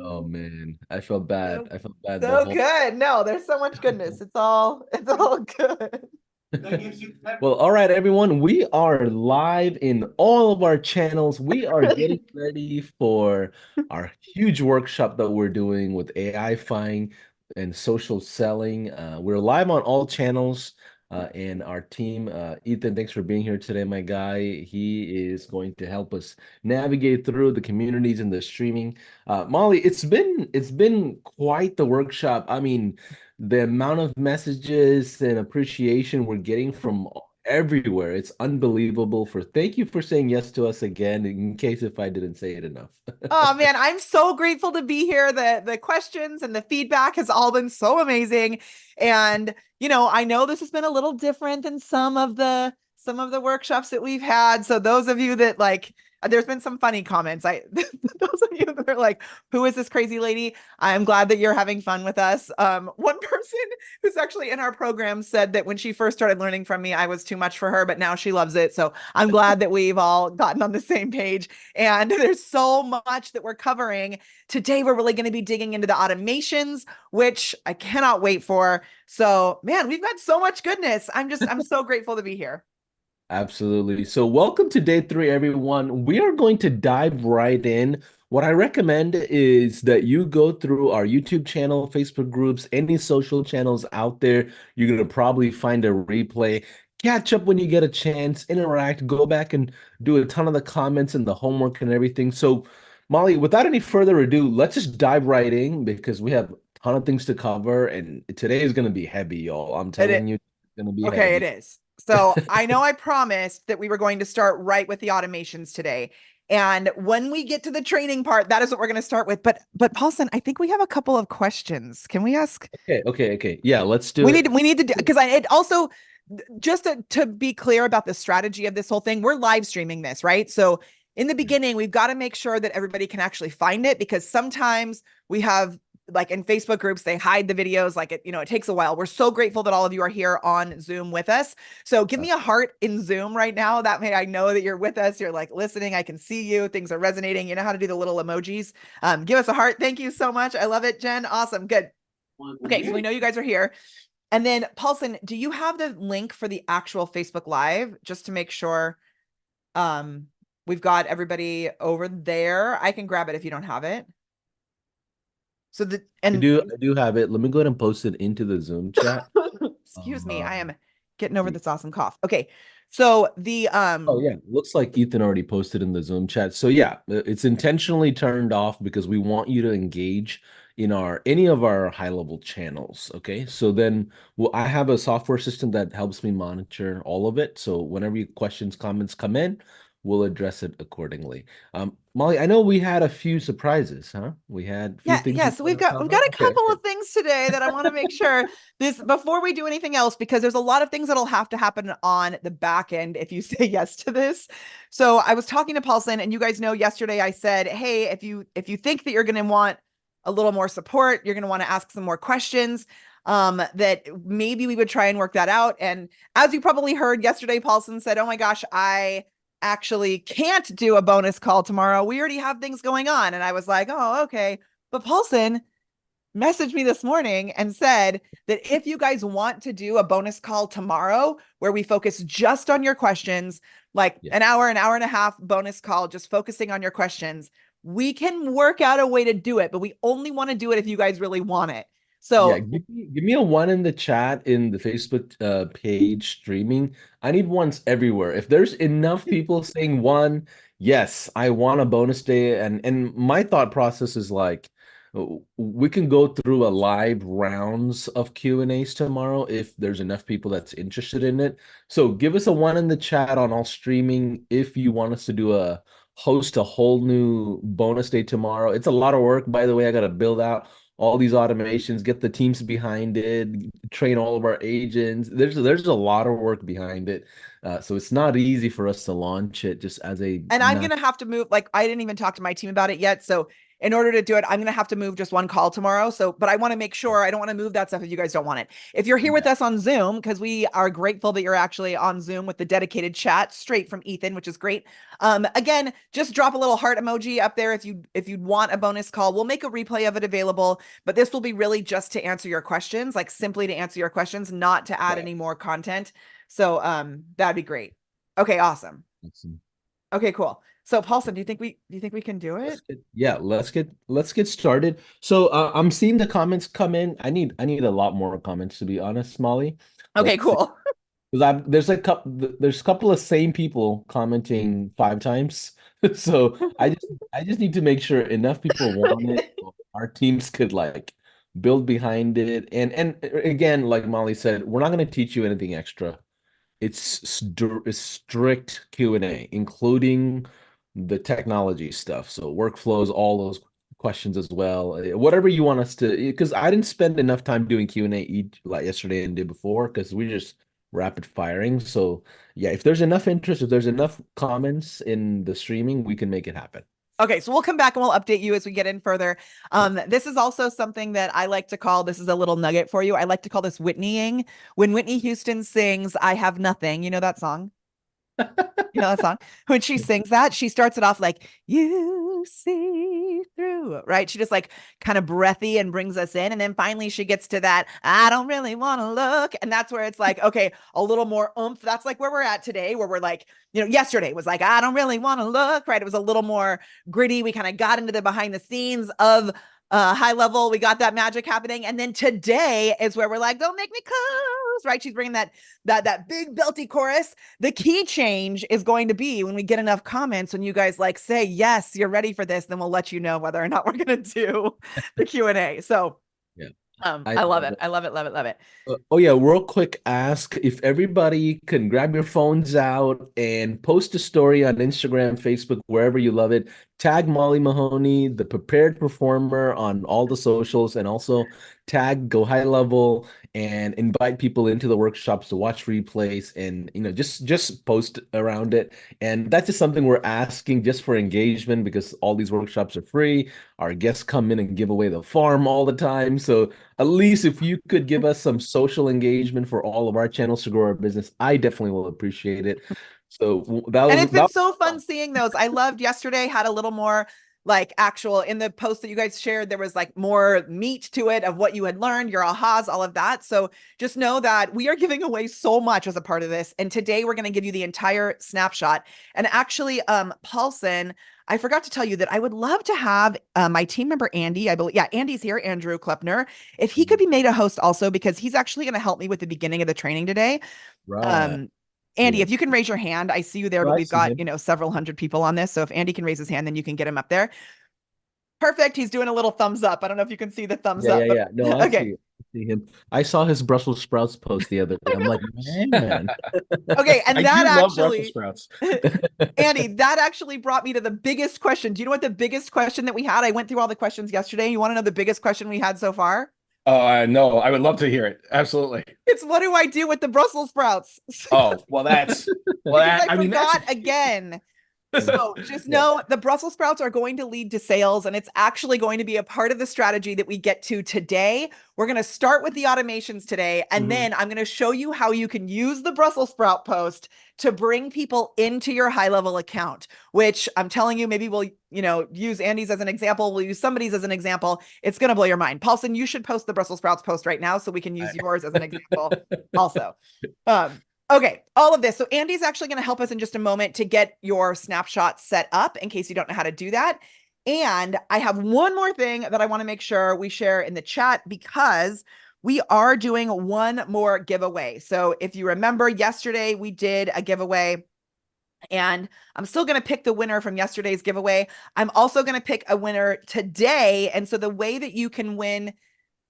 Oh man, I felt bad. So, I felt bad the so whole. good. No, there's so much goodness. It's all good. Well, all right, everyone. We are live in all of our channels. We are getting ready for our huge workshop that we're doing with AI-ifying and social selling. We're live on all channels, and our team, Ethan, thanks for being here today, my guy. He is going to help us navigate through the communities and the streaming. Molly, it's been quite the workshop. I mean, the amount of messages and appreciation we're getting from everywhere. It's unbelievable. Thank you for saying yes to us again, in case if I didn't say it enough. Oh man, I'm so grateful to be here. The questions and the feedback has all been so amazing. And I know this has been a little different than some of the workshops that we've had. So those of you that there's been some funny comments. Those of you that are like, who is this crazy lady? I'm glad that you're having fun with us. One person who's actually in our program said that when she first started learning from me, I was too much for her, but now she loves it. So I'm glad that we've all gotten on the same page. And there's so much that we're covering. Today, we're really going to be digging into the automations, which I cannot wait for. So, man, we've got so much goodness. I'm so grateful to be here. Absolutely. So, welcome to day three, everyone. We are going to dive right in. What I recommend is that you go through our YouTube channel, Facebook groups, any social channels out there. You're going to probably find a replay. Catch up when you get a chance, interact, go back and do a ton of the comments and the homework and everything. So, Molly, without any further ado, let's just dive right in because we have a ton of things to cover. And today is going to be heavy, y'all. I'm It, telling you, it's going to be Okay, it heavy. is. So I know I promised that we were going to start right with the automations today. And when we get to the training part, that is what we're going to start with. But Paulson, I think we have a couple of questions. Can we ask? Okay. Yeah, let's do We need it. we need to because I it also just to be clear about the strategy of this whole thing, we're live streaming this, right? So in the beginning, we've got to make sure that everybody can actually find it because sometimes we have like in Facebook groups, they hide the videos, like it takes a while. We're so grateful that all of you are here on Zoom with us. So give Uh, me a heart in Zoom right now. That way I know that you're with us. You're like listening. I can see you. Things are resonating. You know how to do the little emojis. Give us a heart. Thank you so much. I love it, Jen. Awesome. Good. Okay, so we know you guys are here. And then, Paulson, do you have the link for the actual Facebook Live just to make sure um, we've got everybody over there? I can grab it if you don't have it. So the I and do I do have it. Let me go ahead and post it into the Zoom chat. excuse me, I Um, am getting over this awesome cough. Okay, so the oh yeah, looks like Ethan already posted in the Zoom chat. So yeah, it's intentionally turned off because we want you to engage in our any of our high level channels. Okay, so then I have a software system that helps me monitor all of it. So whenever your questions, comments come in, we'll address it accordingly. Molly, I know we had a few surprises, huh? We had a few things Yeah. we So we've want to got we've cover. got a Okay, couple okay. of things today that I want to make sure this before we do anything else, because there's a lot of things that'll have to happen on the back end if you say yes to this. So I was talking to Paulson, and you guys know yesterday I said, hey, if you think that you're going to want a little more support, you're going to want to ask some more questions. That maybe we would try and work that out. And as you probably heard yesterday, Paulson said, oh my gosh, I actually can't do a bonus call tomorrow. We already have things going on. And I was like, oh, okay. But Paulson messaged me this morning and said that if you guys want to do a bonus call tomorrow where we focus just on your questions, like Yeah. an hour and a half bonus call, just focusing on your questions, we can work out a way to do it, but we only want to do it if you guys really want it. Yeah, So give me a one in the chat in the Facebook page streaming. I need ones everywhere. If there's enough people saying one, yes, I want a bonus day. And my thought process is like we can go through a live rounds of Q&As tomorrow if there's enough people that's interested in it. So give us a one in the chat on all streaming if you want us to do a host a whole new bonus day tomorrow. It's a lot of work, by the way. I got to build out all these automations, get the teams behind it, train all of our agents. There's a lot of work behind it. So it's not easy for us to launch it just as a and I'm mass. gonna have to move. Like I didn't even talk to my team about it yet. So in order to do it, I'm going to have to move just one call tomorrow. So, but I want to make sure I don't want to move that stuff if you guys don't want it. If you're here with Yeah. us on Zoom, because we are grateful that you're actually on Zoom with the dedicated chat straight from Ethan, which is great. Again, just drop a little heart emoji up there if you'd want a bonus call. We'll make a replay of it available, but this will be really just to answer your questions, like simply to answer your questions, not to add Right. any more content. So that'd be great. Okay, awesome. Awesome. Okay, cool. So Paulson, do you think we can do it? Yeah, let's get started. So I'm seeing the comments come in. I need a lot more comments to be honest, Molly. Okay, Like, cool. because there's a couple of same people commenting 5 times. So I just need to make sure enough people want it. So our teams could like build behind it. And again, like Molly said, we're not going to teach you anything extra. It's strict Q&A, including the technology stuff. So workflows, all those questions as well. Whatever you want us to, because I didn't spend enough time doing Q&A each like yesterday and the day before because we just rapid firing. So yeah, if there's enough interest, if there's enough comments in the streaming, we can make it happen. Okay, so we'll come back and we'll update you as we get in further. This is also something that I like to call, this is a little nugget for you. I like to call this Whitneying. When Whitney Houston sings, I Have Nothing, you know that song? You know that song? When she sings that, she starts it off like, you see through, right? She just like kind of breathy and brings us in. And then finally she gets to that, I don't really want to look. And that's where it's like, okay, a little more oomph. That's like where we're at today, where we're like, yesterday was like, I don't really want to look, right? It was a little more gritty. We kind of got into the behind the scenes of high level. We got that magic happening. And then today is where we're like, don't make me close, right? She's bringing that big belty chorus. The key change is going to be when we get enough comments, when you guys like say, yes, you're ready for this, then we'll let you know whether or not we're going to do the Q&A. So Yeah. I I love it. I love it. Love it. Love it. Oh yeah, real quick ask if everybody can grab your phones out and post a story on Instagram, Facebook, wherever you love it. Tag Molly Mahoney, the prepared performer on all the socials, and also tag Go High Level and invite people into the workshops to watch replays and just post around it. And that's just something we're asking just for engagement because all these workshops are free. Our guests come in and give away the farm all the time. So at least if you could give us some social engagement for all of our channels to grow our business, I definitely will appreciate it. So that And was it's been that so was fun fun. seeing those. I loved yesterday, had a little more like actual in the post that you guys shared, there was like more meat to it of what you had learned, your ahas, all of that. So just know that we are giving away so much as a part of this. And today we're going to give you the entire snapshot. And actually, Paulson, I forgot to tell you that I would love to have my team member Andy. I believe, yeah, Andy's here, Andrew Klepner. If he could be made a host also, because he's actually going to help me with the beginning of the training today. Right. Um, Andy, Yeah. if you can raise your hand, I see you there, Oh, but I we've see got, him. several hundred people on this. So if Andy can raise his hand, then you can get him up there. Perfect. He's doing a little thumbs up. I don't know if you can see the thumbs Yeah, yeah, up, but yeah. No, I okay. see him. I saw his Brussels sprouts post the other day. I I'm like, man. Okay. And I that do love Brussels actually, sprouts. Andy, that actually brought me to the biggest question. Do you know what the biggest question that we had? I went through all the questions yesterday. You want to know the biggest question we had so far? Oh, no, I would love to hear it. Absolutely. It's what do I do with the Brussels sprouts? Oh, well, Because I I mean, that's forgot again. So just Yeah. know the Brussels sprouts are going to lead to sales, and it's actually going to be a part of the strategy that we get to today. We're going to start with the automations today, and Mhm. then I'm going to show you how you can use the Brussels sprout post to bring people into your high level account, which I'm telling you, maybe we'll, use Andy's as an example. We'll use somebody's as an example. It's going to blow your mind. Paulson, you should post the Brussels sprouts post right now so we can use I- yours as an example also. Um, Okay, all of this. So Andy's actually going to help us in just a moment to get your snapshot set up in case you don't know how to do that. And I have one more thing that I want to make sure we share in the chat because we are doing one more giveaway. So if you remember yesterday, we did a giveaway and I'm still going to pick the winner from yesterday's giveaway. I'm also going to pick a winner today. And so the way that you can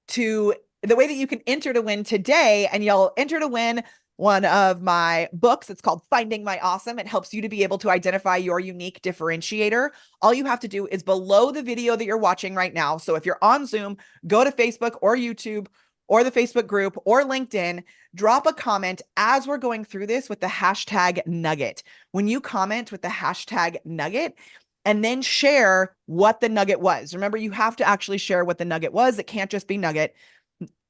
enter to win today, and you'll enter to win one of my books. It's called Finding My Awesome. It helps you to be able to identify your unique differentiator. All you have to do is below the video that you're watching right now. So if you're on Zoom, go to Facebook or YouTube or the Facebook group or LinkedIn, drop a comment as we're going through this with the hashtag nugget. When you comment with the hashtag nugget, and then share what the nugget was. Remember, you have to actually share what the nugget was. It can't just be nugget.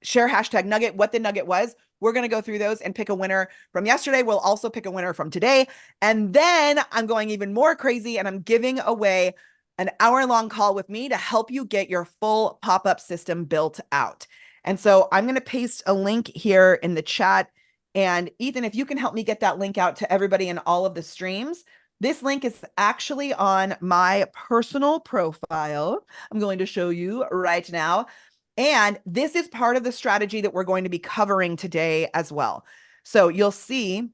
Share hashtag nugget, what the nugget was. We're going to go through those and pick a winner from yesterday. We'll also pick a winner from today. And then I'm going even more crazy and I'm giving away an hour-long call with me to help you get your full pop-up system built out. And so I'm going to paste a link here in the chat. And Ethan, if you can help me get that link out to everybody in all of the streams. This link is actually on my personal profile. I'm going to show you right now. And this is part of the strategy that we're going to be covering today as well. So you'll see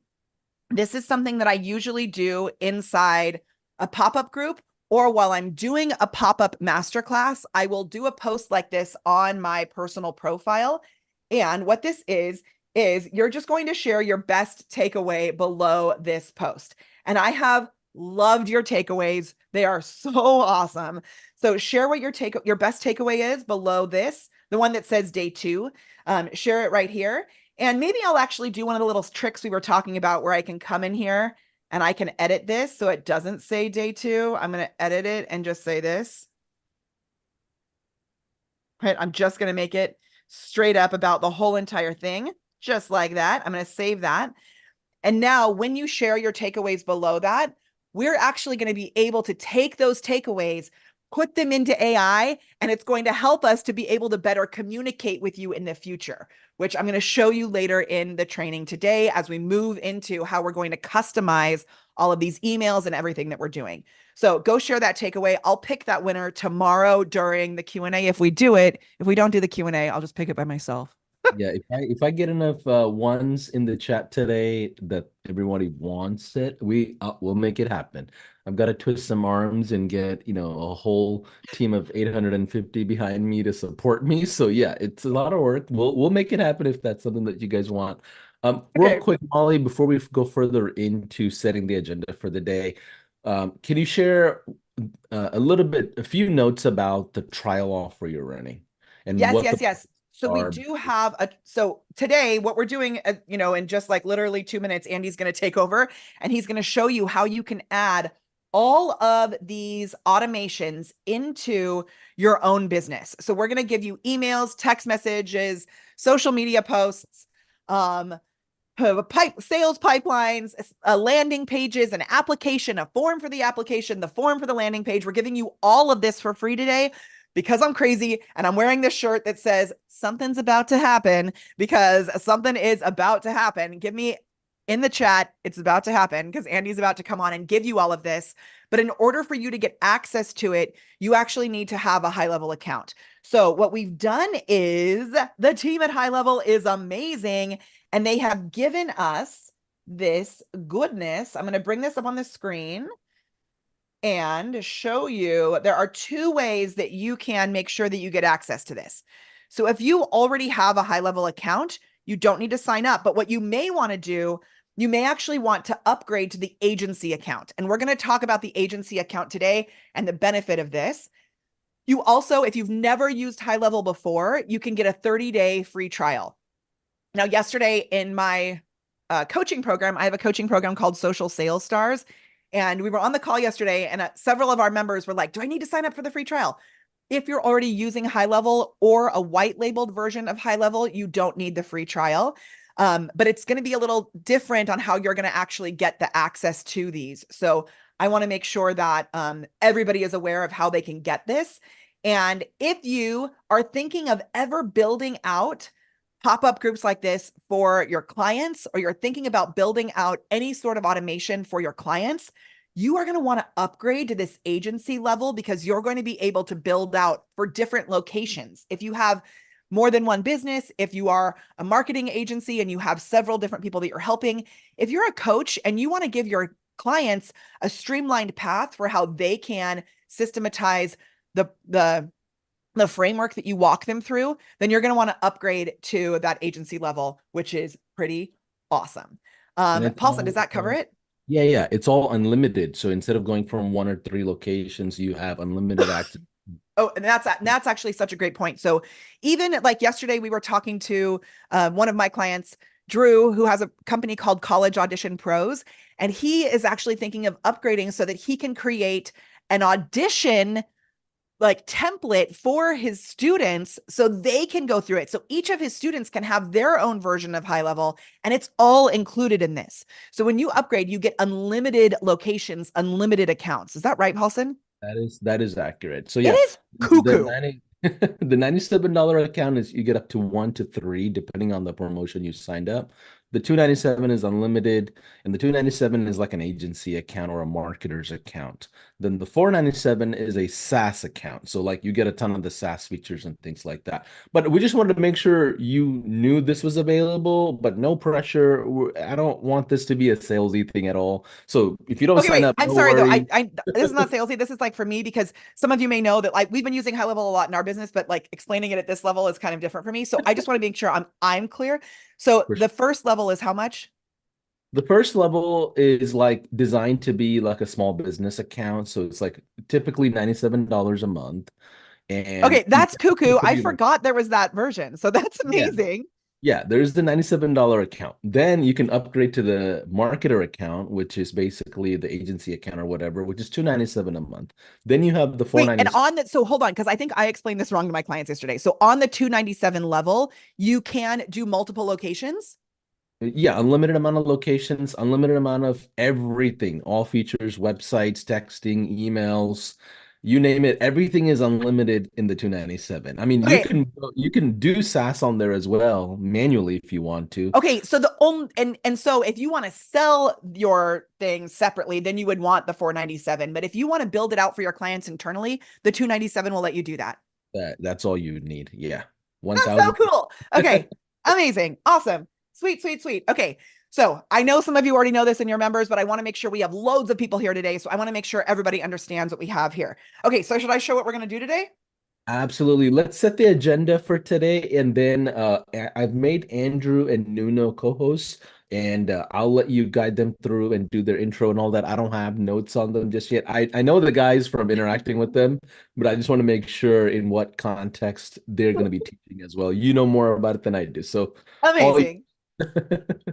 this is something that I usually do inside a pop-up group, or while I'm doing a pop-up masterclass, I will do a post like this on my personal profile. And what this is you're just going to share your best takeaway below this post. And I have loved your takeaways. They are so awesome. So share what your best takeaway is below this, the one that says day 2. Share it right here. And maybe I'll actually do one of the little tricks we were talking about where I can come in here and I can edit this so it doesn't say day 2. I'm going to edit it and just say this. Right? I'm just going to make it straight up about the whole entire thing, just like that. I'm going to save that. And now when you share your takeaways below that, we're actually going to be able to take those takeaways, put them into AI, and it's going to help us to be able to better communicate with you in the future, which I'm going to show you later in the training today as we move into how we're going to customize all of these emails and everything that we're doing. So go share that takeaway. I'll pick that winner tomorrow during the Q&A if we do it. If we don't do the Q&A, I'll just pick it by myself. Yeah, if I get enough ones in the chat today that everybody wants it, we'll make it happen. I've got to twist some arms and get, a whole team of 850 behind me to support me. So yeah, it's a lot of work. We'll make it happen if that's something that you guys want. Real Okay. quick, Molly, before we go further into setting the agenda for the day, can you share a few notes about the trial offer you're running and Yes, what the yes, yes. So we are? do have so today what we're doing, in just like literally 2 minutes, Andy's going to take over and he's going to show you how you can add all of these automations into your own business. So we're going to give you emails, text messages, social media posts, um, sales pipelines, landing pages, an application, a form for the application, the form for the landing page. We're giving you all of this for free today because I'm crazy and I'm wearing this shirt that says something's about to happen, because something is about to happen. Give me in the chat, it's about to happen because Andy's about to come on and give you all of this. But in order for you to get access to it, you actually need to have a high level account. So what we've done is the team at High Level is amazing. And they have given us this goodness. I'm going to bring this up on the screen and show you. There are 2 ways that you can make sure that you get access to this. So if you already have a high level account, you don't need to sign up. But what you may want to do, you may actually want to upgrade to the agency account. And we're going to talk about the agency account today and the benefit of this. You also, if you've never used High Level before, you can get a 30-day free trial. Now, yesterday in my coaching program, I have a coaching program called Social Sales Stars. And we were on the call yesterday and several of our members were like, do I need to sign up for the free trial? If you're already using High Level or a white labeled version of High Level, you don't need the free trial. But it's going to be a little different on how you're going to actually get the access to these. So I want to make sure that everybody is aware of how they can get this. And if you are thinking of ever building out pop-up groups like this for your clients, or you're thinking about building out any sort of automation for your clients, you are going to want to upgrade to this agency level because you're going to be able to build out for different locations. If you have more than one business, if you are a marketing agency and you have several different people that you're helping, if you're a coach and you want to give your clients a streamlined path for how they can systematize the framework that you walk them through, then you're going to want to upgrade to that agency level, which is pretty awesome. And it's Paulson, does that cover it? yeah. It's all unlimited. So instead of going from 1 or 3 locations, you have unlimited access. Oh, and that's actually such a great point. So even like yesterday, we were talking to one of my clients, Drew, who has a company called College Audition Pros, and he is actually thinking of upgrading so that he can create an audition like template for his students so they can go through it. So each of his students can have their own version of high level, and it's all included in this. So when you upgrade, you get unlimited locations, unlimited accounts. Is that right, Paulson? That is accurate. So It yeah, is the cuckoo. 90 the $97 account is you get up to 1 to 3 depending on the promotion you signed up. The 297 is unlimited, and the 297 is like an agency account or a marketer's account. Then the 497 is a SaaS account. So like you get a ton of the SaaS features and things like that. But we just wanted to make sure you knew this was available, but no pressure. I don't want this to be a salesy thing at all. So if you don't Okay, sign wait. up, I'm no sorry though. worries. This is not salesy. This is like for me because some of you may know that like we've been using high level a lot in our business, but like explaining it at this level is kind of different for me. So I just want to make sure I'm clear. So For the first level is how much? The first level is like designed to be like a small business account. So it's like typically $97 a month. And Okay, you that's can cuckoo. to I be like, forgot there was that version. So that's yeah, amazing. yeah, there's the $97 account. Then you can upgrade to the marketer account, which is basically the agency account or whatever, which is 297 a month. Then you have the Wait, and 497. on that, so hold on, because I think I explained this wrong to my clients yesterday. So on the 297 level, you can do multiple locations. Yeah, unlimited amount of locations, unlimited amount of everything, all features, websites, texting, emails, you name it. Everything is unlimited in the 297. I mean, Okay, you can do SaaS on there as well, manually if you want to. okay, so the only and so if you want to sell your thing separately, then you would want the 497. But if you want to build it out for your clients internally, the 297 will let you do that. That's all you need. Yeah. That's so 1,000. cool. Okay, amazing, awesome, sweet, sweet, sweet. Okay, so I know some of you already know this in your members, but I want to make sure we have loads of people here today. So I want to make sure everybody understands what we have here. Okay, so should I show what we're going to do today? Absolutely. Let's set the agenda for today, and then I've made Andrew and Nuno co-hosts, and I'll let you guide them through and do their intro and all that. I don't have notes on them just yet. I know the guys from interacting with them, but I just want to make sure in what context they're going to be teaching as well. You know more about it than I do, so all. Amazing.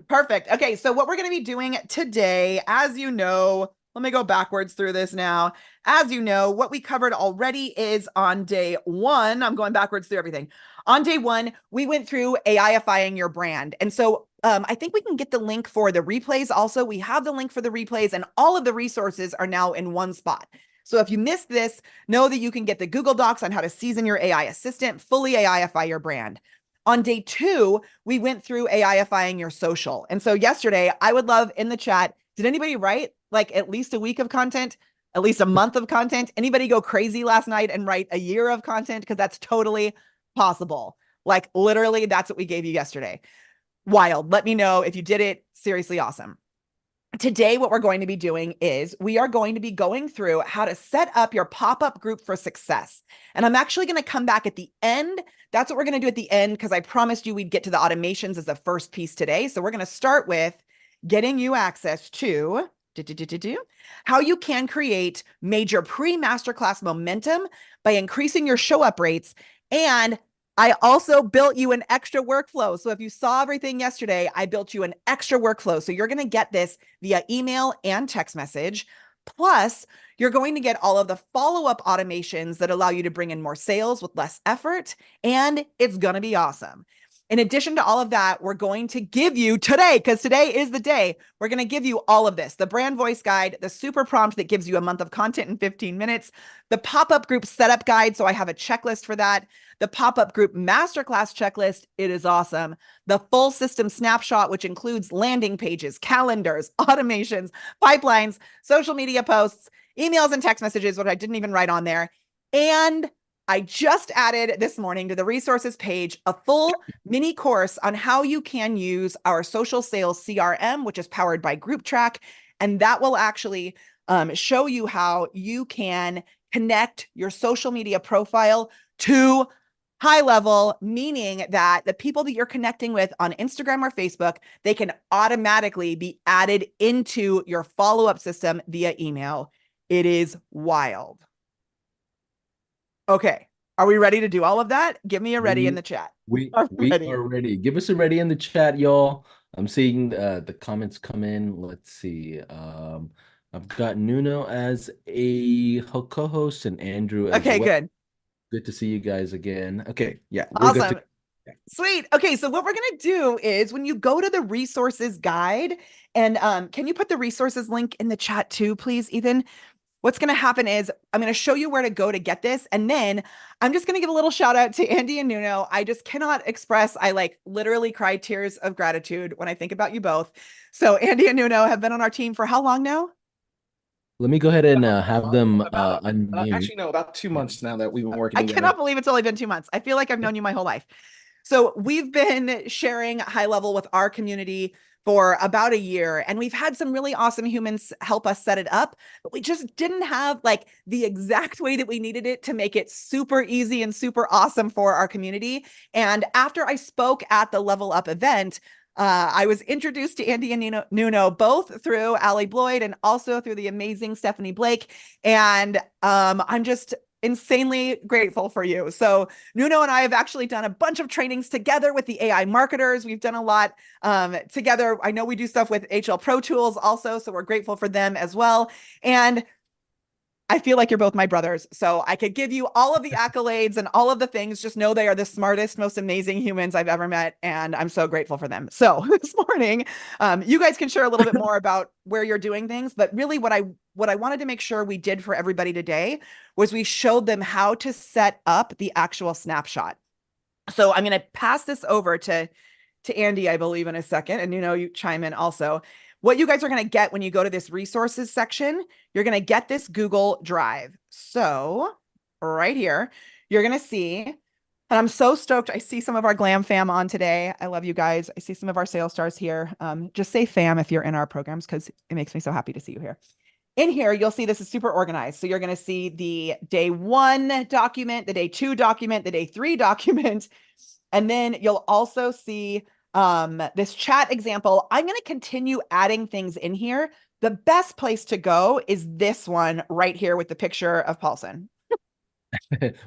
Perfect. Okay, so what we're going to be doing today, as you know, let me go backwards through this now. As you know, what we covered already is on day one. I'm going backwards through everything. On day one, we went through AI-ifying your brand. And so I think we can get the link for the replays also. We have the link for the replays, and all of the resources are now in one spot. So if you missed this, know that you can get the Google Docs on how to season your AI assistant, fully AI-ify your brand. On day two, we went through AI-ifying your social. And so yesterday, I would love in the chat, did anybody write like at least a week of content, at least a month of content? Anybody go crazy last night and write a year of content? Because that's totally possible. Like literally, that's what we gave you yesterday. Wild. Let me know if you did it. Seriously awesome. Today, what we're going to be doing is we are going to be going through how to set up your pop-up group for success. And I'm actually going to come back at the end. That's what we're going to do at the end because I promised you we'd get to the automations as the first piece today. So we're going to start with getting you access to how you can create major pre-masterclass momentum by increasing your show up rates. And I also built you an extra workflow. So if you saw everything yesterday, I built you an extra workflow. So you're going to get this via email and text message. Plus, you're going to get all of the follow-up automations that allow you to bring in more sales with less effort. And it's going to be awesome. In addition to all of that, we're going to give you today, because today is the day, we're going to give you all of this, the brand voice guide, the super prompt that gives you a month of content in 15 minutes, the pop-up group setup guide. So I have a checklist for that. The pop-up group masterclass checklist. It is awesome. The full system snapshot, which includes landing pages, calendars, automations, pipelines, social media posts, emails and text messages, which I didn't even write on there. And I just added this morning to the resources page a full mini course on how you can use our social sales CRM, which is powered by Group Track. And that will actually show you how you can connect your social media profile to high level, meaning that the people that you're connecting with on Instagram or Facebook, they can automatically be added into your follow-up system via email. It is wild. Okay. Are we ready to do all of that? Give me a ready in We the chat. I'm we ready. are ready. Give us a ready in the chat, y'all. I'm seeing the comments come in. Let's see. I've got Nuno as a co-host and Andrew as Okay, well. good. Good to see you guys again. Okay, yeah, we're good to Awesome. Sweet. Okay, so what we're going to do is when you go to the resources guide, and can you put the resources link in the chat too, please, Ethan? What's going to happen is I'm going to show you where to go to get this. And then I'm just going to give a little shout out to Andy and Nuno. I just cannot express, I like literally cry tears of gratitude when I think about you both. So Andy and Nuno have been on our team for how long now? Let me go ahead and About a have month, them about unmute. actually no, about 2 months now that we've been working I together. cannot believe it's only been 2 months. I feel like I've known you my whole life. So we've been sharing high level with our community for about a year, and we've had some really awesome humans help us set it up, but we just didn't have like the exact way that we needed it to make it super easy and super awesome for our community. And after I spoke at the Level Up event, I was introduced to Andy and Nuno both through Allie Bloyd and also through the amazing Stephanie Blake. And I'm just insanely grateful for you. So Nuno and I have actually done a bunch of trainings together with the AI marketers. We've done a lot together. I know we do stuff with HL Pro Tools also, so we're grateful for them as well. And I feel like you're both my brothers. So I could give you all of the accolades and all of the things. Just know they are the smartest, most amazing humans I've ever met. And I'm so grateful for them. So this morning, you guys can share a little bit more about where you're doing things. But really what I wanted to make sure we did for everybody today was we showed them how to set up the actual snapshot. So I'm going to pass this over to Andy, I believe, in a second. And you chime in also. What you guys are going to get when you go to this resources section, you're going to get this Google Drive. So right here, you're going to see, and I'm so stoked. I see some of our Glam fam on today. I love you guys. I see some of our sales stars here. Just say fam if you're in our programs because it makes me so happy to see you here. In here, you'll see this is super organized. So you're going to see the day 1 document, the day 2 document, the day 3 document, and then you'll also see this chat example. I'm going to continue adding things in here. The best place to go is this one right here with the picture of Paulson.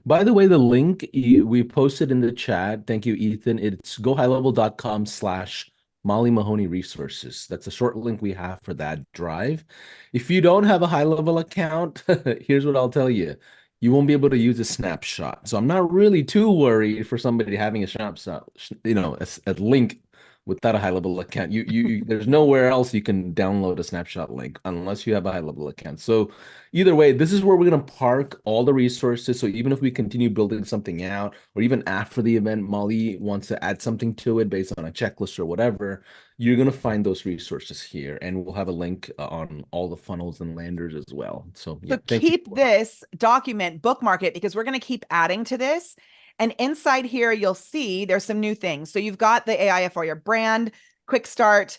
By the way, the link we posted in the chat, thank you, Ethan. It's gohighlevel.com/Molly Mahoney resources. That's a short link we have for that drive. If you don't have a high level account, here's what I'll tell you. You won't be able to use a snapshot. So I'm not really too worried for somebody having a snapshot, a link without a high level account. There's nowhere else you can download a snapshot link unless you have a high level account. So either way, this is where we're going to park all the resources. So even if we continue building something out, or even after the event, Molly wants to add something to it based on a checklist or whatever, you're going to find those resources here. And we'll have a link on all the funnels and landers as well. So yeah, So thank you. keep this document, bookmark it, because we're going to keep adding to this. And inside here, you'll see there's some new things. So you've got the AI for your brand, quick start,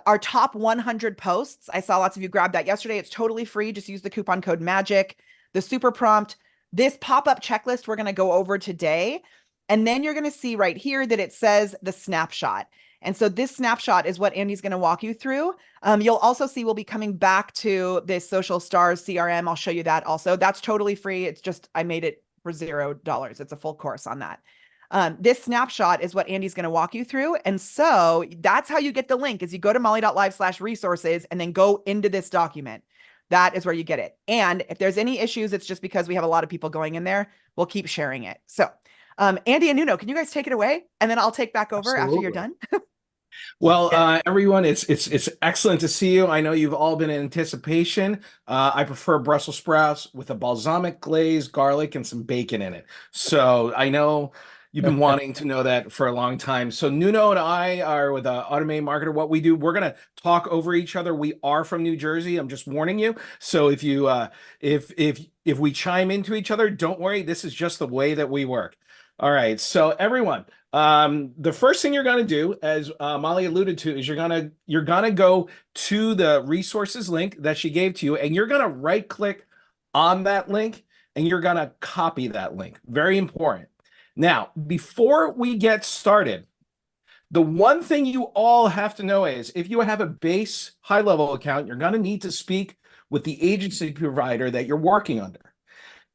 our top 100 posts. I saw lots of you grab that yesterday. It's totally free. Just use the coupon code MAGIC, the super prompt, this pop-up checklist we're going to go over today. And then you're going to see right here that it says the snapshot. And so this snapshot is what Andy's going to walk you through. You'll also see we'll be coming back to this Social Stars CRM. I'll show you that also. That's totally free. It's just, I made it for $0. It's a full course on that. This snapshot is what Andy's going to walk you through. And so that's how you get the link is you go to molly.live/resources and then go into this document. That is where you get it. And if there's any issues, it's just because we have a lot of people going in there. We'll keep sharing it. So Andy and Nuno, can you guys take it away? And then I'll take back over after you're done. Well, everyone, it's excellent to see you. I know you've all been in anticipation. I prefer Brussels sprouts with a balsamic glaze, garlic, and some bacon in it. So I know you've been wanting to know that for a long time. So Nuno and I are with Automated Marketer. What we do, we're gonna talk over each other. We are from New Jersey. I'm just warning you. So if you if we chime into each other, don't worry. This is just the way that we work. All right. So everyone. The first thing you're going to do, as Molly alluded to, is you're gonna go to the resources link that she gave to you, and you're gonna right click on that link, and you're gonna copy that link. Very important. Now, before we get started, the one thing you all have to know is if you have a base high level account, you're gonna need to speak with the agency provider that you're working under.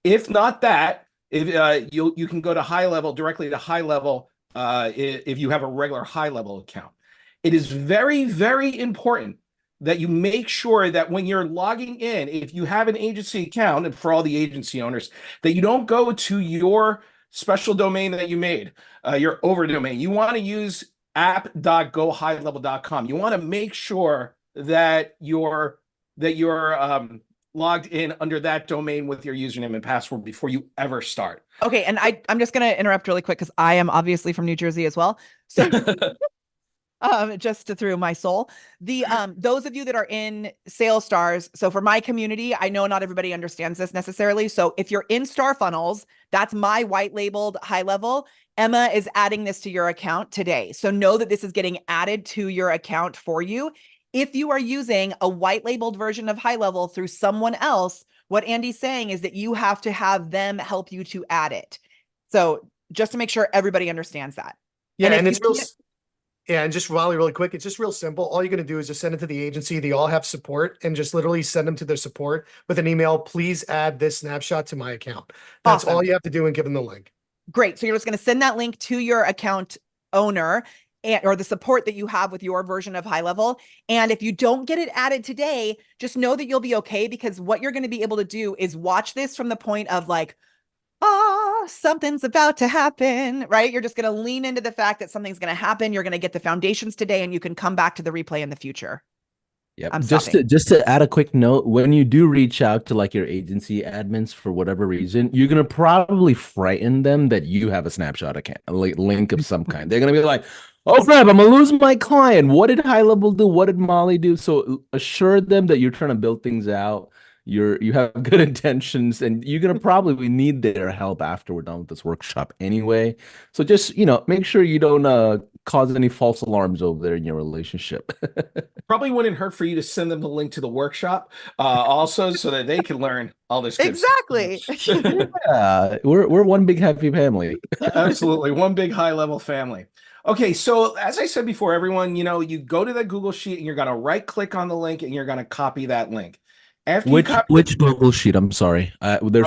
If not that, if you can go to high level directly to high level if you have a regular high level account. It is very, very important that you make sure that when you're logging in, if you have an agency account, and for all the agency owners, that you don't go to your special domain that you made, your over domain. You want to use app.gohighlevel.com. You want to make sure that you're logged in under that domain with your username and password before you ever start. Okay, and I'm just going to interrupt really quick because I am obviously from New Jersey as well. So just to through my soul. The those of you that are in sales stars, so for my community, I know not everybody understands this necessarily. So if you're in star funnels, that's my white labeled high level. Emma is adding this to your account today. So know that this is getting added to your account for you. If you are using a white labeled version of high level through someone else, what Andy's saying is that you have to have them help you to add it. So just to make sure everybody understands that. Yeah, and it's real. Yeah, and just really quick, it's just real simple. All you're going to do is just send it to the agency. They all have support, and just literally send them to their support with an email. Please add this snapshot to my account. That's Awesome. all you have to do, and give them the link. Great. So you're just going to send that link to your account owner or the support that you have with your version of high level. And if you don't get it added today, just know that you'll be okay, because what you're going to be able to do is watch this from the point of like, something's about to happen, right? You're just going to lean into the fact that something's going to happen. You're going to get the foundations today, and you can come back to the replay in the future. Yeah, I'm just stopping. to add a quick note, when you do reach out to like your agency admins for whatever reason, you're gonna probably frighten them that you have a snapshot account, a link of some kind. They're gonna be like, "Oh crap, I'm gonna lose my client. What did High Level do? What did Molly do?" So assure them that you're trying to build things out. You have good intentions, and you're gonna probably need their help after we're done with this workshop anyway. So just make sure you don't cause any false alarms over there in your relationship. Probably wouldn't hurt for you to send them the link to the workshop also, so that they can learn all this good Exactly. stuff. Yeah, we're one big happy family. Absolutely. One big high level family. Okay, so as I said before, everyone, you go to the Google Sheet and you're going to right click on the link and you're going to copy that link. After you Which copy which Google Sheet? I'm sorry. There's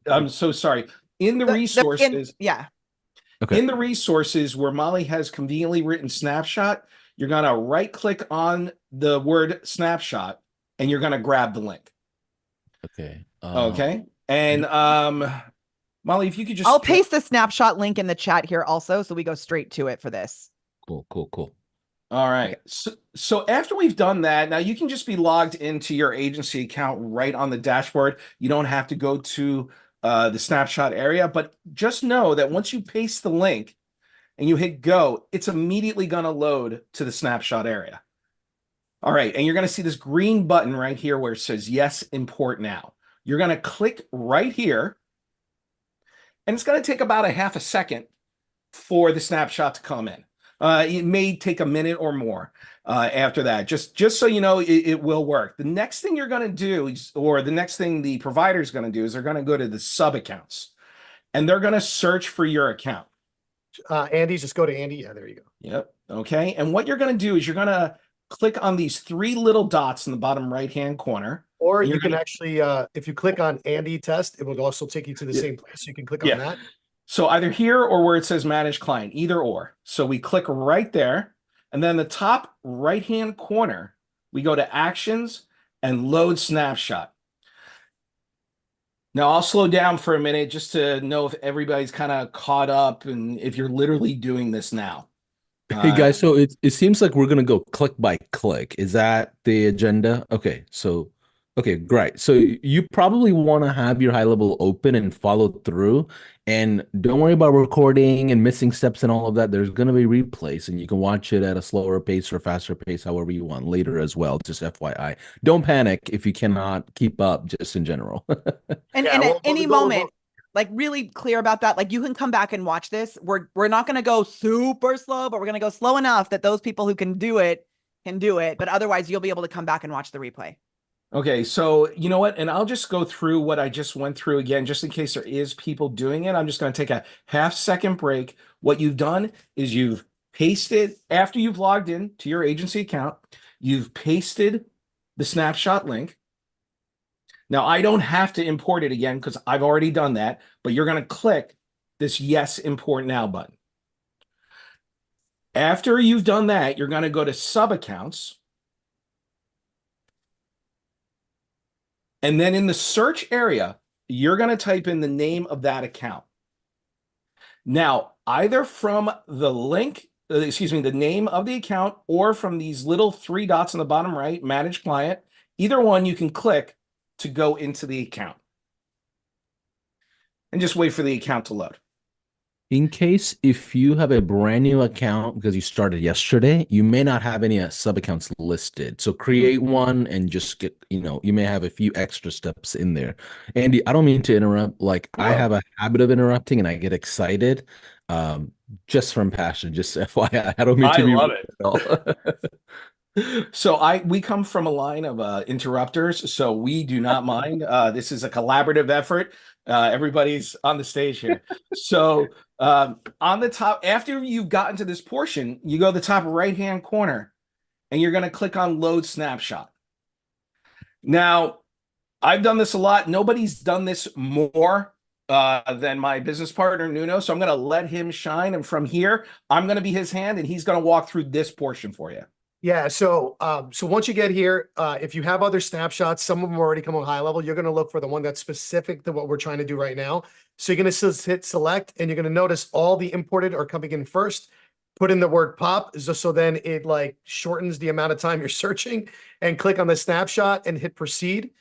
I'm so sorry. In the Yeah. okay. in the resources where Molly has conveniently written snapshot, you're going to right click on the word snapshot and you're going to grab the link. Okay. Okay. And Molly, if you could just I'll paste the snapshot link in the chat here also, so we go straight to it for this. Cool. All right. So after we've done that, now you can just be logged into your agency account right on the dashboard. You don't have to go to the snapshot area, but just know that once you paste the link and you hit go, it's immediately going to load to the snapshot area. All right. And you're going to see this green button right here where it says, yes, import now. You're going to click right here, and it's going to take about a half a second for the snapshot to come in. It may take a minute or more after that, just so you know it will work. The next thing you're going to do, or the next thing the provider is going to do, is they're going to go to the sub accounts and they're going to search for your account. Andy, just go to Andy. Yeah, there you go. Yep. Okay. And what you're going to do is you're going to click on these three little dots in the bottom right-hand corner. Or you can actually, if you click on Andy test, it will also take you to the same place. So you can click on that. So either here or where it says manage client, either or. So we click right there, and then the top right-hand corner, we go to actions and load snapshot. Now I'll slow down for a minute just to know if everybody's kind of caught up and if you're literally doing this now. Hey guys, so it seems like we're gonna go click by click. Is that the agenda? Okay, great. So you probably want to have your high level open and follow through. And don't worry about recording and missing steps and all of that. There's gonna be replays, and you can watch it at a slower pace or faster pace, however you want later as well. Just FYI. Don't panic if you cannot keep up, just in general. And at any moment, like really clear about that. Like you can come back and watch this. We're not going to go super slow, but we're going to go slow enough that those people who can do it can do it. But otherwise, you'll be able to come back and watch the replay. Okay, so you know what? And I'll just go through what I just went through again, just in case there is people doing it. I'm just going to take a half-second break. What you've done is you've pasted, after you've logged in to your agency account, you've pasted the snapshot link. Now, I don't have to import it again because I've already done that, but you're going to click this Yes, Import Now button. After you've done that, you're going to go to sub accounts. And then in the search area, you're going to type in the name of that account. Now, either from the link, excuse me, the name of the account, or from these little three dots on the bottom right, manage client, either one you can click to go into the account. And just wait for the account to load. In case if you have a brand new account because you started yesterday, you may not have any sub accounts listed. So create one and just get, you may have a few extra steps in there. Andy, I don't mean to interrupt. Like I No. have a habit of interrupting and I get excited just from passion, just FYI. I don't mean I to be love rude it. at all. So we come from a line of interrupters, so we do not mind. This is a collaborative effort. Everybody's on the stage here. So on the top, after you've gotten to this portion, you go to the top right-hand corner, and you're going to click on Load Snapshot. Now, I've done this a lot. Nobody's done this more than my business partner, Nuno, so I'm going to let him shine. And from here, I'm going to be his hand, and he's going to walk through this portion for you. Yeah, so once you get here, if you have other snapshots, some of them already come on high level, you're going to look for the one that's specific to what we're trying to do right now. So you're going to hit select, and you're going to notice all the imported are coming in first. Put in the word pop, just so then it like shortens the amount of time you're searching, and click on the snapshot and hit proceed.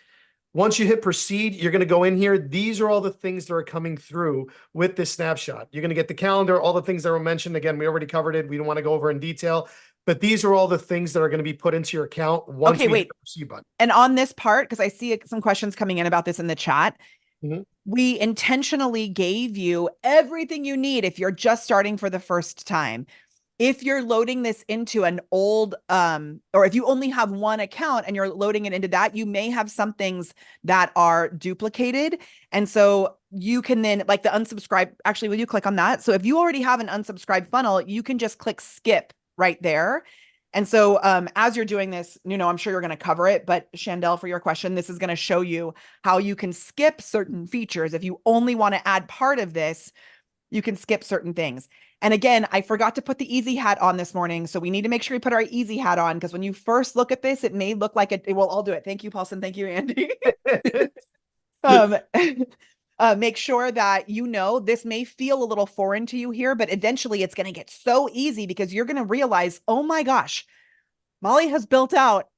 Once you hit proceed, you're going to go in here. These are all the things that are coming through with this snapshot. You're going to get the calendar, all the things that were mentioned. Again, we already covered it. We don't want to go over in detail, but these are all the things that are going to be put into your account once we hit the proceed button. And on this part, because I see some questions coming in about this in the chat, we intentionally gave you everything you need if you're just starting for the first time. If you're loading this into an old, or if you only have one account and you're loading it into that, you may have some things that are duplicated. And so you can then, like the unsubscribe, actually, will you click on that? So if you already have an unsubscribe funnel, you can just click skip right there. And so as you're doing this, I'm sure you're going to cover it, but Chandel, for your question, this is going to show you how you can skip certain features. If you only want to add part of this, you can skip certain things. And again, I forgot to put the easy hat on this morning. So we need to make sure we put our easy hat on, because when you first look at this, it may look like it will all do it. Thank you, Paulson. Thank you, Andy. Make sure that this may feel a little foreign to you here, but eventually it's going to get so easy because you're going to realize, oh my gosh, Molly has built out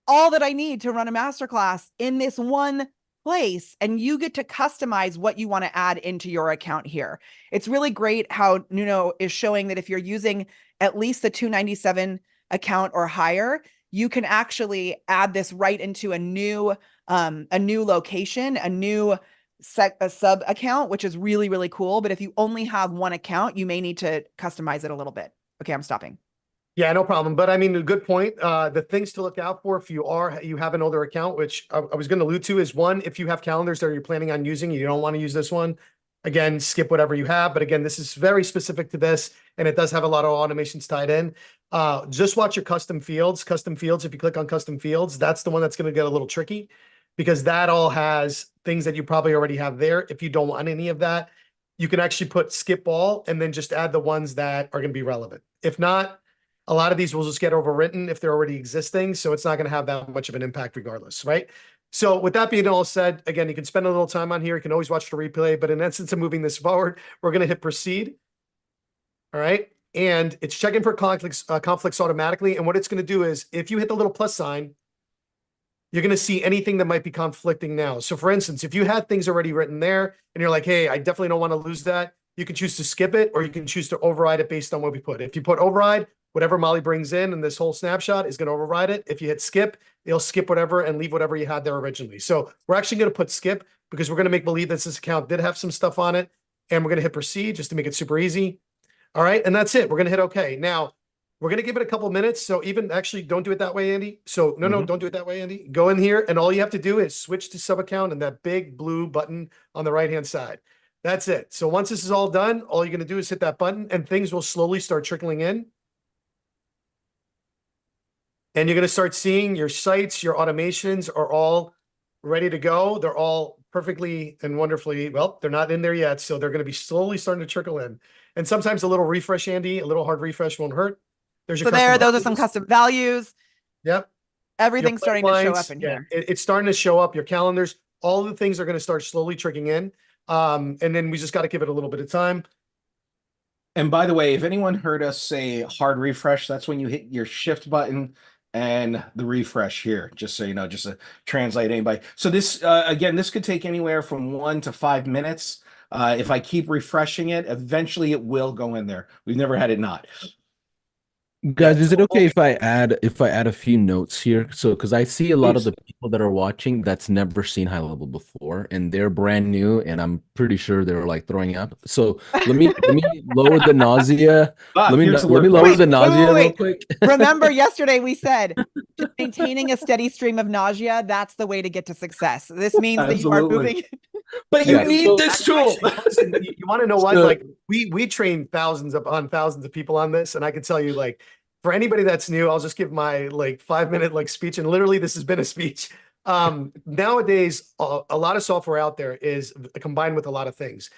all that I need to run a masterclass in this one place, and you get to customize what you want to add into your account here. It's really great how Nuno is showing that if you're using at least the 297 account or higher, you can actually add this right into a new location, a new sub account, which is really, really cool. But if you only have one account, you may need to customize it a little bit. Okay, I'm stopping. Yeah, no problem. But I mean, a good point. The things to look out for if you have an older account, which I was going to allude to, is one, if you have calendars that you're planning on using, you don't want to use this one. Again, skip whatever you have. But again, this is very specific to this, and it does have a lot of automations tied in. Just watch your custom fields. Custom fields, if you click on custom fields, that's the one that's going to get a little tricky, because that all has things that you probably already have there. If you don't want any of that, you can actually put skip all and then just add the ones that are going to be relevant. If not, a lot of these will just get overwritten if they're already existing. So it's not going to have that much of an impact regardless, right? So with that being all said, again, you can spend a little time on here. You can always watch the replay, but in essence of moving this forward, we're going to hit proceed. All right. And it's checking for conflicts automatically. And what it's going to do is if you hit the little plus sign, you're going to see anything that might be conflicting now. So for instance, if you had things already written there and you're like, hey, I definitely don't want to lose that, you can choose to skip it, or you can choose to override it based on what we put. If you put override, whatever Molly brings in this whole snapshot is going to override it. If you hit skip, it'll skip whatever and leave whatever you had there originally. So we're actually going to put skip because we're going to make believe that this account did have some stuff on it. And we're going to hit proceed just to make it super easy. All right. And that's it. We're going to hit OK. Now, we're going to give it a couple minutes. So even actually don't do it that way, Andy. So no, don't do it that way, Andy. Go in here and all you have to do is switch to sub account and that big blue button on the right-hand side. That's it. So once this is all done, all you're going to do is hit that button and things will slowly start trickling in. And you're going to start seeing your sites, your automations are all ready to go. They're all perfectly and wonderfully, well, they're not in there yet. So they're going to be slowly starting to trickle in. And sometimes a little refresh, Andy, a little hard refresh won't hurt. There's your those are some custom values. Yep. Everything's starting to show up in yeah, here. it's starting to show up. Your calendars, all the things are going to start slowly trickling in. And then we just got to give it a little bit of time. And by the way, if anyone heard us say hard refresh, that's when you hit your shift button and the refresh here, just so you know, just to translate anybody. So this, again, this could take anywhere from 1 to 5 minutes. If I keep refreshing it, eventually it will go in there. We've never had it not. Guys, Yeah, is so it okay if I add a few notes here? So, because I see a lot of Please. the people that are watching that's never seen high level before, and they're brand new, and I'm pretty sure they're like throwing up. So let me lower the nausea. Here's the Let me word for lower it. the nausea real quick. Remember yesterday we said just maintaining a steady stream of nausea, that's the way to get to success. This means that you are Absolutely. moving. But you Yeah. need this tool. actually, listen, you want to know what? So- Like we train thousands upon thousands of people on this, and I can tell you, like, for anybody that's new, I'll just give my like 5 minute like speech, and literally this has been a speech. Nowadays, a lot of software out there is combined with a lot of things.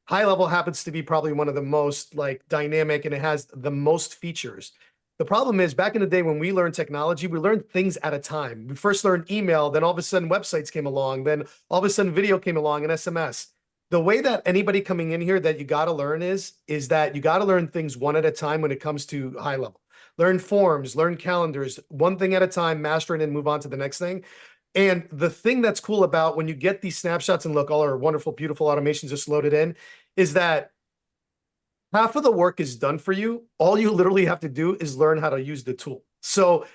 High level happens to be probably one of the most like dynamic, and it has the most features. The problem is back in the day when we learned technology, we learned things at a time. We first learned email, then all of a sudden websites came along, then all of a sudden video came along and SMS. The way that anybody coming in here that you got to learn is that you got to learn things one at a time when it comes to high level. Learn forms, learn calendars, one thing at a time, master it and move on to the next thing. And the thing that's cool about when you get these snapshots and look, all our wonderful, beautiful automations just loaded in, is that half of the work is done for you. All you literally have to do is learn how to use the tool. So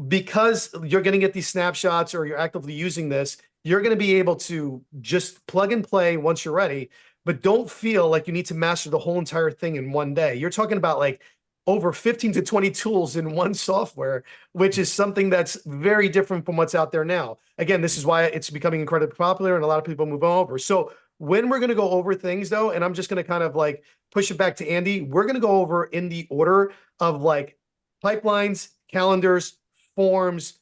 because you're going to get these snapshots or you're actively using this, you're going to be able to just plug and play once you're ready, but don't feel like you need to master the whole entire thing in one day. You're talking about like over 15 to 20 tools in one software, which is something that's very different from what's out there now. Again, this is why it's becoming incredibly popular and a lot of people move over. So when we're going to go over things though, and I'm just going to kind of like push it back to Andy, we're going to go over in the order of like pipelines, calendars, forms,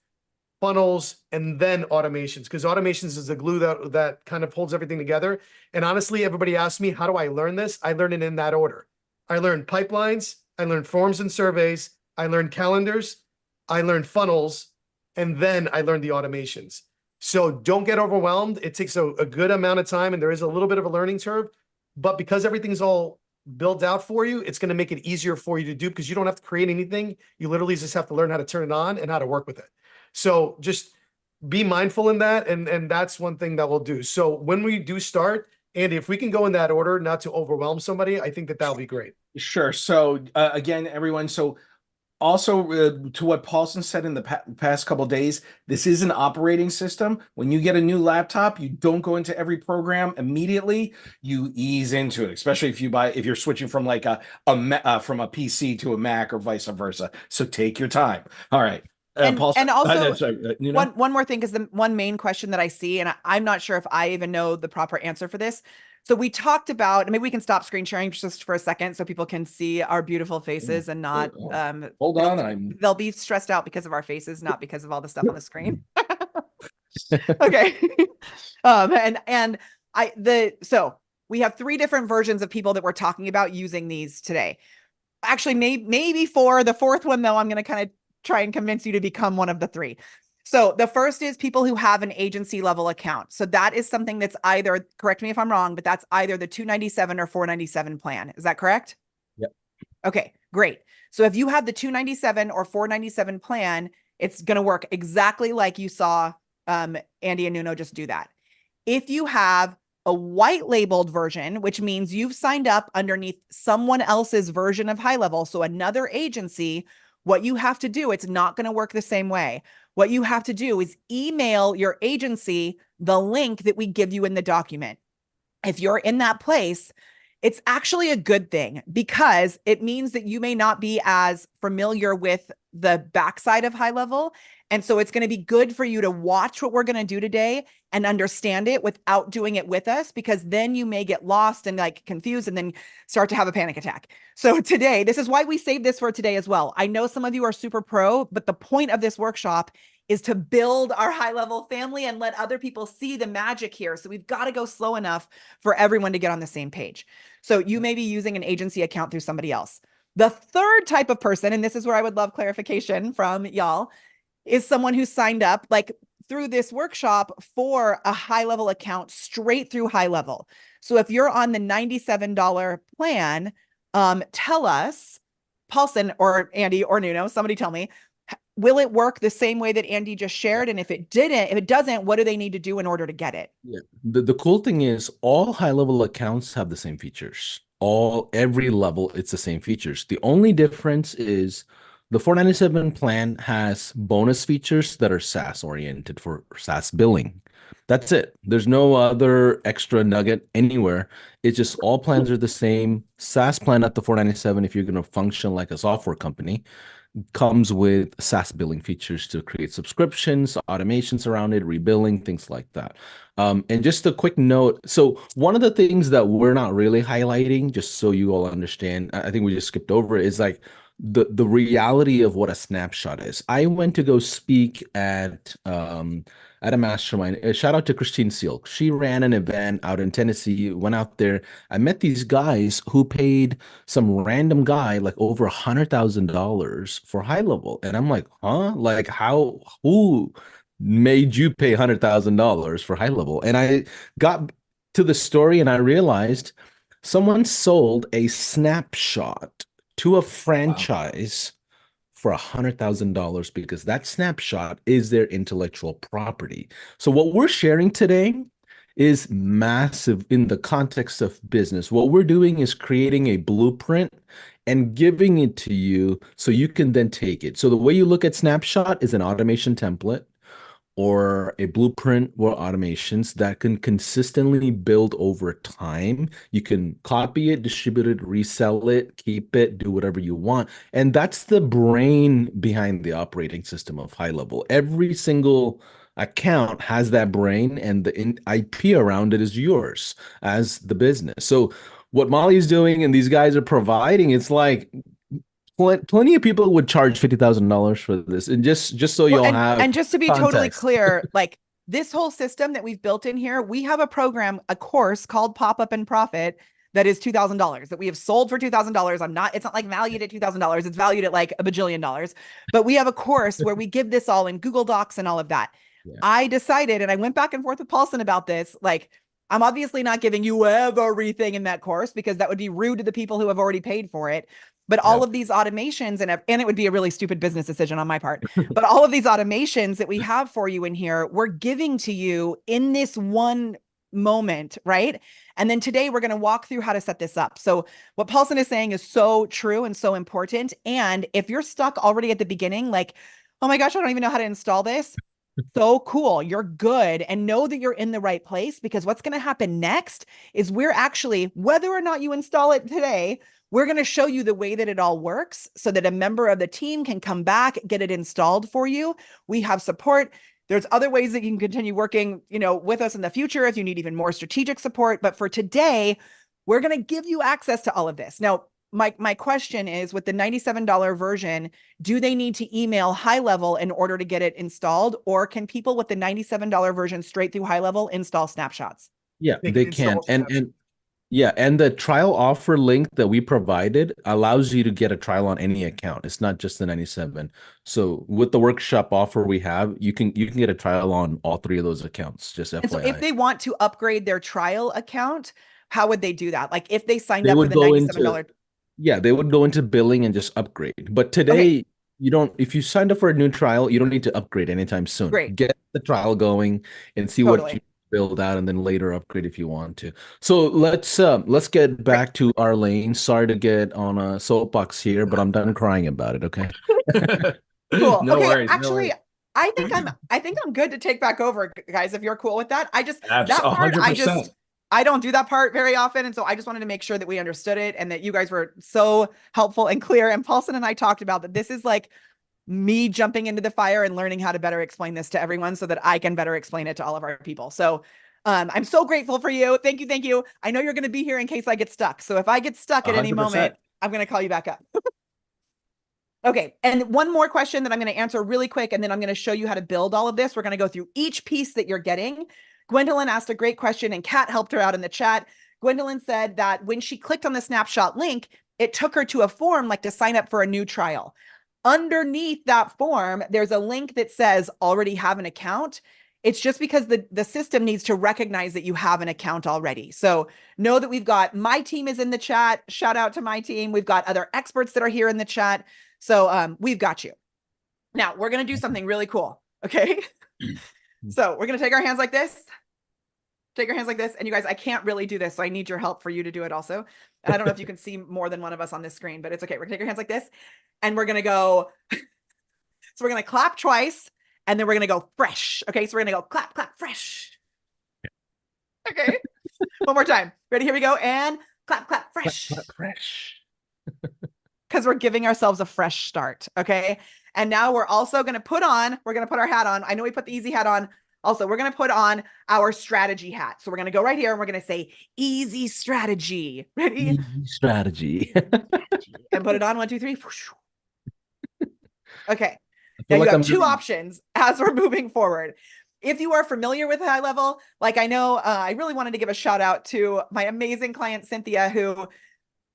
funnels, and then automations, because automations is the glue that kind of holds everything together. And honestly, everybody asks me, how do I learn this? I learn it in that order. I learned pipelines, I learned forms and surveys, I learned calendars, I learned funnels, and then I learned the automations. So don't get overwhelmed. It takes a good amount of time and there is a little bit of a learning curve, but because everything's all built out for you, it's going to make it easier for you to do because you don't have to create anything. You literally just have to learn how to turn it on and how to work with it. So just be mindful in that. And that's one thing that we'll do. So when we do start, Andy, if we can go in that order, not to overwhelm somebody, I think that that'll be great. Sure. So again, everyone, so also to what Paulson said in the past couple days, this is an operating system. When you get a new laptop, you don't go into every program immediately. You ease into it, especially if you're switching from like from a PC to a Mac or vice versa. So take your time. All right. Paulson, And also sorry, you know? one more thing, because the one main question that I see, and I'm not sure if I even know the proper answer for this. So we talked about, maybe we can stop screen sharing just for a second so people can see our beautiful faces and not Hold on, they'll be stressed out because of our faces, not because of all the stuff on the screen. Okay. So we have 3 different versions of people that we're talking about using these today. Actually, maybe 4. The 4th one, though, I'm going to kind of try and convince you to become one of the 3. So the first is people who have an agency level account. So that is something that's either, correct me if I'm wrong, but that's either the 297 or 497 plan. Is that correct? Yep. Okay, great. So if you have the 297 or 497 plan, it's going to work exactly like you saw Andy and Nuno just do that. If you have a white labeled version, which means you've signed up underneath someone else's version of high level, so another agency, what you have to do, it's not going to work the same way. What you have to do is email your agency the link that we give you in the document. If you're in that place, it's actually a good thing because it means that you may not be as familiar with the backside of high level. And so it's going to be good for you to watch what we're going to do today and understand it without doing it with us, because then you may get lost and like confused and then start to have a panic attack. So today, this is why we saved this for today as well. I know some of you are super pro, but the point of this workshop is to build our high level family and let other people see the magic here. So we've got to go slow enough for everyone to get on the same page. So you may be using an agency account through somebody else. The third type of person, and this is where I would love clarification from y'all, is someone who signed up like through this workshop for a high level account straight through high level. So if you're on the $97 plan, tell us, Paulson or Andy or Nuno, somebody tell me, will it work the same way that Andy just shared? And if it doesn't, what do they need to do in order to get it? Yeah. The cool thing is all high level accounts have the same features. Every level, it's the same features. The only difference is the 497 plan has bonus features that are SaaS oriented for SaaS billing. That's it. There's no other extra nugget anywhere. It's just all plans are the same. SaaS plan at the 497 if you're going to function like a software company comes with SaaS billing features to create subscriptions, automations around it, rebilling, things like that. And just a quick note. So one of the things that we're not really highlighting, just so you all understand, I think we just skipped over it, is like the reality of what a snapshot is. I went to go speak at a mastermind. Shout out to Christine Seal. She ran an event out in Tennessee, went out there. I met these guys who paid some random guy like over $100,000 for high level. And I'm like, huh? Like who made you pay $100,000 for high level? And I got to the story and I realized someone sold a snapshot to a Wow. franchise for $100,000 because that snapshot is their intellectual property. So what we're sharing today is massive in the context of business. What we're doing is creating a blueprint and giving it to you so you can then take it. So the way you look at snapshot is an automation template or a blueprint or automations that can consistently build over time. You can copy it, distribute it, resell it, keep it, do whatever you want. And that's the brain behind the operating system of high level. Every single account has that brain, and the IP around it is yours as the business. So what Molly's doing and these guys are providing, it's like plenty of people would charge $50,000 for this. And just so Well, y'all have and just to be totally context. clear, like this whole system that we've built in here, we have a program, a course called Pop Up and Profit that is $2,000 that we have sold for $2,000. It's not like valued at $2,000. It's valued at like a bajillion dollars. But we have a course where we give this all in Google Docs and all of that. Yeah. I decided, and I went back and forth with Paulson about this, like, I'm obviously not giving you everything in that course because that would be rude to the people who have already paid for it. But all of these automations, and it would be a really stupid business decision on my part, but all of these automations that we have for you in here, we're giving to you in this one moment, right? And then today we're going to walk through how to set this up. So what Paulson is saying is so true and so important. And if you're stuck already at the beginning, like, oh my gosh, I don't even know how to install this. So cool. You're good. And know that you're in the right place, because what's going to happen next is we're actually, whether or not you install it today, we're going to show you the way that it all works so that a member of the team can come back, get it installed for you. We have support. There's other ways that you can continue working, with us in the future if you need even more strategic support. But for today, we're going to give you access to all of this. Now, my question is, with the $97 version, do they need to email high level in order to get it installed? Or can people with the $97 version straight through high level install snapshots? Yeah, They they can can. install And Snapchat. yeah, and the trial offer link that we provided allows you to get a trial on any account. It's not just the 97. So with the workshop offer we have, you can get a trial on all three of those accounts, just And so if FYI. they want to upgrade their trial account, how would they do that? Like if they signed They up for would the go into $97. Yeah, they would go into billing and just upgrade. But Okay, today, you don't, if you signed up for a new trial, you don't need to upgrade anytime soon. great. Get the trial going and see what you Totally. build out and then later upgrade if you want to. So let's get Great. back to our lane. Sorry to get on a soapbox here, but I'm done crying about it, okay? Cool. No Okay, worries, no actually, worries. I think I'm good to take back over, guys, if you're cool with that. That's That part, 100%. I don't do that part very often. And so I just wanted to make sure that we understood it and that you guys were so helpful and clear. And Paulson and I talked about that this is like me jumping into the fire and learning how to better explain this to everyone so that I can better explain it to all of our people. So I'm so grateful for you. Thank you. Thank you. I know you're going to be here in case I get stuck. So if I get stuck at any 100%. moment, I'm going to call you back up. Okay. And one more question that I'm going to answer really quick, and then I'm going to show you how to build all of this. We're going to go through each piece that you're getting. Gwendolyn asked a great question and Kat helped her out in the chat. Gwendolyn said that when she clicked on the snapshot link, it took her to a form like to sign up for a new trial. underneath that form, there's a link that says already have an account. It's just because the system needs to recognize that you have an account already. So know that we've got my team is in the chat. Shout out to my team. We've got other experts that are here in the chat. So we've got you. Now we're going to do something really cool. Okay. So we're going to take our hands like this. Take your hands like this. And you guys, I can't really do this. So I need your help for you to do it also. And I don't know if you can see more than one of us on this screen, but it's okay. We're gonna take your hands like this and we're going to go. So we're going to clap twice and then we're going to go fresh. Okay. So we're going to go clap, clap, fresh. Okay. One more time. Ready? Here we go. And clap, clap, fresh. Clap, clap, fresh. Because we're giving ourselves a fresh start. Okay. And now we're also going to put our hat on. I know we put the easy hat on. Also, we're going to put on our strategy hat. So we're going to go right here and we're going to say easy strategy. Ready? Easy strategy. And put it on. 1, 2, 3. Okay. I Now feel you like have I'm two doing- options as we're moving forward. If you are familiar with high level, like I know, I really wanted to give a shout out to my amazing client, Cynthia, who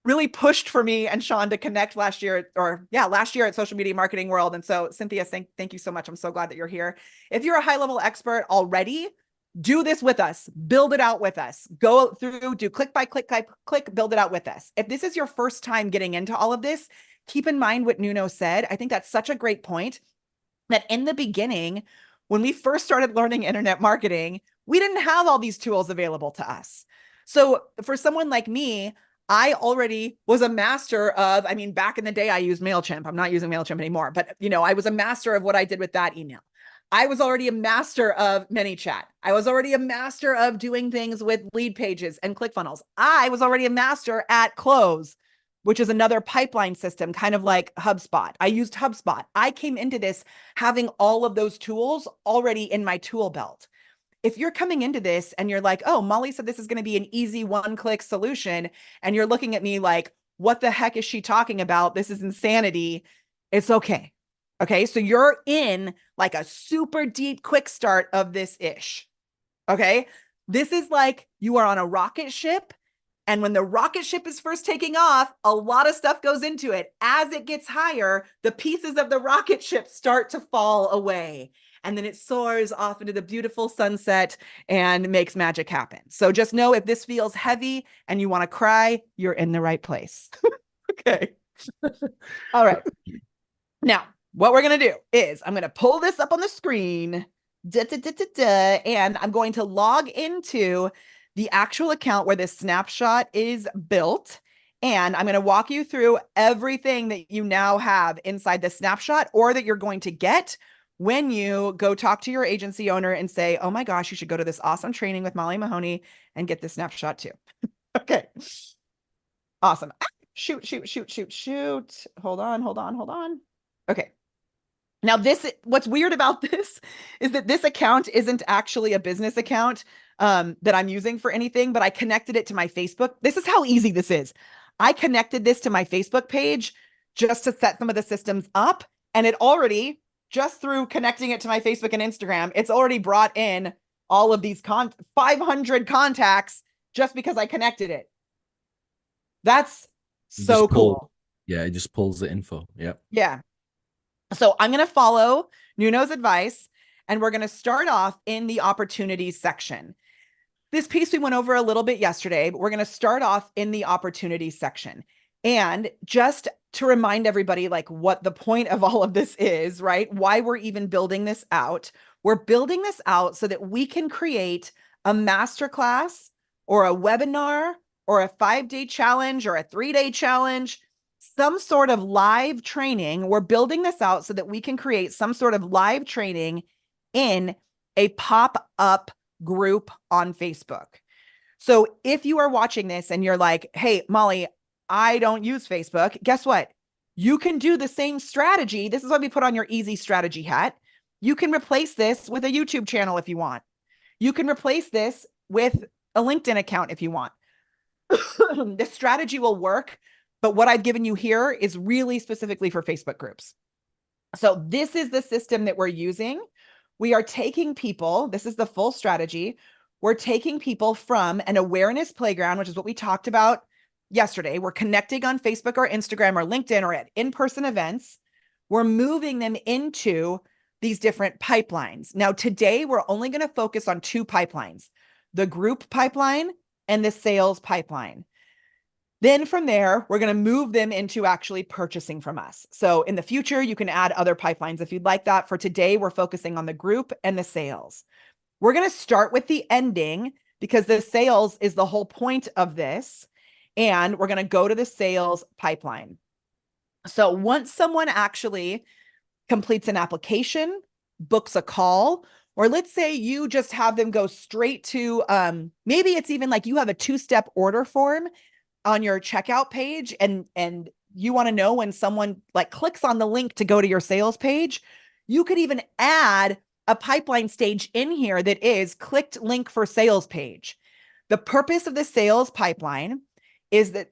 really pushed for me and Sean to connect last year at Social Media Marketing World. And so Cynthia, thank you so much. I'm so glad that you're here. If you're a high level expert already, do this with us, build it out with us, go through, do click by click, build it out with us. If this is your first time getting into all of this, keep in mind what Nuno said. I think that's such a great point that in the beginning, when we first started learning internet marketing, we didn't have all these tools available to us. So for someone like me, I already was a master of, back in the day, I used MailChimp. I'm not using MailChimp anymore, but I was a master of what I did with that email. I was already a master of ManyChat. I was already a master of doing things with lead pages and ClickFunnels. I was already a master at Close, which is another pipeline system, kind of like HubSpot. I used HubSpot. I came into this having all of those tools already in my tool belt. If you're coming into this and you're like, oh, Molly said this is going to be an easy one-click solution, and you're looking at me like, what the heck is she talking about? This is insanity. It's okay. Okay. So you're in like a super deep quick start of this ish. Okay. This is like you are on a rocket ship. And when the rocket ship is first taking off, a lot of stuff goes into it. As it gets higher, the pieces of the rocket ship start to fall away. And then it soars off into the beautiful sunset and makes magic happen. So just know if this feels heavy and you want to cry, you're in the right place. Okay. All right. Now, what we're going to do is I'm going to pull this up on the screen. And I'm going to log into the actual account where this snapshot is built. And I'm going to walk you through everything that you now have inside the snapshot or that you're going to get when you go talk to your agency owner and say, oh my gosh, you should go to this awesome training with Molly Mahoney and get this snapshot too. Okay. Awesome. Shoot. Hold on. Okay. Now what's weird about this is that this account isn't actually a business account that I'm using for anything, but I connected it to my Facebook. This is how easy this is. I connected this to my Facebook page just to set some of the systems up. And it already, just through connecting it to my Facebook and Instagram, it's already brought in all of these 500 contacts just because I connected it. That's so cool. Yeah, it just pulls the info. Yep. Yeah. So I'm going to follow Nuno's advice, and we're going to start off in the opportunities section. This piece we went over a little bit yesterday, but we're going to start off in the opportunities section. And just to remind everybody, like what the point of all of this is, right? Why we're even building this out. We're building this out so that we can create a masterclass or a webinar or a 5-day challenge or a 3-day challenge, some sort of live training. We're building this out so that we can create some sort of live training in a pop-up group on Facebook. So if you are watching this and you're like, hey, Molly, I don't use Facebook, guess what? You can do the same strategy. This is why we put on your easy strategy hat. You can replace this with a YouTube channel if you want. You can replace this with a LinkedIn account if you want. This strategy will work, but what I've given you here is really specifically for Facebook groups. So this is the system that we're using. We are taking people, this is the full strategy. We're taking people from an awareness playground, which is what we talked about yesterday. We're connecting on Facebook or Instagram or LinkedIn or at in-person events. we're moving them into these different pipelines. Now, today, we're only going to focus on 2 pipelines, the group pipeline and the sales pipeline. Then from there, we're going to move them into actually purchasing from us. So in the future, you can add other pipelines if you'd like that. For today, we're focusing on the group and the sales. We're going to start with the ending because the sales is the whole point of this. And we're going to go to the sales pipeline. So once someone actually completes an application, books a call, or let's say you just have them go straight to, maybe it's even like you have a 2-step order form on your checkout page, and you want to know when someone like clicks on the link to go to your sales page, you could even add a pipeline stage in here that is clicked link for sales page. The purpose of the sales pipeline is that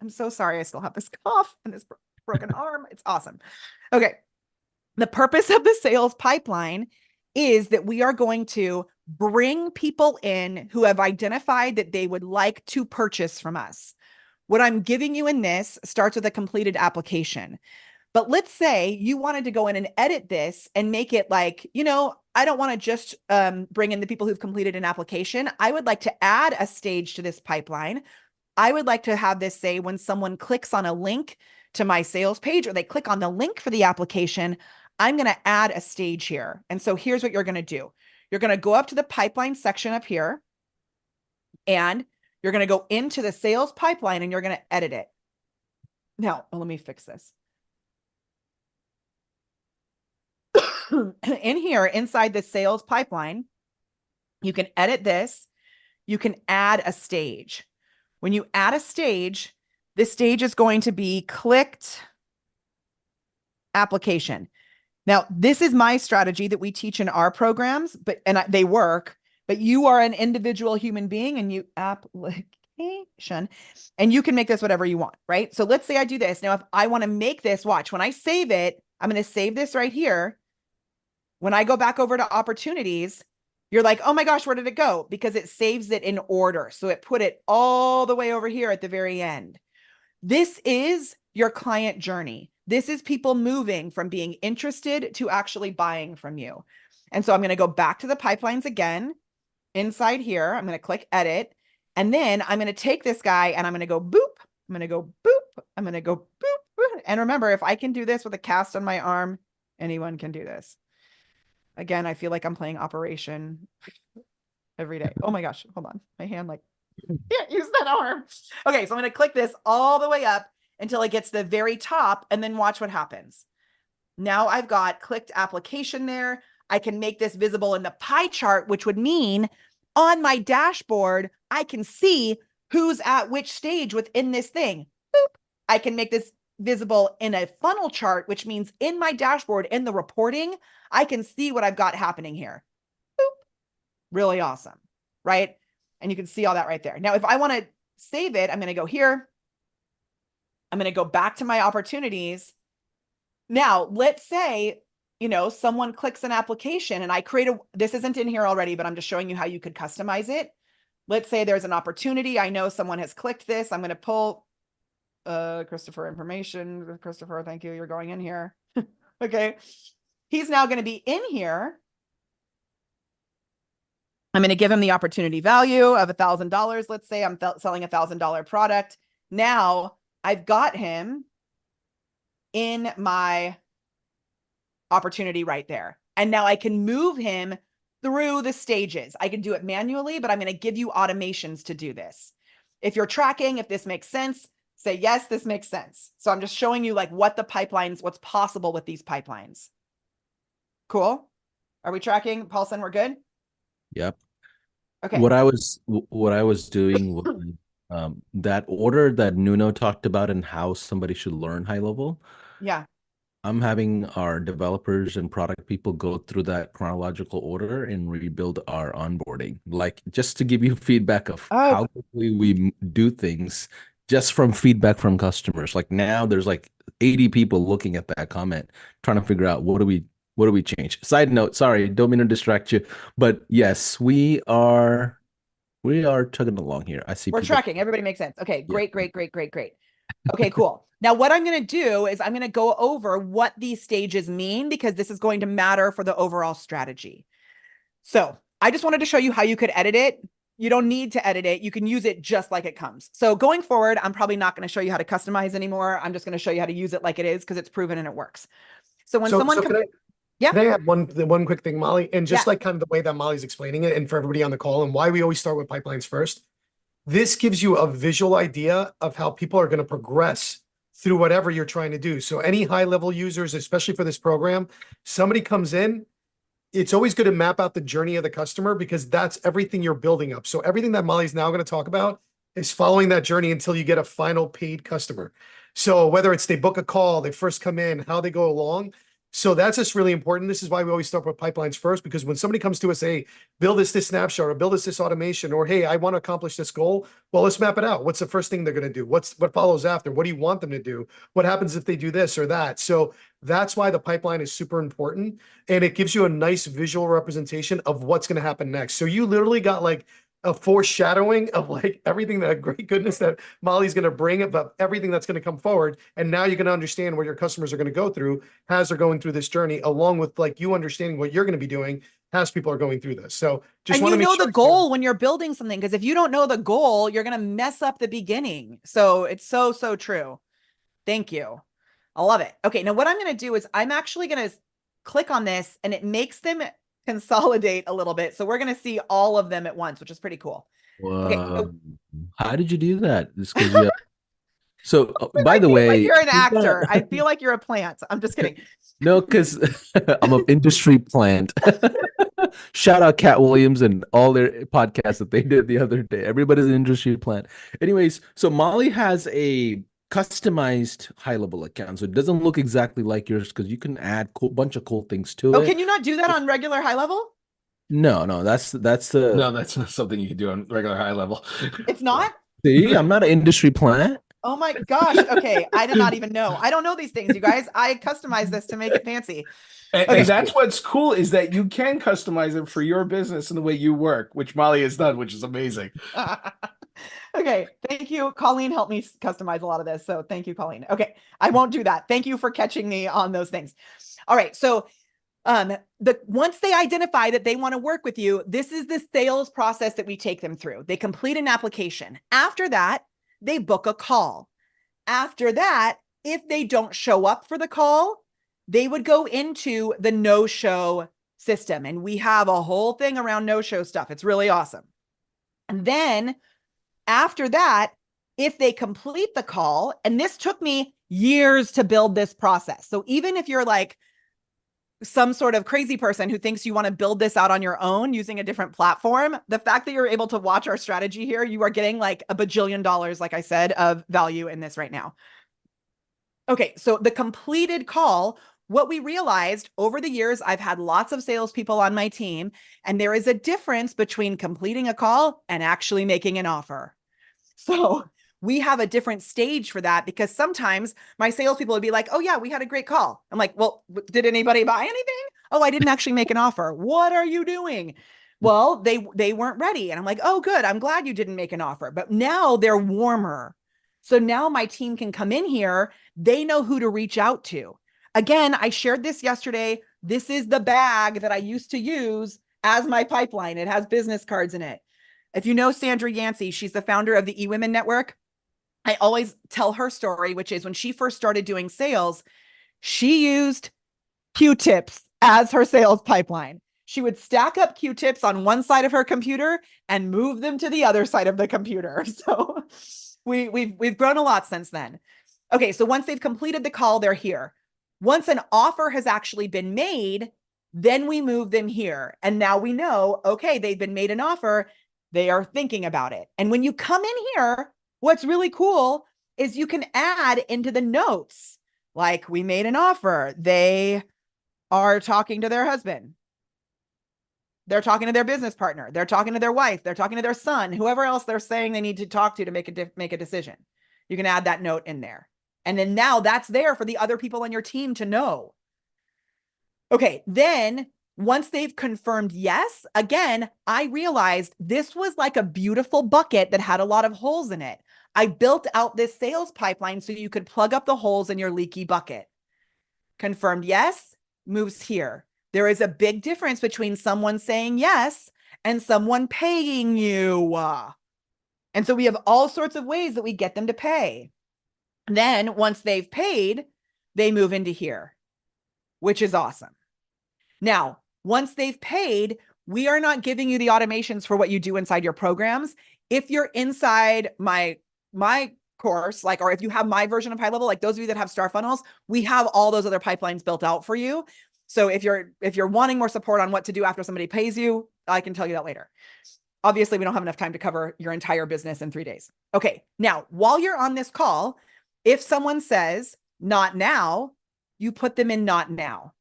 I'm so sorry, I still have this cough and this broken arm. It's awesome. Okay. The purpose of the sales pipeline is that we are going to bring people in who have identified that they would like to purchase from us. What I'm giving you in this starts with a completed application. But let's say you wanted to go in and edit this and make it like, I don't want to just bring in the people who've completed an application. I would like to add a stage to this pipeline. I would like to have this say when someone clicks on a link to my sales page or they click on the link for the application, I'm going to add a stage here. And so here's what you're going to do. You're going to go up to the pipeline section up here, and you're going to go into the sales pipeline and you're going to edit it. Now, let me fix this. In here, inside the sales pipeline, you can edit this. You can add a stage. When you add a stage, this stage is going to be clicked application. Now, this is my strategy that we teach in our programs, they work, but you are an individual human being and you application, and you can make this whatever you want, right? So let's say I do this. Now, if I want to make this, watch, when I save it, I'm going to save this right here. When I go back over to opportunities, you're like, oh my gosh, where did it go? Because it saves it in order. So it put it all the way over here at the very end. This is your client journey. This is people moving from being interested to actually buying from you. And so I'm going to go back to the pipelines again. Inside here, I'm going to click edit. And then I'm going to take this guy and I'm going to go boop. I'm going to go boop. I'm going to go boop. And remember, if I can do this with a cast on my arm, anyone can do this. Again, I feel like I'm playing Operation every day. Oh my gosh, hold on. My hand can't use that arm. Okay, so I'm going to click this all the way up until it gets to the very top, and then watch what happens. Now I've got clicked application there. I can make this visible in the pie chart, which would mean on my dashboard, I can see who's at which stage within this thing. Boop. I can make this visible in a funnel chart, which means in my dashboard, in the reporting, I can see what I've got happening here. Boop. Really awesome, right? And you can see all that right there. Now, if I want to save it, I'm going to go here. I'm going to go back to my opportunities. Now, let's say, someone clicks an application and I create this isn't in here already, but I'm just showing you how you could customize it. Let's say there's an opportunity. I know someone has clicked this. I'm going to pull Christopher information. Christopher, thank you. You're going in here. Okay. He's now going to be in here. I'm going to give him the opportunity value of $1,000. Let's say I'm selling $1,000 product. Now I've got him in my opportunity right there. And now I can move him through the stages. I can do it manually, but I'm going to give you automations to do this. If you're tracking, if this makes sense, say, yes, this makes sense. So I'm just showing you like what the pipelines, what's possible with these pipelines. Cool. Are we tracking? Paulson, we're good? Yep. Okay. What I was doing was that order that Nuno talked about and how somebody should learn high level. Yeah. I'm having our developers and product people go through that chronological order and rebuild our onboarding, like just to give you feedback of how quickly we do things just from feedback from customers. Like now there's like 80 people looking at that comment, trying to figure out what do we change. Side note, sorry, don't mean to distract you, but yes, we are chugging along here. I see we're people. tracking. Everybody makes sense. Okay, great, Yeah. great. Okay, cool. Now, what I'm going to do is I'm going to go over what these stages mean because this is going to matter for the overall strategy. So I just wanted to show you how you could edit it. You don't need to edit it. You can use it just like it comes. So going forward, I'm probably not going to show you how to customize anymore. I'm just going to show you how to use it like it is because it's proven and it works. So when someone can yeah, can I add one quick thing, Molly? And just yeah. like kind of the way that Molly's explaining it, and for everybody on the call, and why we always start with pipelines first, this gives you a visual idea of how people are going to progress through whatever you're trying to do. So any high level users, especially for this program, somebody comes in, it's always good to map out the journey of the customer because that's everything you're building up. So everything that Molly's now going to talk about is following that journey until you get a final paid customer. So whether it's they book a call, they first come in, how they go along. So that's just really important. This is why we always start with pipelines first, because when somebody comes to us, hey, build this snapshot or build this automation, or hey, I want to accomplish this goal. Well, let's map it out. What's the first thing they're going to do? What follows after? What do you want them to do? What happens if they do this or that? So that's why the pipeline is super important. And it gives you a nice visual representation of what's going to happen next. So you literally got like a foreshadowing of like everything, that great goodness that Molly's going to bring, about everything that's going to come forward. And now you're going to understand what your customers are going to go through as they're going through this journey, along with like you understanding what you're going to be doing as people are going through this. So just And want you to make know sure the goal when you're building something, because if you don't know the goal, you're going to mess up the beginning. So it's so, so true. Thank you. I love it. Okay, now what I'm going to do is I'm actually going to click on this and it makes them consolidate a little bit. So we're going to see all of them at once, which is pretty cool. Okay, so Wow. How did you do that? Just because you have... So, by I the feel like way, you're an you've got... actor. I feel like you're a plant. I'm just kidding. No, because I'm an industry plant. Shout out Cat Williams and all their podcasts that they did the other day. Everybody's an industry plant. Anyways, so Molly has a customized high level account. So it doesn't look exactly like yours because you can add a bunch of cool things to Oh, it. can you not do that on regular high level? No, that's the... No, that's not something you can do on regular high level. It's not? See, I'm not an industry plant. Oh my gosh. Okay. I did not even know. I don't know these things, you guys. I customized this to make it fancy. And Okay. that's what's cool is that you can customize it for your business and the way you work, which Molly has done, which is amazing. Okay. Thank you. Colleen helped me customize a lot of this. So thank you, Colleen. Okay. I won't do that. Thank you for catching me on those things. All right. So once they identify that they want to work with you, this is the sales process that we take them through. They complete an application. After that, they book a call. After that, if they don't show up for the call, they would go into the no-show system. And we have a whole thing around no-show stuff. It's really awesome. And then after that, if they complete the call, and this took me years to build this process. So even if you're like some sort of crazy person who thinks you want to build this out on your own using a different platform, the fact that you're able to watch our strategy here, you are getting like $1 bajillion, like I said, of value in this right now. Okay, so the completed call, what we realized over the years, I've had lots of salespeople on my team, and there is a difference between completing a call and actually making an offer. So we have a different stage for that because sometimes my salespeople would be like, oh yeah, we had a great call. I'm like, well, did anybody buy anything? Oh, I didn't actually make an offer. What are you doing? Well, they weren't ready. And I'm like, oh, good. I'm glad you didn't make an offer. But now they're warmer. So now my team can come in here. They know who to reach out to. Again, I shared this yesterday. This is the bag that I used to use as my pipeline. It has business cards in it. If you know Sandra Yancey, she's the founder of the eWomen Network. I always tell her story, which is when she first started doing sales, she used Q-tips as her sales pipeline. She would stack up Q-tips on one side of her computer and move them to the other side of the computer. So we've grown a lot since then. Okay, so once they've completed the call, they're here. Once an offer has actually been made, then we move them here. And now we know, okay, they've been made an offer. They are thinking about it. And when you come in here, what's really cool is you can add into the notes, like we made an offer. They are talking to their husband. They're talking to their business partner. They're talking to their wife. They're talking to their son, whoever else they're saying they need to talk to make a decision. You can add that note in there. And then now that's there for the other people on your team to know. Okay, then once they've confirmed yes, again, I realized this was like a beautiful bucket that had a lot of holes in it. I built out this sales pipeline so you could plug up the holes in your leaky bucket. Confirmed yes, moves here. There is a big difference between someone saying yes and someone paying you. And so we have all sorts of ways that we get them to pay. Then once they've paid, they move into here, which is awesome. Now, once they've paid, we are not giving you the automations for what you do inside your programs. If you're inside my course, like, or if you have my version of high level, like those of you that have star funnels, we have all those other pipelines built out for you. So if you're wanting more support on what to do after somebody pays you, I can tell you that later. Obviously, we don't have enough time to cover your entire business in 3 days. Okay, now, while you're on this call, if someone says, not now, you put them in not now.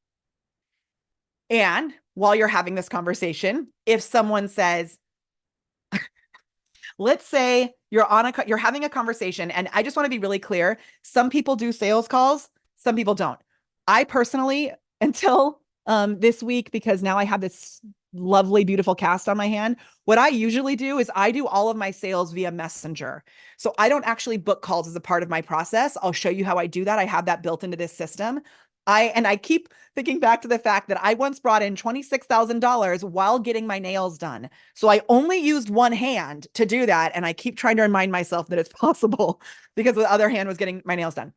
And while you're having this conversation, if someone says, let's say you're having a conversation, and I just want to be really clear. Some people do sales calls, some people don't. I personally, until this week, because now I have this lovely, beautiful cast on my hand, what I usually do is I do all of my sales via Messenger. So I don't actually book calls as a part of my process. I'll show you how I do that. I have that built into this system. I keep thinking back to the fact that I once brought in $26,000 while getting my nails done. So I only used one hand to do that. And I keep trying to remind myself that it's possible because the other hand was getting my nails done.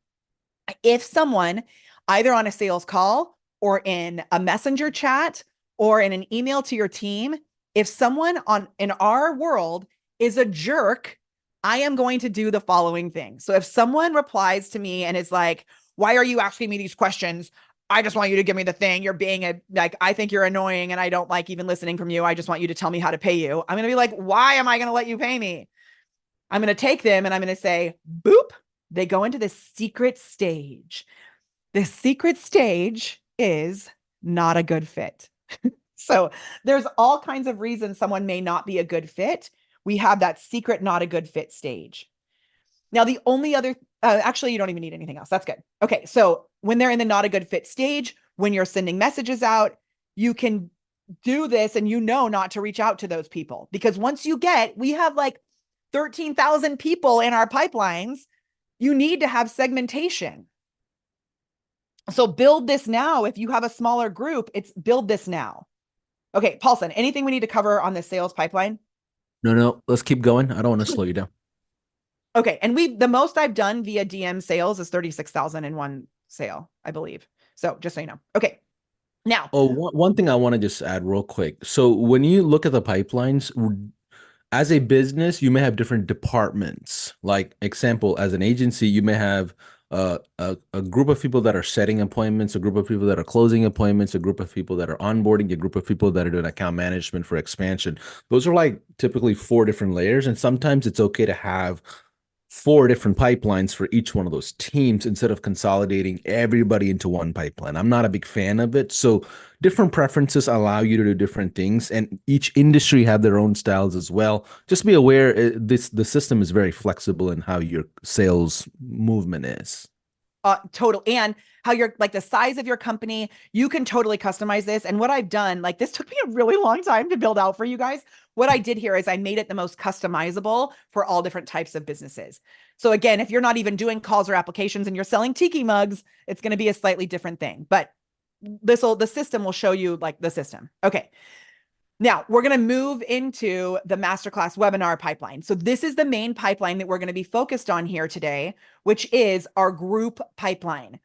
If someone, either on a sales call or in a messenger chat or in an email to your team, if someone in our world is a jerk, I am going to do the following thing. So if someone replies to me and is like, why are you asking me these questions? I just want you to give me the thing. You're being I think you're annoying and I don't like even listening from you. I just want you to tell me how to pay you. I'm going to be like, why am I going to let you pay me? I'm going to take them and I'm going to say, boop. They go into this secret stage. The secret stage is not a good fit. So there's all kinds of reasons someone may not be a good fit. We have that secret, not a good fit stage. Now, the only other, actually, you don't even need anything else. That's good. Okay. So when they're in the not a good fit stage, when you're sending messages out, you can do this and you know not to reach out to those people, because once we have like 13,000 people in our pipelines, you need to have segmentation. So build this now. If you have a smaller group, it's build this now. Okay, Paulson, anything we need to cover on this sales pipeline? No, let's keep going. I don't want to slow you down. Okay, and the most I've done via DM sales is 36,000 in one sale, I believe. So just so you know. Okay, now. Oh, one thing I want to just add real quick. So when you look at the pipelines, as a business, you may have different departments. Like example, as an agency, you may have a group of people that are setting appointments, a group of people that are closing appointments, a group of people that are onboarding, a group of people that are doing account management for expansion. Those are like typically 4 different layers. And sometimes it's okay to have 4 different pipelines for each one of those teams instead of consolidating everybody into one pipeline. I'm not a big fan of it. So different preferences allow you to do different things, and each industry have their own styles as well. Just be aware the system is very flexible in how your sales movement is. Total. And how you're like the size of your company, you can totally customize this. And what I've done, like this took me a really long time to build out for you guys. What I did here is I made it the most customizable for all different types of businesses. So again, if you're not even doing calls or applications and you're selling tiki mugs, it's going to be a slightly different thing. But the system will show you like the system. Okay. Now we're going to move into the masterclass webinar pipeline. So this is the main pipeline that we're going to be focused on here today, which is our group pipeline.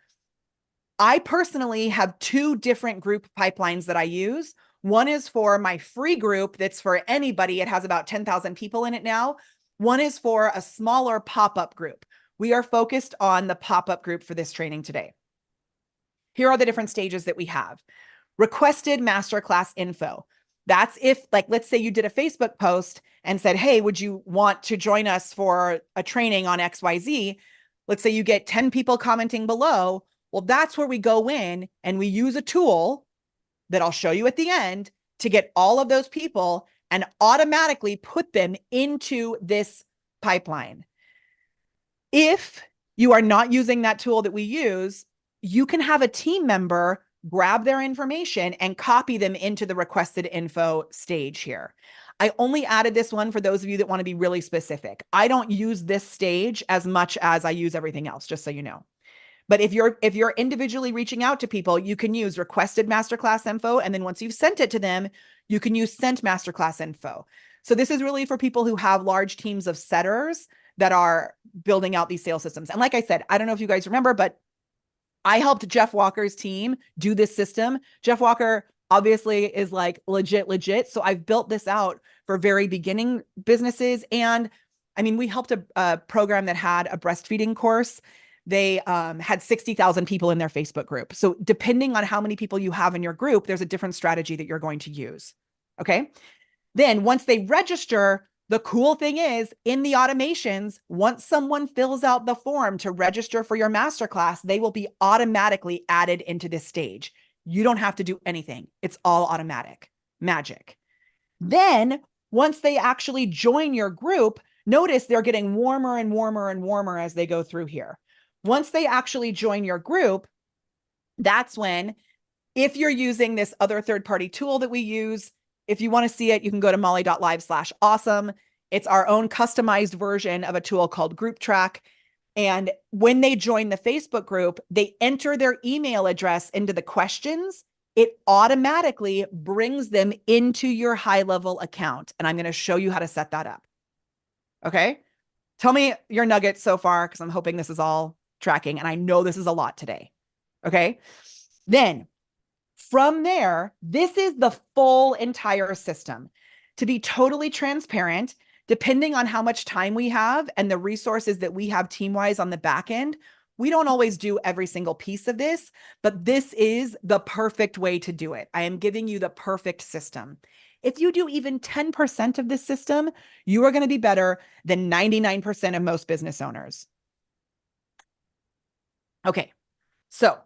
I personally have 2 different group pipelines that I use. One is for my free group that's for anybody. It has about 10,000 people in it now. One is for a smaller pop-up group. We are focused on the pop-up group for this training today. Here are the different stages that we have. Requested masterclass info. That's if, like, let's say you did a Facebook post and said, hey, would you want to join us for a training on XYZ? Let's say you get 10 people commenting below. Well, that's where we go in and we use a tool that I'll show you at the end to get all of those people and automatically put them into this pipeline. If you are not using that tool that we use, you can have a team member grab their information and copy them into the requested info stage here. I only added this one for those of you that want to be really specific. I don't use this stage as much as I use everything else, just so you know. But if you're individually reaching out to people, you can use requested masterclass info. And then once you've sent it to them, you can use sent masterclass info. So this is really for people who have large teams of setters that are building out these sales systems. And like I said, I don't know if you guys remember, but I helped Jeff Walker's team do this system. Jeff Walker obviously is like legit. So I've built this out for very beginning businesses. And I mean, we helped a program that had a breastfeeding course. They had 60,000 people in their Facebook group. So depending on how many people you have in your group, there's a different strategy that you're going to use. Okay. Then once they register, the cool thing is in the automations, once someone fills out the form to register for your masterclass, they will be automatically added into this stage. You don't have to do anything. It's all automatic magic. Then once they actually join your group, notice they're getting warmer and warmer and warmer as they go through here. Once they actually join your group, that's when, if you're using this other third-party tool that we use, if you want to see it, you can go to molly.live/awesome. It's our own customized version of a tool called Group Track. And when they join the Facebook group, they enter their email address into the questions. It automatically brings them into your high-level account. And I'm going to show you how to set that up. Okay. Tell me your nuggets so far, because I'm hoping this is all tracking. And I know this is a lot today. Okay. Then from there, this is the full entire system. To be totally transparent, depending on how much time we have and the resources that we have team-wise on the back end, we don't always do every single piece of this, but this is the perfect way to do it. I am giving you the perfect system. If you do even 10% of this system, you are going to be better than 99% of most business owners. Okay. So,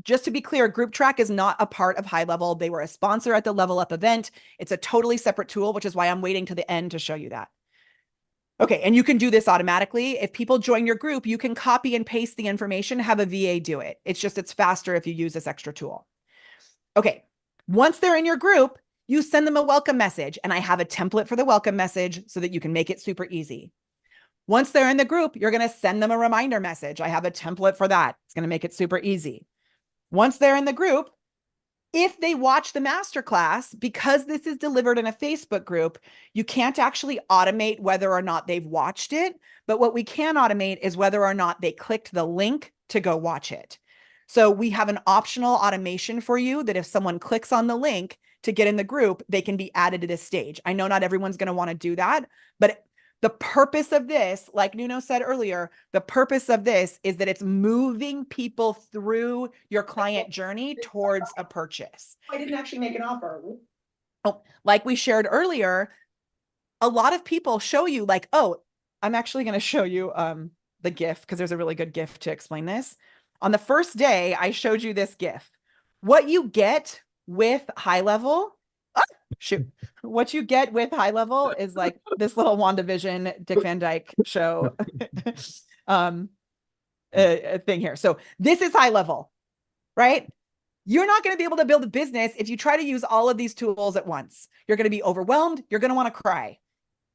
just to be clear, Group Track is not a part of High Level. They were a sponsor at the Level Up event. It's a totally separate tool, which is why I'm waiting to the end to show you that. Okay, and you can do this automatically. If people join your group, you can copy and paste the information, have a VA do it. It's faster if you use this extra tool. Okay, once they're in your group, you send them a welcome message, and I have a template for the welcome message so that you can make it super easy. Once they're in the group, you're going to send them a reminder message. I have a template for that. It's going to make it super easy. Once they're in the group, if they watch the masterclass, because this is delivered in a Facebook group, you can't actually automate whether or not they've watched it. But what we can automate is whether or not they clicked the link to go watch it. So we have an optional automation for you that if someone clicks on the link to get in the group, they can be added to this stage. I know not everyone's going to want to do that, but the purpose of this, like Nuno said earlier, the purpose of this is that it's moving people through your client journey towards a purchase. I didn't actually make an offer. Oh, like we shared earlier, a lot of people show you like, oh, I'm actually going to show you the GIF because there's a really good GIF to explain this. On the first day, I showed you this GIF. What you get with High Level, what you get with High Level is like this little WandaVision Dick Van Dyke show thing here. So this is High Level, right? You're not going to be able to build a business if you try to use all of these tools at once. You're going to be overwhelmed. You're going to want to cry.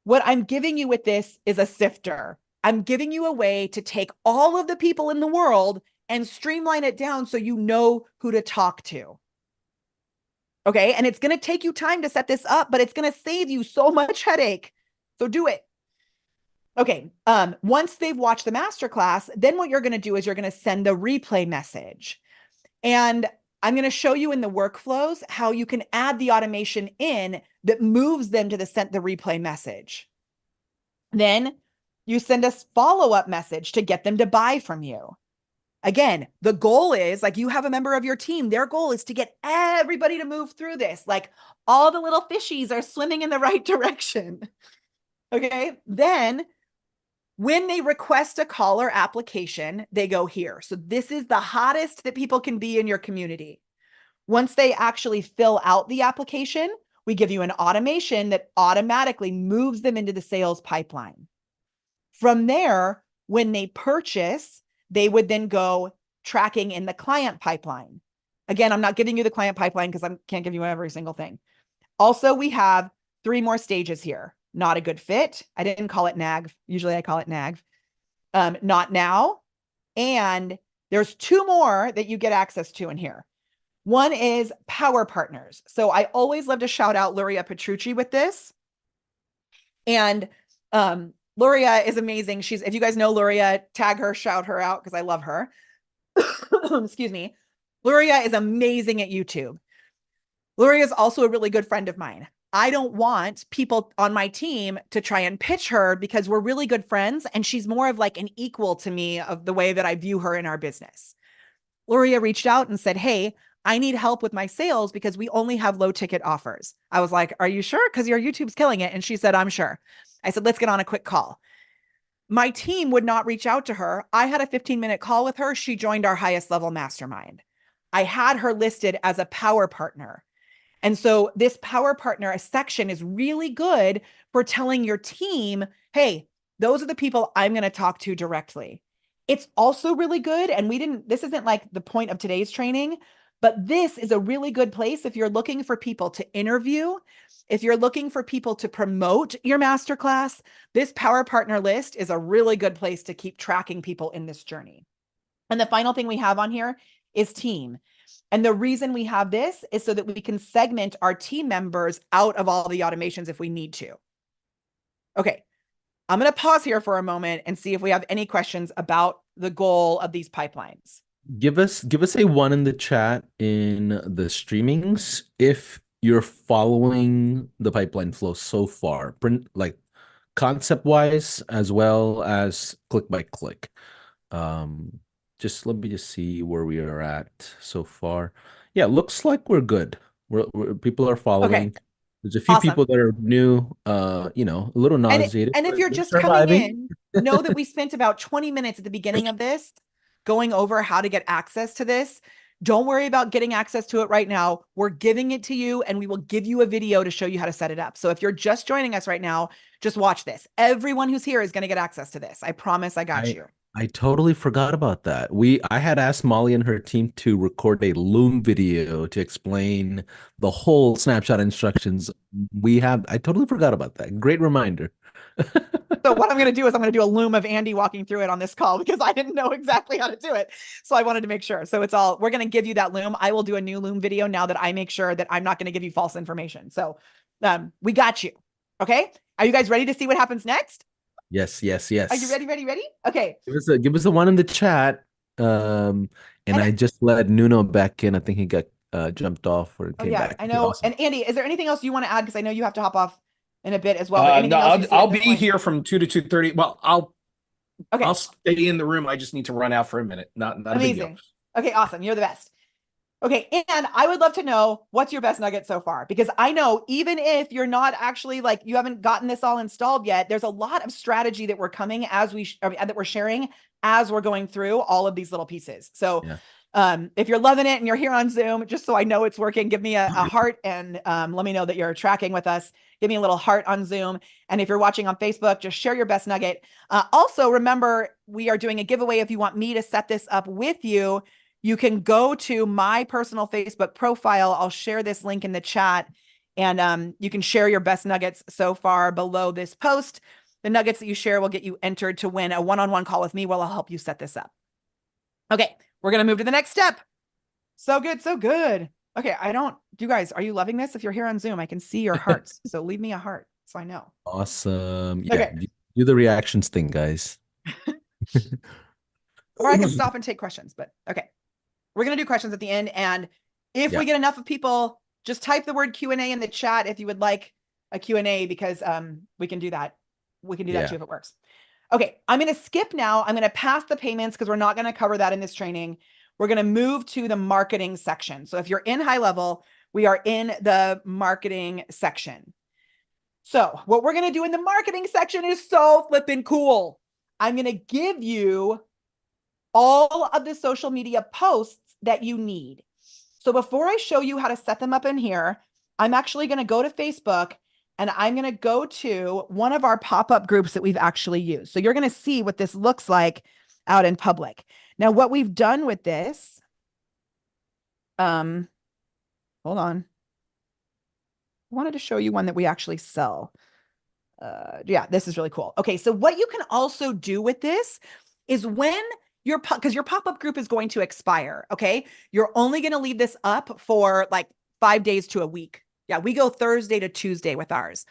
What I'm giving you with this is a sifter. I'm giving you a way to take all of the people in the world and streamline it down so you know who to talk to. Okay. And it's going to take you time to set this up, but it's going to save you so much headache. So do it. Okay. Once they've watched the masterclass, then what you're going to do is you're going to send the replay message. And I'm going to show you in the workflows how you can add the automation in that moves them to the sent the replay message. Then you send a follow-up message to get them to buy from you. Again, the goal is like you have a member of your team. Their goal is to get everybody to move through this. Like all the little fishies are swimming in the right direction. Okay. Then when they request a call or application, they go here. So this is the hottest that people can be in your community. Once they actually fill out the application, we give you an automation that automatically moves them into the sales pipeline. From there, when they purchase, they would then go tracking in the client pipeline. Again, I'm not giving you the client pipeline because I can't give you every single thing. Also, we have 3 more stages here. Not a good fit. I didn't call it NAG. Usually I call it NAG. Not now. And there's 2 more that you get access to in here. One is power partners. So I always love to shout out Luria Petrucci with this. And Luria is amazing. If you guys know Luria, tag her, shout her out because I love her. Excuse me. Luria is amazing at YouTube. Luria is also a really good friend of mine. I don't want people on my team to try and pitch her because we're really good friends and she's more of like an equal to me of the way that I view her in our business. Luria reached out and said, hey, I need help with my sales because we only have low ticket offers. I was like, are you sure? Because your YouTube's killing it. And she said, I'm sure. I said, let's get on a quick call. My team would not reach out to her. I had a 15-minute call with her. She joined our highest level mastermind. I had her listed as a power partner. And so this power partner section is really good for telling your team, hey, those are the people I'm going to talk to directly. It's also really good. And this isn't like the point of today's training, but this is a really good place if you're looking for people to interview, if you're looking for people to promote your masterclass, this power partner list is a really good place to keep tracking people in this journey. And the final thing we have on here is team. And the reason we have this is so that we can segment our team members out of all the automations if we need to. Okay, I'm going to pause here for a moment and see if we have any questions about the goal of these pipelines. Give us a 1 in the chat in the streamings if you're following the pipeline flow so far, like concept wise as well as click by click. Just let me just see where we are at so far. Yeah, looks like we're good. People are following. Okay. There's a few Awesome. people that are new, a little nauseated. And if you're but just surviving. coming in, know that we spent about 20 minutes at the beginning of this going over how to get access to this. Don't worry about getting access to it right now. We're giving it to you and we will give you a video to show you how to set it up. So if you're just joining us right now, just watch this. Everyone who's here is going to get access to this. I promise I got you. I totally forgot about that. I had asked Molly and her team to record a Loom video to explain the whole snapshot instructions. I totally forgot about that. Great reminder. So what I'm going to do is I'm going to do a Loom of Andy walking through it on this call because I didn't know exactly how to do it. So I wanted to make sure. So we're going to give you that Loom. I will do a new Loom video now that I make sure that I'm not going to give you false information. So we got you. Okay. Are you guys ready to see what happens next? Yes. Are you ready? Okay. Give us the 1 in the chat. And I just let Nuno back in. I think he got jumped off or came back. I know. Awesome. And Andy, is there anything else you want to add? Because I know you have to hop off in a bit as well. No, I'll be here from 2 to 2:30. Well, I'll stay in the room. I just need to run out for a minute. Not a big deal. Okay, awesome. You're the best. Okay, and I would love to know what's your best nugget so far, because I know even if you're not actually like you haven't gotten this all installed yet, there's a lot of strategy that we're coming that we're sharing as we're going through all of these little pieces. So if you're loving it and you're here on Zoom, just so I know it's working, give me a heart and let me know that you're tracking with us. Give me a little heart on Zoom. And if you're watching on Facebook, just share your best nugget. Also, remember, we are doing a giveaway. If you want me to set this up with you, you can go to my personal Facebook profile. I'll share this link in the chat and you can share your best nuggets so far below this post. The nuggets that you share will get you entered to win a one-on-one call with me where I'll help you set this up. Okay, we're going to move to the next step. So good, so good. Okay, you guys, are you loving this? If you're here on Zoom, I can see your hearts. So leave me a heart so I know. Awesome. Yeah, okay. Do the reactions thing, guys. Or I can stop and take questions, but okay. We're going to do questions at the end. And if we get enough of people, just type the word Q&A in the chat if you would like a Q&A, because we can do that. We can do that too if it works. Okay, I'm going to skip now. I'm going to pass the payments because we're not going to cover that in this training. We're going to move to the marketing section. So if you're in high level, we are in the marketing section. So what we're going to do in the marketing section is so flipping cool. I'm going to give you all of the social media posts that you need. So before I show you how to set them up in here, I'm actually going to go to Facebook and I'm going to go to one of our pop-up groups that we've actually used. So you're going to see what this looks like out in public. Now, what we've done with this, Hold on. I wanted to show you one that we actually sell. Yeah, this is really cool. Okay, so what you can also do with this is when because your pop-up group is going to expire, okay? You're only going to leave this up for like 5 days to a week. Yeah, we go Thursday to Tuesday with ours.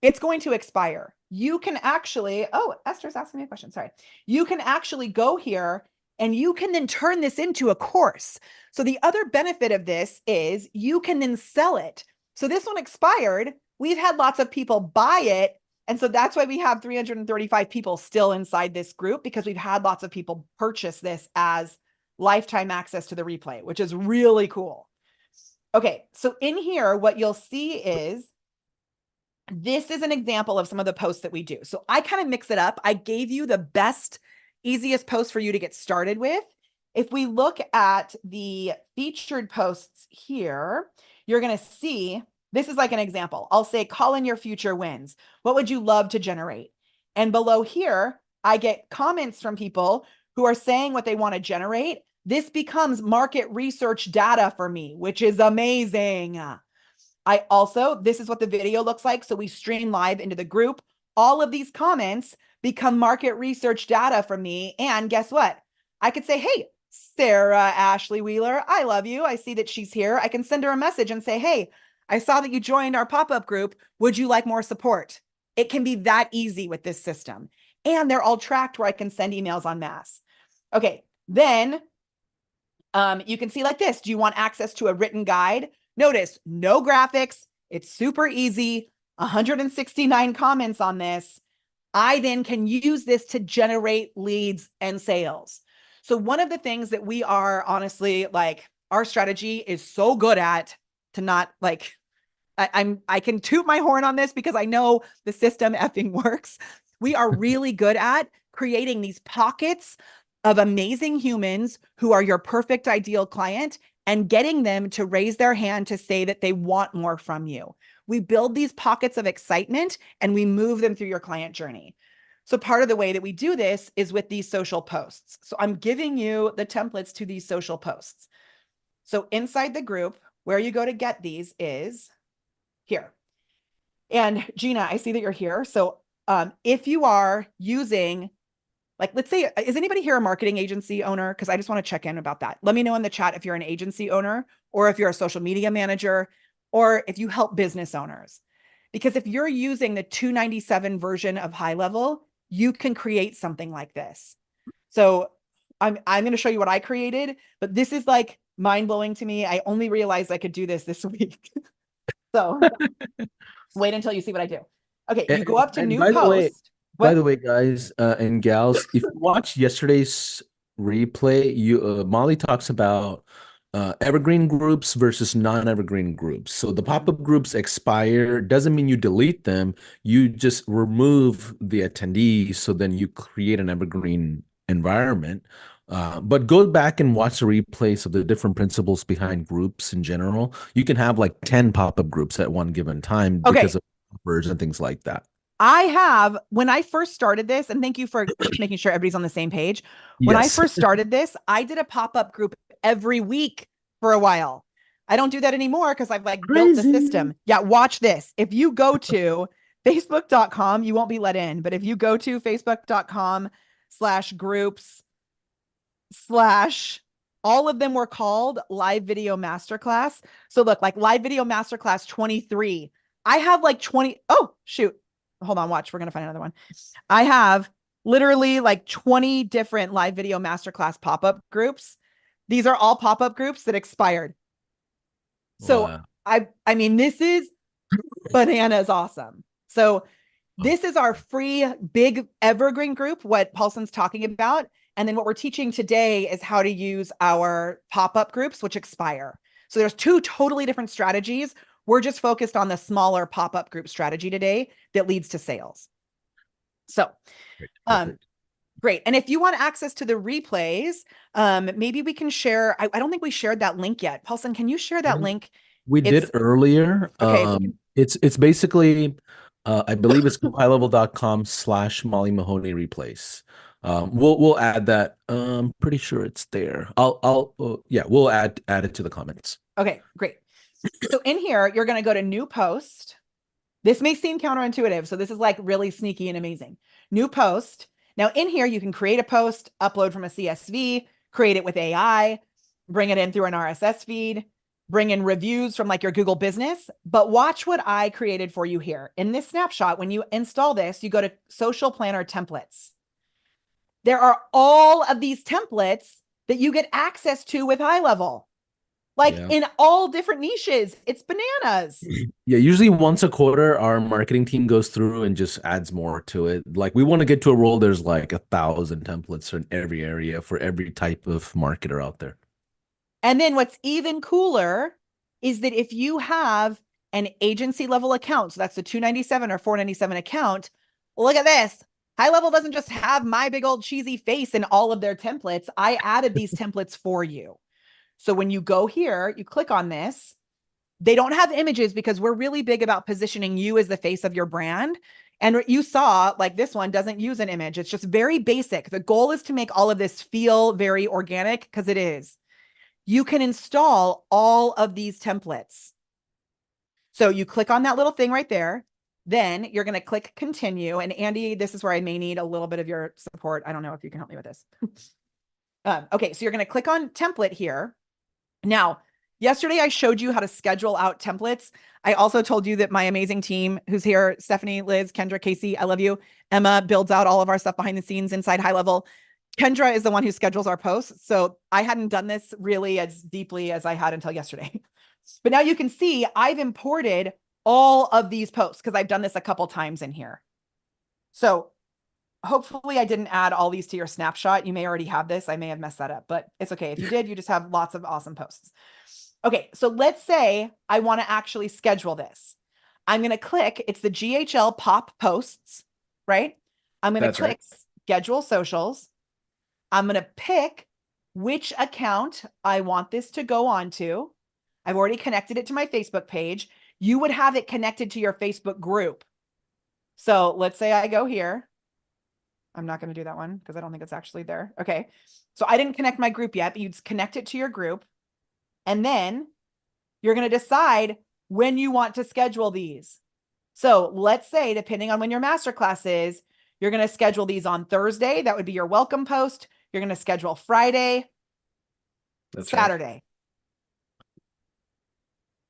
It's going to expire. You can actually, oh, Esther's asking me a question. Sorry. You can actually go here and you can then turn this into a course. So the other benefit of this is you can then sell it. So this one expired. We've had lots of people buy it. And so that's why we have 335 people still inside this group, because we've had lots of people purchase this as lifetime access to the replay, which is really cool. Okay, so in here, what you'll see is this is an example of some of the posts that we do. So I kind of mix it up. I gave you the best, easiest post for you to get started with. If we look at the featured posts here, you're going to see, this is like an example. I'll say, call in your future wins. What would you love to generate? And below here, I get comments from people who are saying what they want to generate. This becomes market research data for me, which is amazing. This is what the video looks like. So we stream live into the group. All of these comments become market research data from me. And guess what? I could say, hey, Sarah Ashley Wheeler, I love you. I see that she's here. I can send her a message and say, hey, I saw that you joined our pop-up group. Would you like more support? It can be that easy with this system. And they're all tracked where I can send emails en masse. Okay, then you can see like this. Do you want access to a written guide? Notice no graphics. It's super easy. 169 comments on this. I then can use this to generate leads and sales. So one of the things that we are honestly like, our strategy is so good at to not like, I can toot my horn on this because I know the system effing works. We are really good at creating these pockets of amazing humans who are your perfect ideal client and getting them to raise their hand to say that they want more from you. We build these pockets of excitement and we move them through your client journey. So part of the way that we do this is with these social posts. So I'm giving you the templates to these social posts. So inside the group, where you go to get these is here. And Gina, I see that you're here. So if you are using, like, let's say, is anybody here a marketing agency owner? Because I just want to check in about that. Let me know in the chat if you're an agency owner or if you're a social media manager or if you help business owners. Because if you're using the 297 version of high level, you can create something like this. So I'm going to show you what I created, but this is like mind blowing to me. I only realized I could do this week. So wait until you see what I do. Okay, you go up to new post. By the way, guys and gals, if you watch yesterday's replay, Molly talks about evergreen groups versus non-evergreen groups. So the pop-up groups expire, doesn't mean you delete them. You just remove the attendees, so then you create an evergreen environment. But go back and watch the replays of the different principles behind groups in general. You can have like 10 pop-up groups at one given time because of offers and things like that. I have, when I first started this, and thank you for just making sure everybody's on the same page. When I first started this, I did a pop-up group every week for a while. I don't do that anymore because I've like built the system. Yeah, watch this. If you go to facebook.com, you won't be let in, but if you go to facebook.com/groups/ all of them were called live video masterclass. So look, like live video masterclass 23. I have like 20. Oh, shoot. Hold on, watch. We're going to find another one. I have literally like 20 different live video masterclass pop-up groups. These are all pop-up groups that expired. So wow. I mean, this is bananas awesome. So this is our free big evergreen group, what Paulson's talking about. And then what we're teaching today is how to use our pop-up groups, which expire. So there's two totally different strategies. We're just focused on the smaller pop-up group strategy today that leads to sales. So, great. And if you want access to the replays, maybe we can share. I don't think we shared that link yet. Paulson, can you share that link? We did earlier. Okay. It's basically, I believe it's highlevel.com/Molly Mahoney replays. We'll add that. Pretty sure it's there. Yeah, we'll add it to the comments. Okay, great. So in here, you're going to go to new post. This may seem counterintuitive. So this is like really sneaky and amazing. New post. Now in here, you can create a post, upload from a CSV, create it with AI, bring it in through an RSS feed, bring in reviews from like your Google business. But watch what I created for you here. In this snapshot, when you install this, you go to social planner templates. There are all of these templates that you get access to with high level, like Yeah. in all different niches. It's bananas. Yeah, usually once a quarter, our marketing team goes through and just adds more to it. Like we want to get to a role, there's like 1,000 templates in every area for every type of marketer out there. And then what's even cooler is that if you have an agency level account, so that's the 297 or 497 account, look at this. High level doesn't just have my big old cheesy face in all of their templates. I added these templates for you. So when you go here, you click on this. They don't have images because we're really big about positioning you as the face of your brand. And you saw like this one doesn't use an image. It's just very basic. The goal is to make all of this feel very organic because it is. You can install all of these templates. So you click on that little thing right there. Then you're going to click continue. And Andy, this is where I may need a little bit of your support. I don't know if you can help me with this. Okay, so you're going to click on template here. Now, yesterday I showed you how to schedule out templates. I also told you that my amazing team who's here, Stephanie, Liz, Kendra, Casey, I love you. Emma builds out all of our stuff behind the scenes inside High Level. Kendra is the one who schedules our posts. So I hadn't done this really as deeply as I had until yesterday. But now you can see I've imported all of these posts because I've done this a couple times in here. So hopefully I didn't add all these to your snapshot. You may already have this. I may have messed that up, but it's okay. If you did, you just have lots of awesome posts. Okay, so let's say I want to actually schedule this. I'm going to click, it's the GHL pop posts, right? I'm going to click schedule socials. I'm going to pick which account I want this to go on to. I've already connected it to my Facebook page. You would have it connected to your Facebook group. So let's say I go here. I'm not going to do that one because I don't think it's actually there. Okay. So I didn't connect my group yet, but you'd connect it to your group. And then you're going to decide when you want to schedule these. So let's say, depending on when your masterclass is, you're going to schedule these on Thursday. That would be your welcome post. You're going to schedule Friday, Saturday. Right.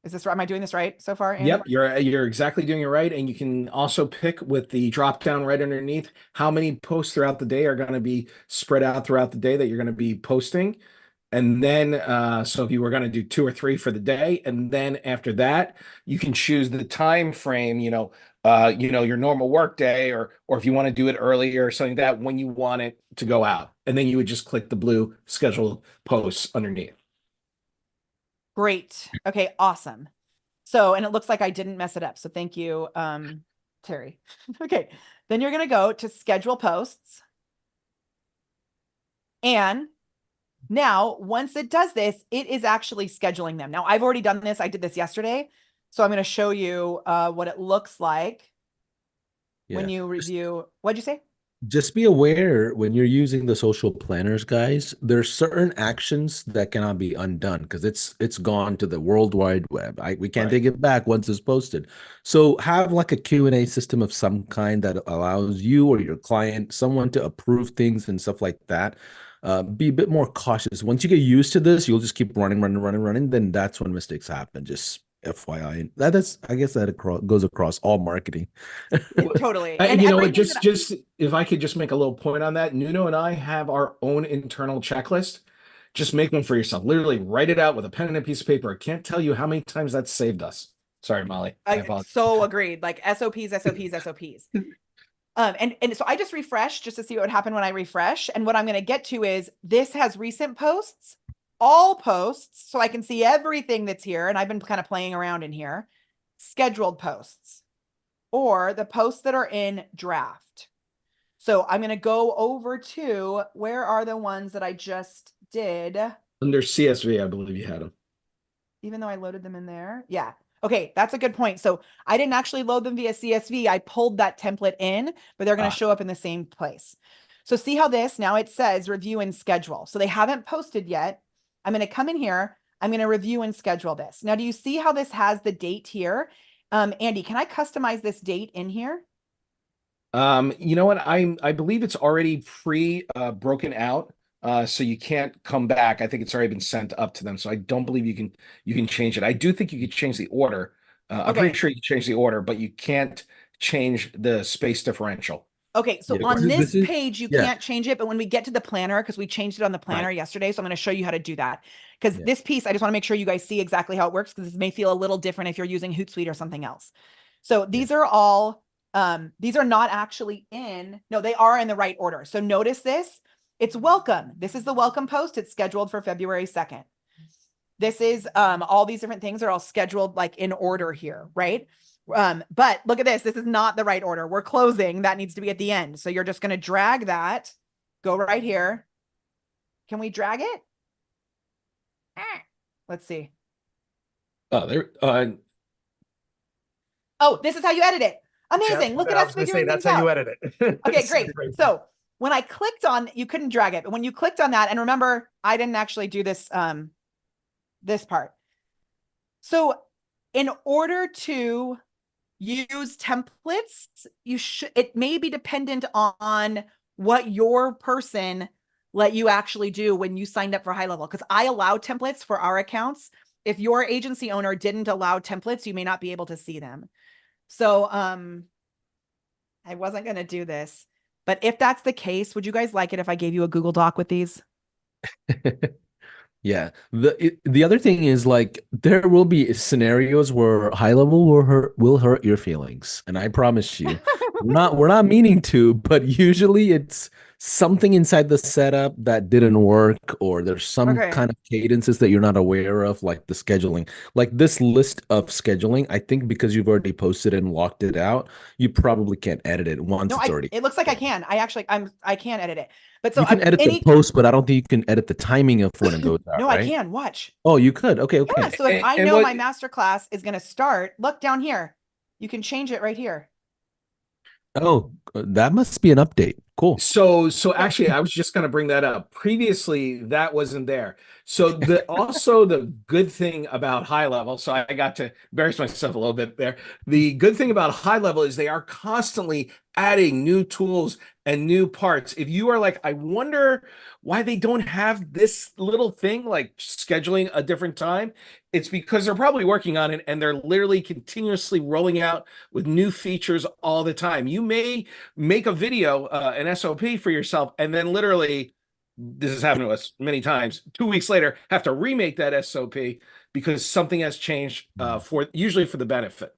Is this right? Am I doing this right so far, Andy? Yep, you're exactly doing it right. And you can also pick with the drop down right underneath how many posts throughout the day are going to be spread out throughout the day that you're going to be posting. And then, so if you were going to do 2 or 3 for the day, and then after that, you can choose the time frame, your normal work day, or if you want to do it earlier or something like that when you want it to go out. And then you would just click the blue schedule posts underneath. Great. Okay, awesome. So, and it looks like I didn't mess it up. So thank you, Terry. Okay, then you're going to go to schedule posts. And now, once it does this, it is actually scheduling them. Now, I've already done this. I did this yesterday. So I'm going to show you what it looks like when you review. What'd you say? Just be aware when you're using the social planners, guys, there's certain actions that cannot be undone because it's gone to the World Wide Web. We can't take it back once it's posted. So have like a Q&A system of some kind that allows you or your client, someone to approve things and stuff like that. Be a bit more cautious. Once you get used to this, you'll just keep running. Then that's when mistakes happen. Just FYI. That's I guess that goes across all marketing. Totally. And you know what, just if I could just make a little point on that, Nuno and I have our own internal checklist. Just make one for yourself. Literally write it out with a pen and a piece of paper. I can't tell you how many times that's saved us. Sorry, Molly. I apologize. So agreed. Like SOPs. And so I just refreshed just to see what would happen when I refresh. And what I'm going to get to is this has recent posts, all posts, so I can see everything that's here. And I've been kind of playing around in here. Scheduled posts or the posts that are in draft. So I'm going to go over to where are the ones that I just did? Under CSV, I believe you had them. Even though I loaded them in there. Yeah. Okay, that's a good point. So I didn't actually load them via CSV. I pulled that template in, but they're going to show up in the same place. So see how this, now it says review and schedule. So they haven't posted yet. I'm going to come in here. I'm going to review and schedule this. Now, do you see how this has the date here? Andy, can I customize this date in here? You know what? I believe it's already broken out. So you can't come back. I think it's already been sent up to them. So I don't believe you can change it. I do think you could change the order. I'm Okay. pretty sure you can change the order, but you can't change the space differential. Okay, so Yeah, on this this is page, you yeah, can't change it, but when we get to the planner, because we changed it on the planner right. yesterday, so I'm going to show you how to do that. Because Yeah. this piece, I just want to make sure you guys see exactly how it works, because this may feel a little different if you're using Hootsuite or something else. So these are all, these are not actually in, no, they are in the right order. So notice this, it's welcome. This is the welcome post. It's scheduled for February 2nd. This is all these different things are all scheduled like in order here, right? But look at this. This is not the right order. We're closing. That needs to be at the end. So you're just going to drag that, go right here. Can we drag it? Let's see. Oh, there. Oh, this is how you edit it. Amazing. Yeah, Look at I us was gonna say figuring that's things how you out. edit it. Okay, great. So when I clicked on, you couldn't drag it, but when you clicked on that, and remember, I didn't actually do this, this part. So in order to use templates, it may be dependent on what your person let you actually do when you signed up for high level. Because I allow templates for our accounts. If your agency owner didn't allow templates, you may not be able to see them. So I wasn't going to do this, but if that's the case, would you guys like it if I gave you a Google Doc with these? Yeah. The other thing is like there will be scenarios where high level will hurt your feelings. And I promise you, we're not meaning to, but usually it's something inside the setup that didn't work, or there's some Okay. kind of cadences that you're not aware of, like the scheduling. Like this list of scheduling, I think because you've already posted and locked it out, you probably can't edit it once No, it's already. it looks like I done. can. I can edit it. But so You can edit the any, post, but I don't think you can edit the timing of when it goes out, no, I right? can watch. Oh, you could. Okay, Yeah. okay. So if I And know what? my master class is going to start, look down here. You can change it right here. Oh, that must be an update. Cool. So Yeah. actually, I was just going to bring that up. Previously, that wasn't there. So the good thing about high level, so I got to embarrass myself a little bit there. The good thing about high level is they are constantly adding new tools and new parts. If you are like, I wonder why they don't have this little thing like scheduling a different time, it's because they're probably working on it and they're literally continuously rolling out with new features all the time. You may make a video, an SOP for yourself, and then literally, this has happened to us many times. 2 weeks later, have to remake that SOP because something has changed for usually for the benefit.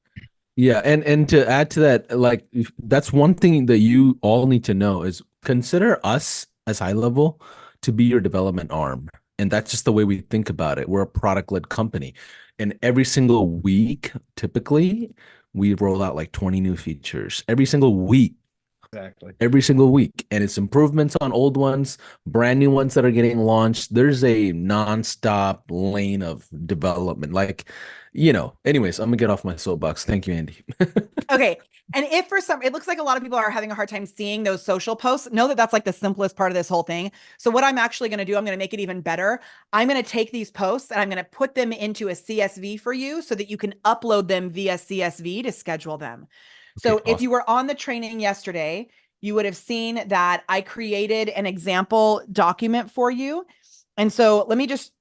Yeah, and to add to that, like that's one thing that you all need to know is consider us as high level to be your development arm. And that's just the way we think about it. We're a product-led company. And every single week, typically, we roll out like 20 new features every single week. Exactly. Every single week, and it's improvements on old ones, brand new ones that are getting launched. There's a nonstop lane of development. Like, anyways, I'm gonna get off my soapbox. Thank you, Andy. Okay. And if for some, it looks like a lot of people are having a hard time seeing those social posts. Know that that's like the simplest part of this whole thing. So what I'm actually going to do, I'm going to make it even better. I'm going to take these posts and I'm going to put them into a CSV for you so that you can upload them via CSV to schedule them. Okay, So if awesome. you were on the training yesterday, you would have seen that I created an example document for you. And so let me just,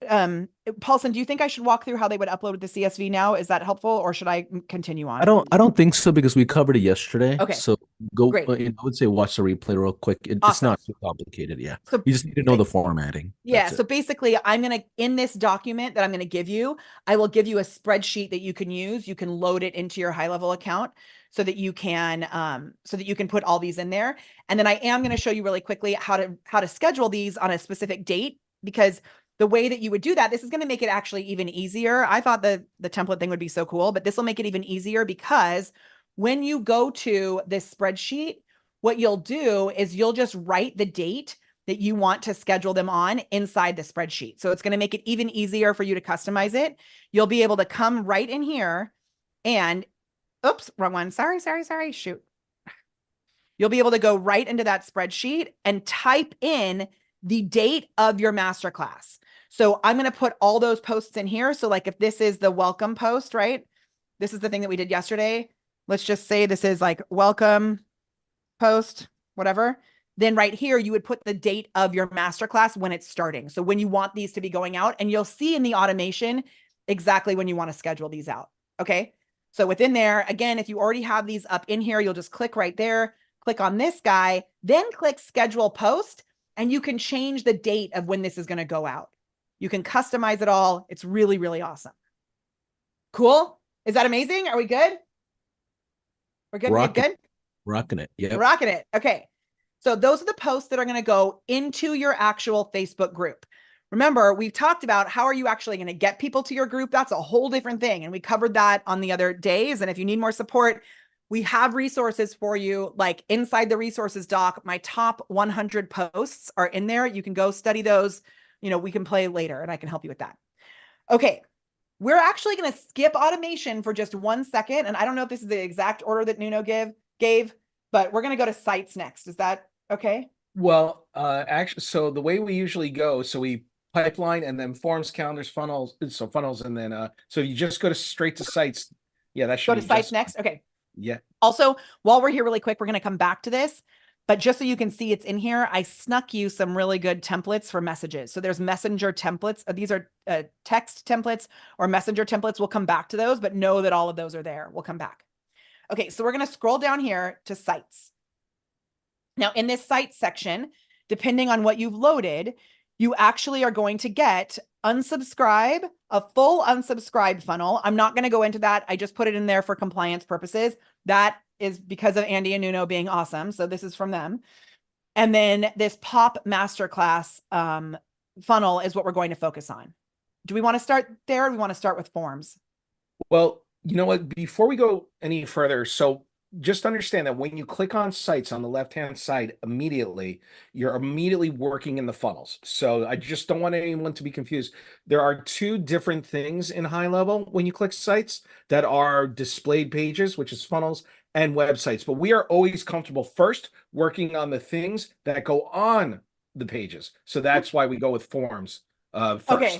Paulson, do you think I should walk through how they would upload the CSV now? Is that helpful, or should I continue I on? don't think so because we covered it yesterday. Okay, So go, great. I would say watch the replay real quick. It's Awesome. not too complicated. Yeah, So you just need to know the formatting. yeah, That's so it. basically in this document that I'm going to give you, I will give you a spreadsheet that you can use. You can load it into your high level account so that you can put all these in there. And then I am going to show you really quickly how to schedule these on a specific date, because the way that you would do that, this is going to make it actually even easier. I thought the template thing would be so cool, but this will make it even easier because when you go to this spreadsheet, what you'll do is you'll just write the date that you want to schedule them on inside the spreadsheet. So it's going to make it even easier for you to customize it. You'll be able to come right in here and, oops, wrong one. Sorry. Shoot. you'll be able to go right into that spreadsheet and type in the date of your masterclass. So I'm going to put all those posts in here. So like if this is the welcome post, right? This is the thing that we did yesterday. Let's just say this is like welcome post, whatever. Then right here, you would put the date of your masterclass when it's starting. So when you want these to be going out, and you'll see in the automation exactly when you want to schedule these out. Okay. So within there, again, if you already have these up in here, you'll just click right there, click on this guy, then click schedule post, and you can change the date of when this is going to go out. You can customize it all. It's really, really awesome. Cool. Is that amazing? Are we good? We're good. We're good. Rocking it. Yeah. Rocking it. Okay. So those are the posts that are going to go into your actual Facebook group. Remember, we've talked about how are you actually going to get people to your group? That's a whole different thing. And we covered that on the other days. And if you need more support, we have resources for you, like inside the resources doc. My top 100 posts are in there. You can go study those. You know, we can play later and I can help you with that. Okay. We're actually going to skip automation for just 1 second. And I don't know if this is the exact order that Nuno gave, but we're going to go to sites next. Is that okay? Well, actually, so the way we usually go, so we pipeline and then forms, calendars, funnels, so funnels, and then so you just go to straight to sites. Yeah, that should Go to sites next. Okay. Yeah. Also, while we're here really quick, we're going to come back to this, but just so you can see it's in here, I snuck you some really good templates for messages. So there's messenger templates. These are text templates or messenger templates. We'll come back to those, but know that all of those are there. We'll come back. Okay. So we're going to scroll down here to sites. Now in this sites section, depending on what you've loaded, you actually are going to get unsubscribe, a full unsubscribe funnel. I'm not going to go into that. I just put it in there for compliance purposes. That is because of Andy and Nuno being awesome. So this is from them. And then this pop masterclass funnel is what we're going to focus on. Do we want to start there? Or do we want to start with forms? Well, you know what? Before we go any further, so just understand that when you click on sites on the left-hand side immediately, you're immediately working in the funnels. So I just don't want anyone to be confused. There are two different things in high level when you click sites that are displayed pages, which is funnels, and websites. But we are always comfortable first working on the things that go on the pages. So that's why we go with forms first. Okay,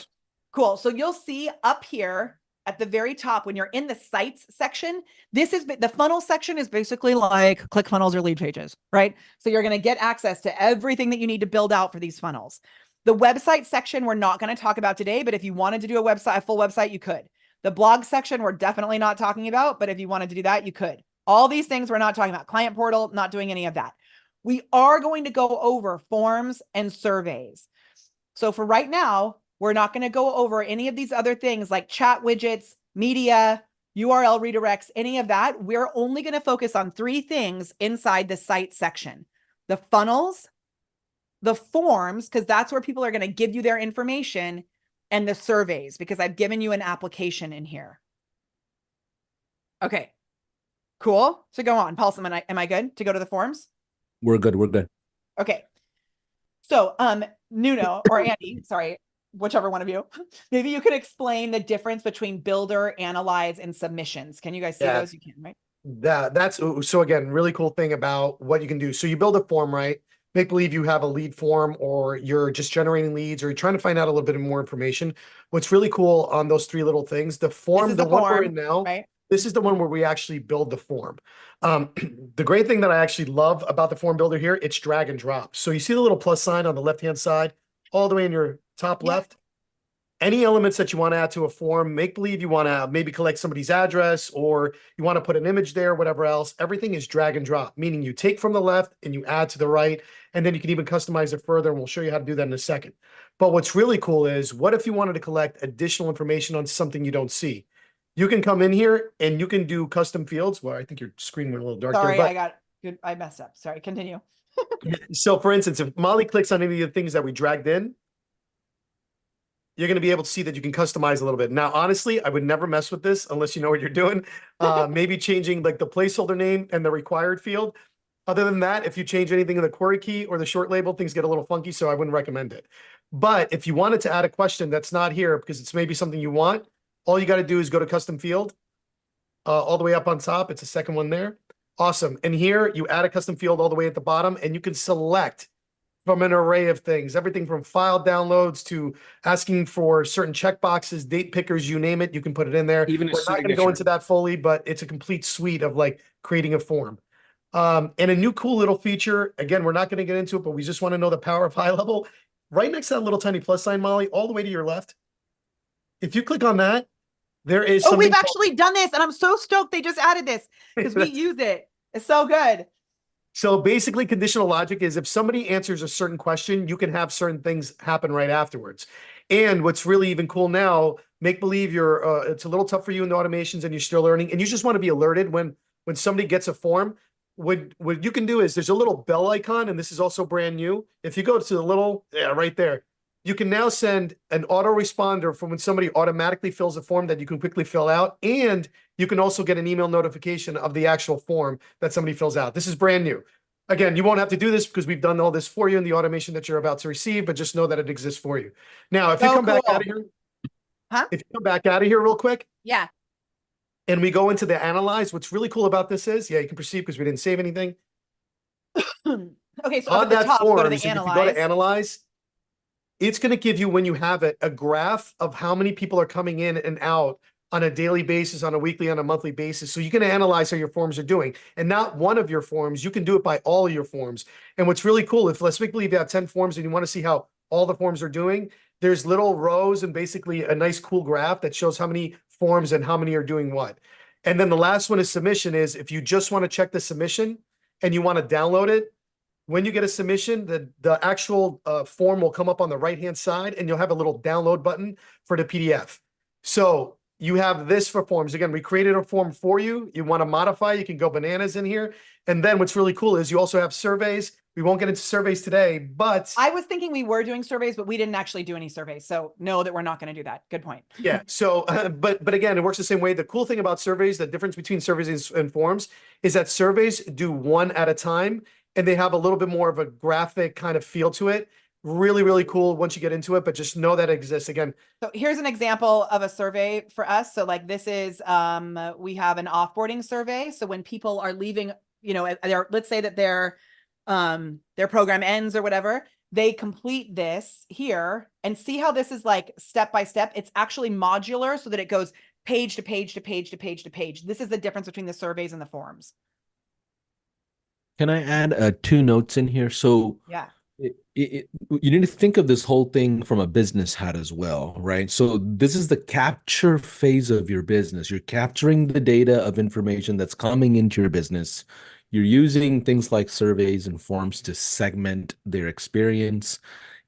cool. So you'll see up here at the very top, when you're in the sites section, this is the funnel section is basically like ClickFunnels or lead pages, right? So you're going to get access to everything that you need to build out for these funnels. The website section, we're not going to talk about today, but if you wanted to do a full website, you could. The blog section, we're definitely not talking about, but if you wanted to do that, you could. All these things we're not talking about. Client portal, not doing any of that. We are going to go over forms and surveys. So for right now, we're not going to go over any of these other things like chat widgets, media, URL redirects, any of that. We're only going to focus on 3 things inside the site section: the funnels, the forms, because that's where people are going to give you their information, and the surveys, because I've given you an application in here. Okay, cool. So go on, Paulson, am I good to go to the forms? We're good. We're good. Okay. So, Nuno or Andy, sorry, whichever one of you, maybe you could explain the difference between builder, analyze, and submissions. Can you guys see those? You can, right? That's so again, really cool thing about what you can do. So you build a form, right? Make believe you have a lead form, or you're just generating leads, or you're trying to find out a little bit more information. What's really cool on those 3 little things, the form, the one we're in now, right? This is the one where we actually build the form. The great thing that I actually love about the form builder here, it's drag and drop. So you see the little plus sign on the left-hand side, all the way in your top left. Any elements that you want to add to a form, make believe you want to maybe collect somebody's address, or you want to put an image there, whatever else, everything is drag and drop, meaning you take from the left and you add to the right, and then you can even customize it further, and we'll show you how to do that in a second. But what's really cool is, what if you wanted to collect additional information on something you don't see? You can come in here and you can do custom fields. Well, I think your screen went a little dark Sorry, there, but I messed up. Sorry, continue. So for instance, if Molly clicks on any of the things that we dragged in, you're going to be able to see that you can customize a little bit. Now, honestly, I would never mess with this unless you know what you're doing. Maybe changing like the placeholder name and the required field. Other than that, if you change anything in the query key or the short label, things get a little funky, so I wouldn't recommend it. But if you wanted to add a question that's not here because it's maybe something you want, all you got to do is go to custom field, all the way up on top. It's the second one there. Awesome. And here you add a custom field all the way at the bottom, and you can select from an array of things, everything from file downloads to asking for certain checkboxes, date pickers, you name it, you can put it in there. Even a We're not going to go signature. into that fully, but it's a complete suite of like creating a form. And a new cool little feature, again, we're not going to get into it, but we just want to know the power of high level. Right next to that little tiny plus sign, Molly, all the way to your left. If you click on that, there is Oh, something we've actually done this, and I'm so stoked they just added this because we use it. It's so good. So basically, conditional logic is if somebody answers a certain question, you can have certain things happen right afterwards. And what's really even cool now, make believe you're it's a little tough for you in the automations and you're still learning, and you just want to be alerted when somebody gets a form. What you can do is there's a little bell icon, and this is also brand new. If you go to the little, yeah, right there, you can now send an autoresponder from when somebody automatically fills a form that you can quickly fill out, and you can also get an email notification of the actual form that somebody fills out. This is brand new. Again, you won't have to do this because we've done all this for you in the automation that you're about to receive, but just know that it exists for you. Now, if you come back out of here, if you come back out of here real quick, Yeah. and we go into the analyze, what's really cool about this is, yeah, you can proceed because we didn't save anything. Okay, so up On at the that top, go to forms, the if you go to analyze. analyze, it's going to give you, when you have it, a graph of how many people are coming in and out on a daily basis, on a weekly, on a monthly basis. So you can analyze how your forms are doing, and not one of your forms. You can do it by all of your forms. And what's really cool, if let's make believe you have 10 forms and you want to see how all the forms are doing, there's little rows and basically a nice cool graph that shows how many forms and how many are doing what. And then the last one is submission, is if you just want to check the submission and you want to download it, when you get a submission, the actual form will come up on the right-hand side, and you'll have a little download button for the PDF. So you have this for forms. Again, we created a form for you. You want to modify, you can go bananas in here. And then what's really cool is you also have surveys. We won't get into surveys today, but I was thinking we were doing surveys, but we didn't actually do any surveys. So know that we're not going to do that. Good point. yeah. So, but again, it works the same way. The cool thing about surveys, the difference between surveys and forms, is that surveys do one at a time, and they have a little bit more of a graphic kind of feel to it. Really, really cool once you get into it, but just know that it exists. Again, So here's an example of a survey for us. So like this is, we have an offboarding survey. So when people are leaving, you know, let's say that their program ends or whatever, they complete this here, and see how this is like step by step. It's actually modular so that it goes page to page to page to page to page. This is the difference between the surveys and the forms. Can I add two notes in here? So Yeah. you need to think of this whole thing from a business hat as well, right? So this is the capture phase of your business. You're capturing the data of information that's coming into your business. You're using things like surveys and forms to segment their experience.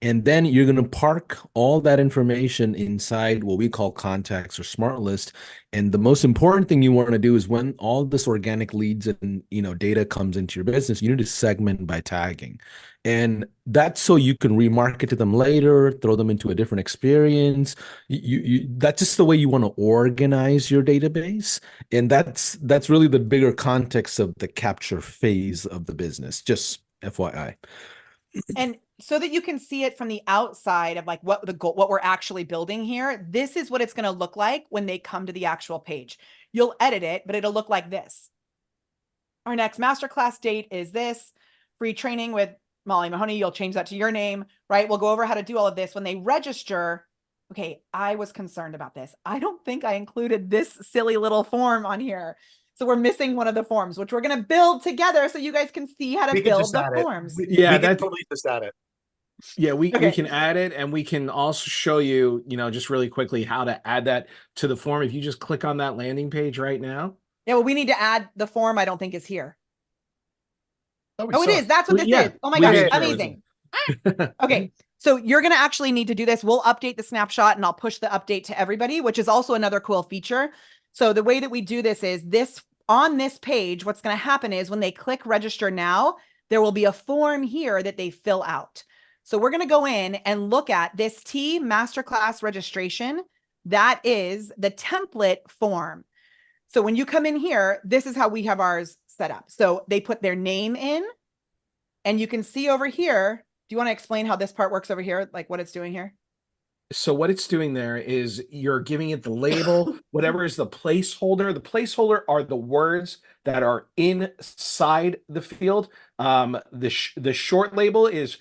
And then you're going to park all that information inside what we call contacts or smart list. And the most important thing you want to do is when all this organic leads and data comes into your business, you need to segment by tagging. And that's so you can remarket to them later, throw them into a different experience. That's just the way you want to organize your database. And that's really the bigger context of the capture phase of the business, just FYI. And so that you can see it from the outside of like what the goal, what we're actually building here, this is what it's going to look like when they come to the actual page. You'll edit it, but it'll look like this. Our next masterclass date is this. Free training with Molly Mahoney. You'll change that to your name, right? We'll go over how to do all of this. When they register, okay, I was concerned about this. I don't think I included this silly little form on here. So we're missing one of the forms, which we're going to build together so you guys can see how to build the forms. Yeah, we can that's totally just add it. Yeah, we Okay. can add it, and we can also show you, just really quickly how to add that to the form. If you just click on that landing page right now. Yeah, well, we need to add the form. I don't think is here. Oh, it is. That's what this is. Oh my gosh, amazing. Okay, so you're going to actually need to do this. We'll update the snapshot, and I'll push the update to everybody, which is also another cool feature. So the way that we do this is on this page, what's going to happen is when they click register now, there will be a form here that they fill out. So we're going to go in and look at this T masterclass registration. That is the template form. So when you come in here, this is how we have ours set up. So they put their name in, and you can see over here. Do you want to explain how this part works over here? Like what it's doing here? So what it's doing there is you're giving it the label, whatever is the placeholder. The placeholder are the words that are inside the field. The short label is,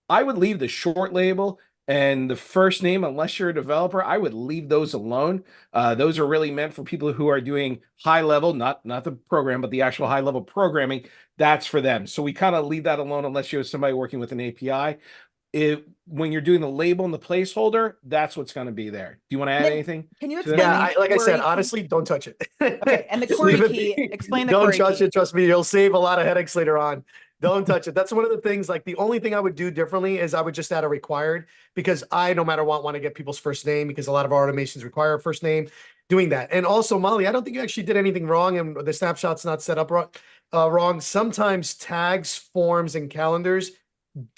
I would leave the short label and the first name, unless you're a developer, I would leave those alone. Those are really meant for people who are doing high level, not the program, but the actual high level programming. That's for them. So we kind of leave that alone unless you're somebody working with an API. When you're doing the label and the placeholder, that's what's going to be there. Do you want to add Then anything can you to that? explain Yeah, the like I said, query key? honestly, don't touch it. Okay, and the Just query leave it key, be. explain the Don't query touch key. it. Trust me, you'll save a lot of headaches later on. Don't touch it. That's one of the things. Like the only thing I would do differently is I would just add a required, because I, no matter what, want to get people's first name, because a lot of our automations require a first name. Doing that, and also Molly, I don't think you actually did anything wrong, and the snapshot's not set up wrong. Sometimes tags, forms, and calendars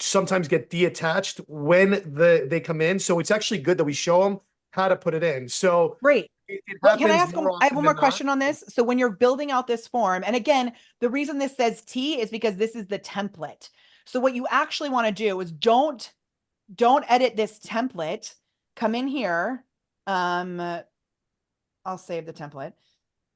sometimes get detached when they come in. So it's actually good that we show them how to put it in. So Great. it Well, can I happens ask more I have often one more than not. question on this. So when you're building out this form, and again, the reason this says T is because this is the template. So what you actually want to do is don't edit this template. Come in here. I'll save the template.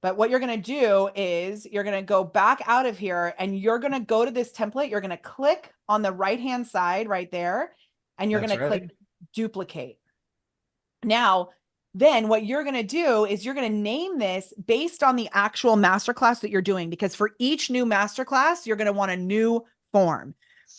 But what you're going to do is you're going to go back out of here and you're going to go to this template. You're going to click on the right-hand side right there, and you're going to click duplicate. Now, then what you're going to do is you're going to name this based on the actual masterclass that you're doing, because for each new masterclass, you're going to want a new form.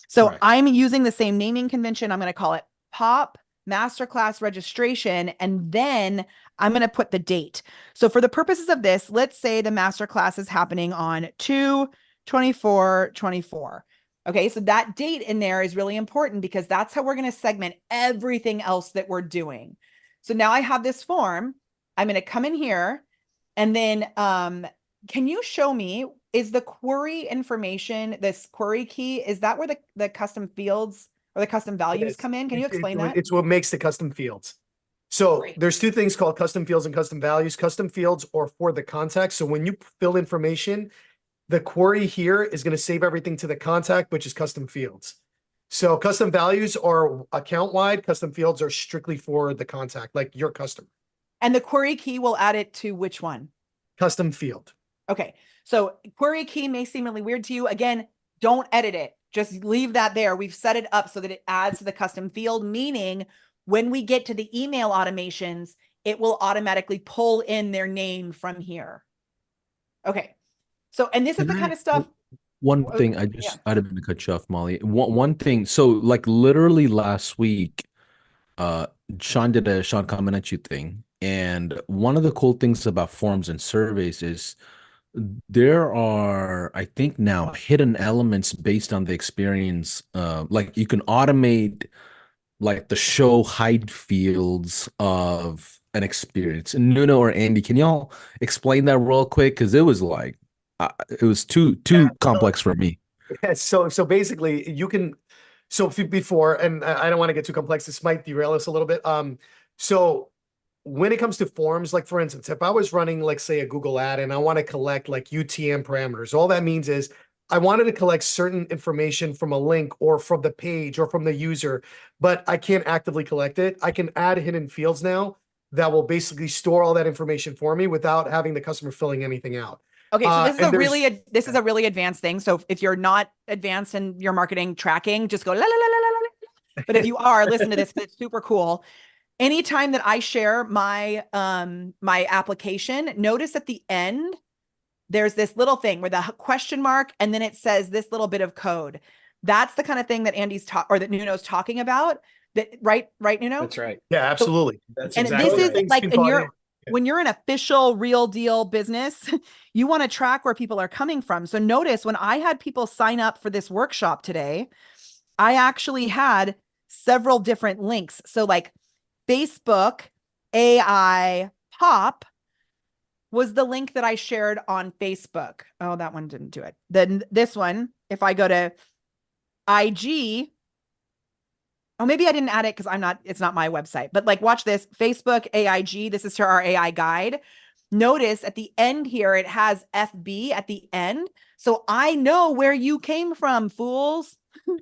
So Correct. I'm using the same naming convention. I'm going to call it Pop Masterclass Registration, and then I'm going to put the date. So for the purposes of this, let's say the masterclass is happening on 2/24/24. Okay, so that date in there is really important because that's how we're going to segment everything else that we're doing. So now I have this form. I'm going to come in here, and then can you show me, is the query information, this query key, is that where the custom fields or the custom values come in? Can you explain that? It's what makes the custom fields. So Great. there's two things called custom fields and custom values. Custom fields are for the context. So when you fill information, the query here is going to save everything to the contact, which is custom fields. So custom values are account wide. Custom fields are strictly for the contact, like your customer. And the query key will add it to which one? Custom field. Okay. So query key may seem really weird to you. Again, don't edit it. Just leave that there. We've set it up so that it adds to the custom field, meaning when we get to the email automations, it will automatically pull in their name from here. Okay. So, and this is the kind of stuff. One thing I didn't mean to cut you off, Molly. One thing. So like literally last week, Sean did a Sean Comment At You thing. And one of the cool things about forums and surveys is there are, I think now, hidden elements based on the experience. Like you can automate like the show hide fields of an experience. And Nuno or Andy, can y'all explain that real quick? Because it was like it was too complex for me. Yeah, so basically you can, before, and I don't want to get too complex, this might derail us a little bit. So when it comes to forms, like for instance, if I was running, like say a Google ad and I want to collect like UTM parameters, all that means is I wanted to collect certain information from a link or from the page or from the user, but I can't actively collect it. I can add hidden fields now that will basically store all that information for me without having the customer filling anything out. Okay, so this is and a really advanced thing. So if you're not advanced in your marketing tracking, just go la la la la la la. But if you are, listen to this. It's super cool. Anytime that I share my my application, notice at the end there's this little thing where the question mark and then it says this little bit of code. That's the kind of thing that that Nuno's talking about. That right, Nuno? That's right. Yeah, absolutely. That's And exactly this right. is like, when you're an official real deal business, you want to track where people are coming from. So notice when I had people sign up for this workshop today, I actually had several different links. So like Facebook AI Pop was the link that I shared on Facebook. Oh, that one didn't do it. Then this one, if I go to IG, oh, maybe I didn't add it because it's not my website, but like, watch this Facebook AIG. This is to our AI guide. Notice at the end here, it has FB at the end. So I know where you came from, fools.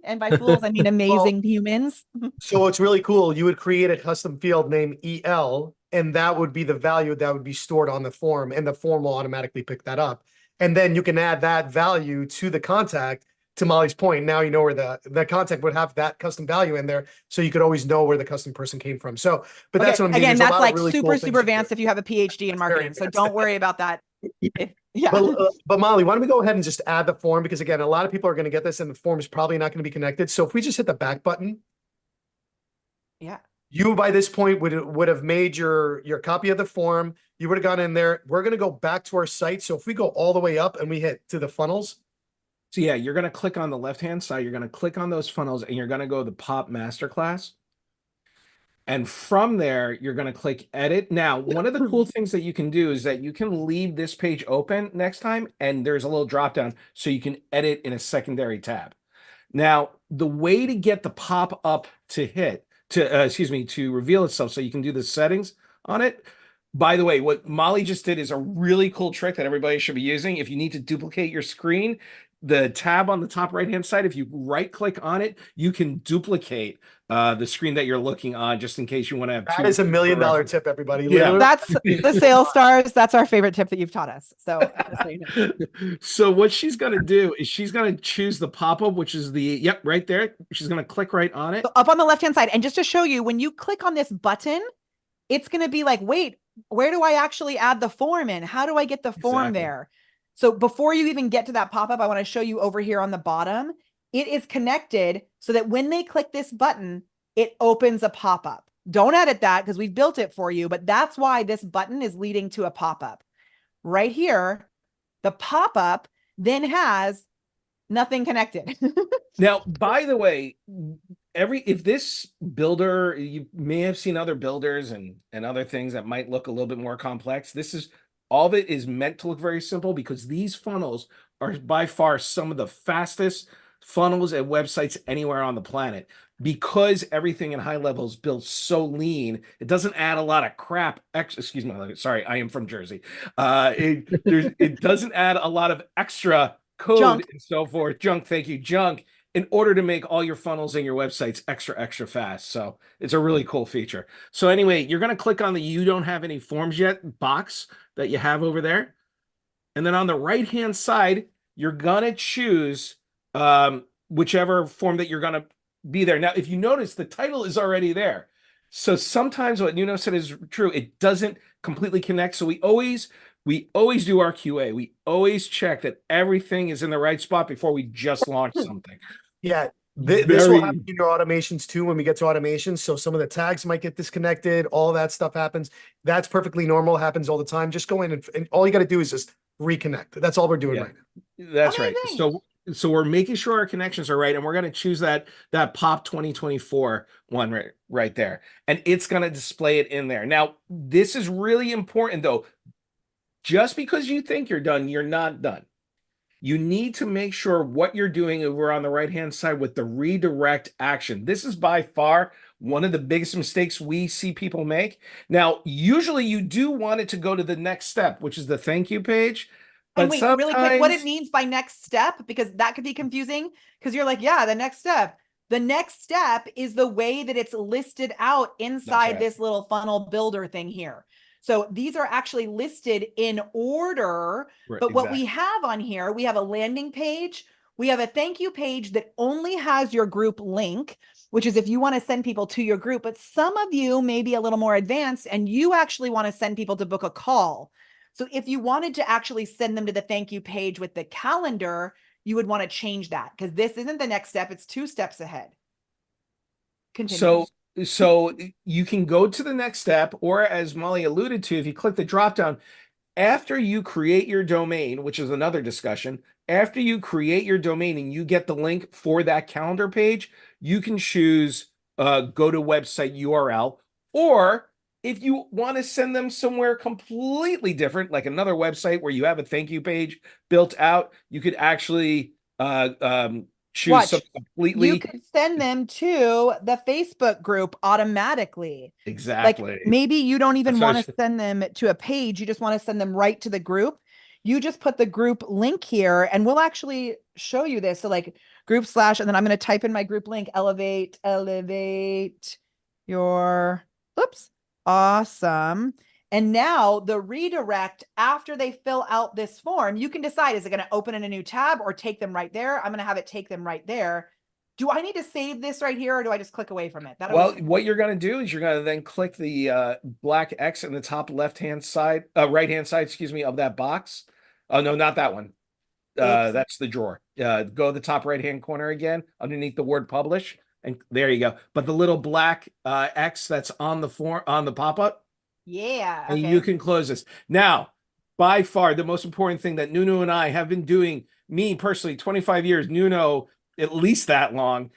And by fools, I mean amazing humans. So it's really cool. You would create a custom field named EL, and that would be the value that would be stored on the form, and the form will automatically pick that up. And then you can add that value to the contact. To Molly's point, now you know where the contact would have that custom value in there, so you could always know where the custom person came from. So, but that's Okay, what I mean. again, There's a that's lot like of really super, cool super things you can do. advanced if you have a PhD in It's very marketing. So advanced. don't worry about that. Yeah. But Molly, why don't we go ahead and just add the form? Because again, a lot of people are going to get this, and the form is probably not going to be connected. So if we just hit the back button, Yeah. you by this point would have made your copy of the form. You would have gone in there. We're going to go back to our site. So if we go all the way up and we hit to the funnels, So yeah, you're going to click on the left-hand side. You're going to click on those funnels and you're going to go to the pop masterclass. And from there, you're going to click edit. Now, one of the cool things that you can do is that you can leave this page open next time, and there's a little drop down so you can edit in a secondary tab. Now, the way to get the pop up to to reveal itself so you can do the settings on it. By the way, what Molly just did is a really cool trick that everybody should be using. If you need to duplicate your screen, the tab on the top right-hand side, if you right-click on it, you can duplicate the screen that you're looking on just in case you want to have that is $1 million tip, everybody. Yeah. Literally. That's the sales stars. That's our favorite tip that you've taught us. So, just so you know. So what she's going to do is she's going to choose the pop-up, which is yep, right there. She's going to click right on it. So up on the left-hand side. And just to show you, when you click on this button, it's going to be like, wait, where do I actually add the form in? How do I get the form Exactly. there? So before you even get to that pop-up, I want to show you over here on the bottom. It is connected so that when they click this button, it opens a pop-up. Don't edit that because we've built it for you, but that's why this button is leading to a pop-up. Right here, the pop-up then has nothing connected. Now, by the way, if this builder, you may have seen other builders and other things that might look a little bit more complex. This is all of it is meant to look very simple because these funnels are by far some of the fastest funnels and websites anywhere on the planet. Because everything in high level is built so lean, it doesn't add a lot of crap. Excuse me, sorry, I am from Jersey. It doesn't add a lot of extra code Junk. and so forth. Junk, thank you, junk, in order to make all your funnels and your websites extra fast. So it's a really cool feature. So anyway, you're going to click on the you don't have any forms yet box that you have over there. And then on the right-hand side, you're going to choose whichever form that you're going to be there. Now, if you notice, the title is already there. So sometimes what Nuno said is true. It doesn't completely connect. So we always do our QA. We always check that everything is in the right spot before we just launch something. Yeah. This will happen in your automations too when we get to automations. So some of the tags might get disconnected. All that stuff happens. That's perfectly normal. Happens all the time. Just go in and all you got to do is just reconnect. That's all we're doing right now. That's right. So we're making sure our connections are right, and we're going to choose that Pop 2024 one right there, and it's going to display it in there. Now, this is really important though. Just because you think you're done, you're not done. You need to make sure what you're doing over on the right-hand side with the redirect action. This is by far one of the biggest mistakes we see people make. Now, usually you do want it to go to the next step, which is the thank you page. But and wait, really quick, what it means by next step, because that could be confusing because you're like, yeah, the next step. The next step is the way that it's listed out inside this little funnel builder thing here. So these are actually listed in order, but what we have on here, we have a landing page. We have a thank you page that only has your group link, which is if you want to send people to your group, but some of you may be a little more advanced and you actually want to send people to book a call. So if you wanted to actually send them to the thank you page with the calendar, you would want to change that because this isn't the next step. It's 2 steps ahead. Continue. So you can go to the next step, or as Molly alluded to, if you click the drop down, after you create your domain, which is another discussion, after you create your domain and you get the link for that calendar page, you can choose go to website URL, or if you want to send them somewhere completely different, like another website where you have a thank you page built out, you could actually choose something completely. You could send them to the Facebook group automatically. Exactly. Like maybe you don't even want to send them to a page. You just want to send them right to the group. You just put the group link here and we'll actually show you this. So like group slash, and then I'm going to type in my group link, elevate your, oops, awesome. And now the redirect after they fill out this form, you can decide, is it going to open in a new tab or take them right there? I'm going to have it take them right there. Do I need to save this right here or do I just click away from it? Well, what you're going to do is you're going to then click the black X in the top left-hand side, right-hand side, excuse me, of that box. Oh, no, not that one. That's the drawer. Go to the top right-hand corner again, underneath the word publish, and there you go. But the little black X that's on the form on the pop-up, yeah, and okay. you can close this. Now, by far, the most important thing that Nuno and I have been doing, me personally, 25 years, Nuno at least that long,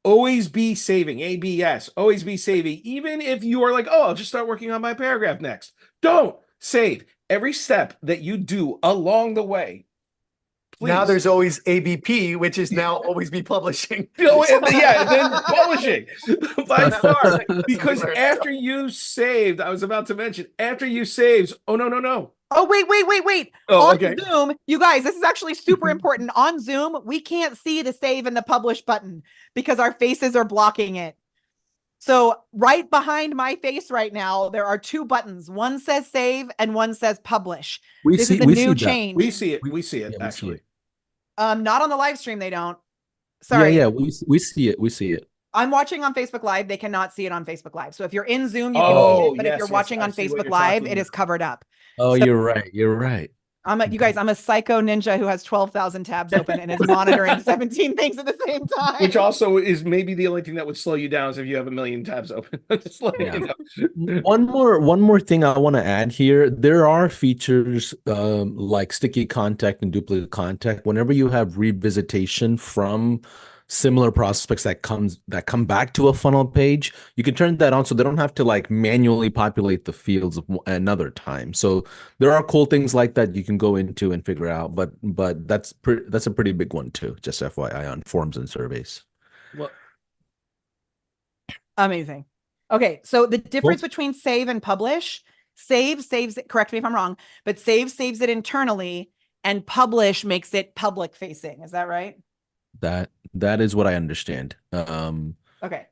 always be saving, ABS, always be saving. Even if you are like, oh, I'll just start working on my paragraph next. Don't save. Every step that you do along the way, please. Now there's always ABP, which is now always be publishing. Yeah, and then publishing by far. Because after you saved, I was about to mention, after you saved, oh, no. Oh, wait. Oh, on okay. Zoom, you guys, this is actually super important. On Zoom, we can't see the save and the publish button because our faces are blocking it. So right behind my face right now, there are two buttons. One says save and one says publish. This is a new change. We see it, Yeah, actually. Not on the live stream, they don't. Sorry. Yeah, we see it. I'm watching on Facebook Live. They cannot see it on Facebook Live. So if you're in Zoom, you can see it. But if you're watching on Facebook Live, it is covered up. Oh, so, you're right. You guys, I'm a psycho ninja who has 12,000 tabs open and is monitoring 17 things at the same time. Which also is maybe the only thing that would slow you down is if you have a million tabs open. Just letting you know. One more thing I want to add here. There are features like sticky contact and duplicate contact. Whenever you have revisitation from similar prospects that come back to a funnel page, you can turn that on so they don't have to like manually populate the fields another time. So there are cool things like that you can go into and figure out, but that's a pretty big one too, just FYI, on forms and surveys. Well, amazing. Okay, so the difference between save and publish, save saves it, correct me if I'm wrong, but save saves it internally and publish makes it public facing. Is that right? That is what I understand. Okay.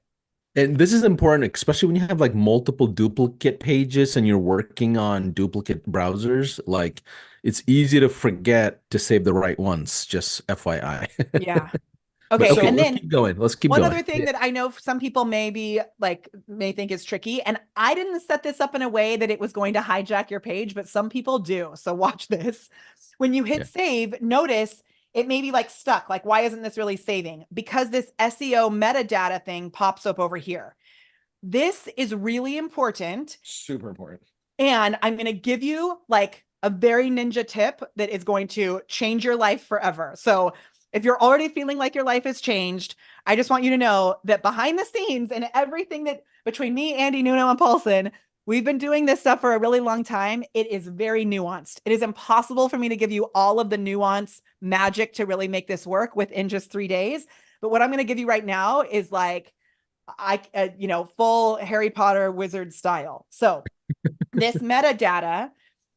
And this is important, especially when you have like multiple duplicate pages and you're working on duplicate browsers. Like, it's easy to forget to save the right ones, just FYI. Yeah. Okay, okay, and then let's keep going. One other thing that I know some people may think is tricky, and I didn't set this up in a way that it was going to hijack your page, but some people do. So watch this. When you hit save, notice it may be like stuck. Like, why isn't this really saving? Because this SEO metadata thing pops up over here. This is really important. Super important. And I'm going to give you like a very ninja tip that is going to change your life forever. So if you're already feeling like your life has changed, I just want you to know that behind the scenes and everything that between me, Andy, Nuno, and Paulson, we've been doing this stuff for a really long time. It is very nuanced. It is impossible for me to give you all of the nuance magic to really make this work within just 3 days. But what I'm going to give you right now is like, full Harry Potter wizard style. So this metadata,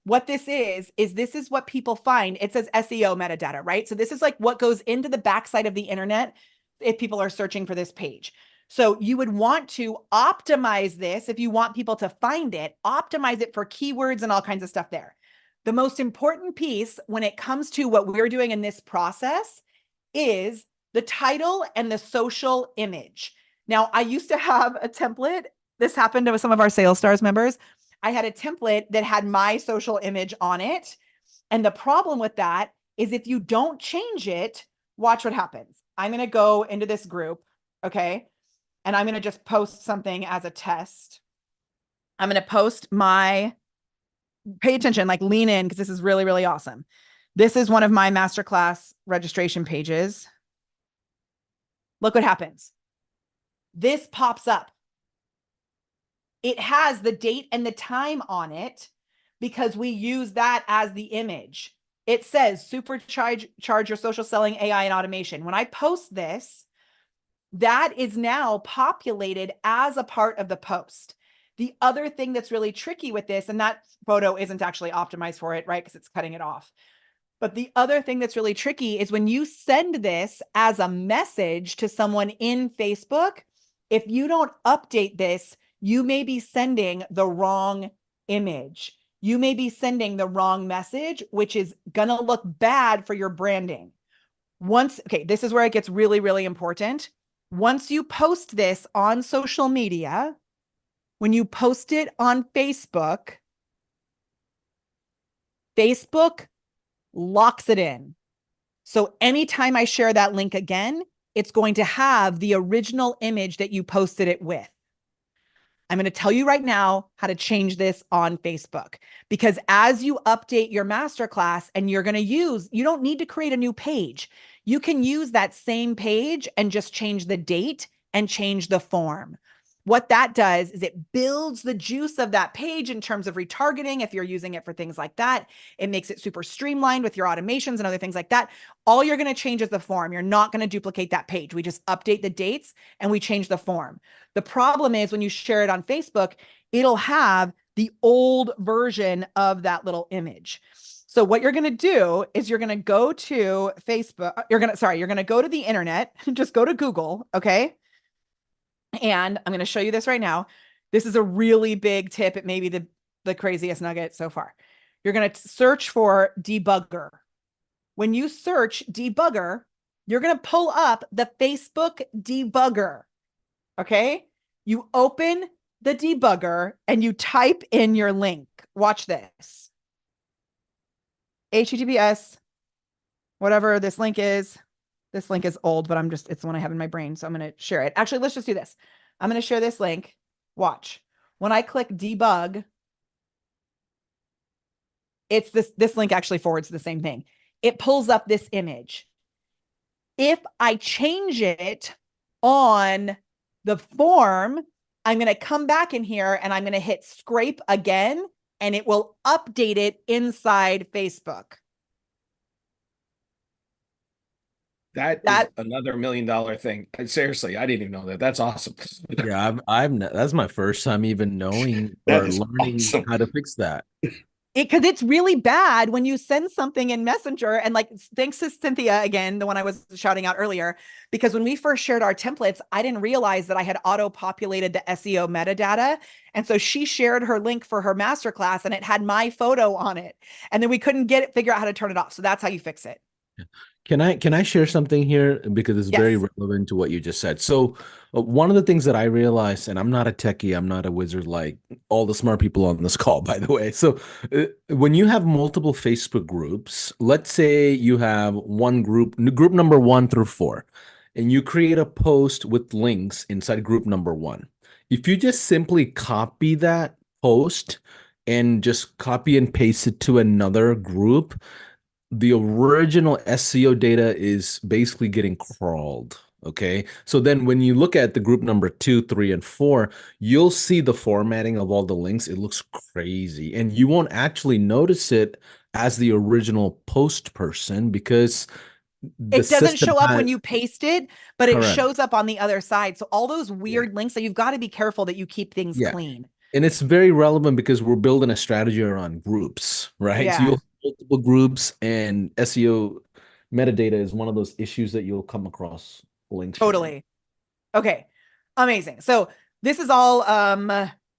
what this is this is what people find. It says SEO metadata, right? So this is like what goes into the backside of the internet if people are searching for this page. So you would want to optimize this if you want people to find it, optimize it for keywords and all kinds of stuff there. The most important piece when it comes to what we're doing in this process is the title and the social image. Now, I used to have a template. This happened to some of our Sales Stars members. I had a template that had my social image on it. And the problem with that is if you don't change it, watch what happens. I'm going to go into this group, okay? And I'm going to just post something as a test. I'm going to post pay attention, like lean in, because this is really, really awesome. This is one of my masterclass registration pages. Look what happens. This pops up. It has the date and the time on it because we use that as the image. It says supercharge your social selling AI and automation. When I post this, that is now populated as a part of the post. The other thing that's really tricky with this, and that photo isn't actually optimized for it, right? Because it's cutting it off. But the other thing that's really tricky is when you send this as a message to someone in Facebook, if you don't update this, you may be sending the wrong image. You may be sending the wrong message, which is going to look bad for your branding. Okay, this is where it gets really, really important. Once you post this on social media, when you post it on Facebook, Facebook locks it in. So anytime I share that link again, it's going to have the original image that you posted it with. I'm going to tell you right now how to change this on Facebook, because as you update your masterclass and you're going to you don't need to create a new page. You can use that same page and just change the date and change the form. What that does is it builds the juice of that page in terms of retargeting. If you're using it for things like that, it makes it super streamlined with your automations and other things like that. All you're going to change is the form. You're not going to duplicate that page. We just update the dates and we change the form. The problem is when you share it on Facebook, it'll have the old version of that little image. So what you're going to do is you're going to go to Facebook. You're going to go to the internet, just go to Google. Okay. And I'm going to show you this right now. This is a really big tip. It may be the craziest nugget so far. You're going to search for debugger. When you search debugger, you're going to pull up the Facebook debugger. Okay. You open the debugger and you type in your link. Watch this. HTTPS, whatever this link is. This link is old, but it's the one I have in my brain. So I'm going to share it. Actually, let's just do this. I'm going to share this link. Watch. When I click debug, it's this link actually forwards to the same thing. It pulls up this image. If I change it on the form, I'm going to come back in here and I'm going to hit scrape again, and it will update it inside Facebook. That is another $1 million thing. Seriously, I didn't even know that. That's awesome. Yeah, that's my first time even knowing That or is learning awesome. how to fix that. Because it's really bad when you send something in Messenger, and like, thanks to Cynthia again, the one I was shouting out earlier, because when we first shared our templates, I didn't realize that I had auto-populated the SEO metadata. And so she shared her link for her masterclass and it had my photo on it. And then we couldn't figure out how to turn it off. So that's how you fix it. Can I share something here because it's very Yes. relevant to what you just said. So one of the things that I realized, and I'm not a techie, I'm not a wizard like all the smart people on this call, by the way. So when you have multiple Facebook groups, let's say you have one group number 1 through 4, and you create a post with links inside group number 1. If you just simply copy that post and just copy and paste it to another group, the original SEO data is basically getting crawled. Okay. So then when you look at the group number 2, 3, and 4, you'll see the formatting of all the links. It looks crazy. And you won't actually notice it as the original post person because the It doesn't system show up has, when you paste it, but it correct. shows up on the other side. So all those Yeah. weird links, that you've got to be careful that you keep things Yeah. clean. And it's very relevant because we're building a strategy around groups, right? So you'll Yeah, have multiple groups, and SEO metadata is one of those issues that you'll come across links sharing. totally. Okay. Amazing. So this is all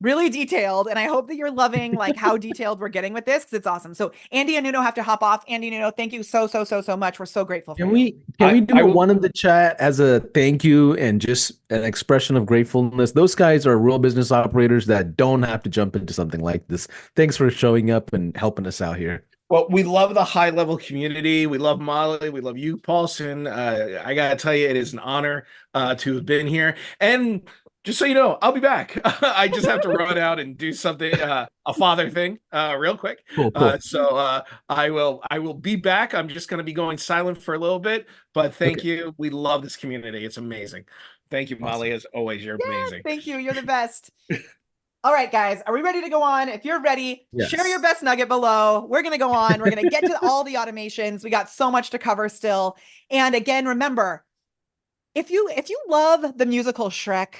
really detailed, and I hope that you're loving like how detailed we're getting with this, because it's awesome. So Andy and Nuno have to hop off. Andy and Nuno, thank you so much. We're so grateful for Can you. we do I will. one in the chat as a thank you and just an expression of gratefulness? Those guys are real business operators that don't have to jump into something like this. Thanks for showing up and helping us out here. Well, we love the high level community. We love Molly. We love you, Paulson. I gotta tell you, it is an honor to have been here. And just so you know, I'll be back. I just have to run out and do something, a father thing, real quick. Cool. So I will be back. I'm just gonna be going silent for a little bit. But thank Okay. you. We love this community. It's amazing. Thank you, Molly. Awesome. As always, you're amazing. Thank you. You're the best. All right, guys, are we ready to go on? If you're ready, share your Yes. best nugget below. We're going to go on. We're going to get to all the automations. We got so much to cover still. And again, remember, if you love the musical Shrek,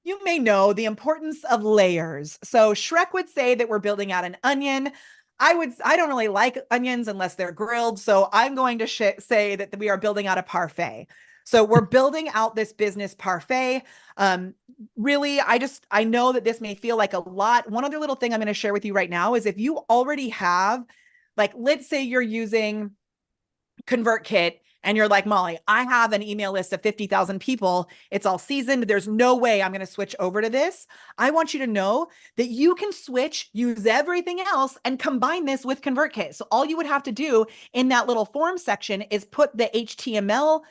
you may know the importance of layers. So Shrek would say that we're building out an onion. I don't really like onions unless they're grilled. So I'm going to say that we are building out a parfait. So we're building out this business parfait. Really, I know that this may feel like a lot. One other little thing I'm going to share with you right now is if you already have, like, let's say you're using ConvertKit and you're like, Molly, I have an email list of 50,000 people. It's all seasoned. There's no way I'm going to switch over to this. I want you to know that you can switch, use everything else, and combine this with ConvertKit. So all you would have to do in that little form section is put the HTML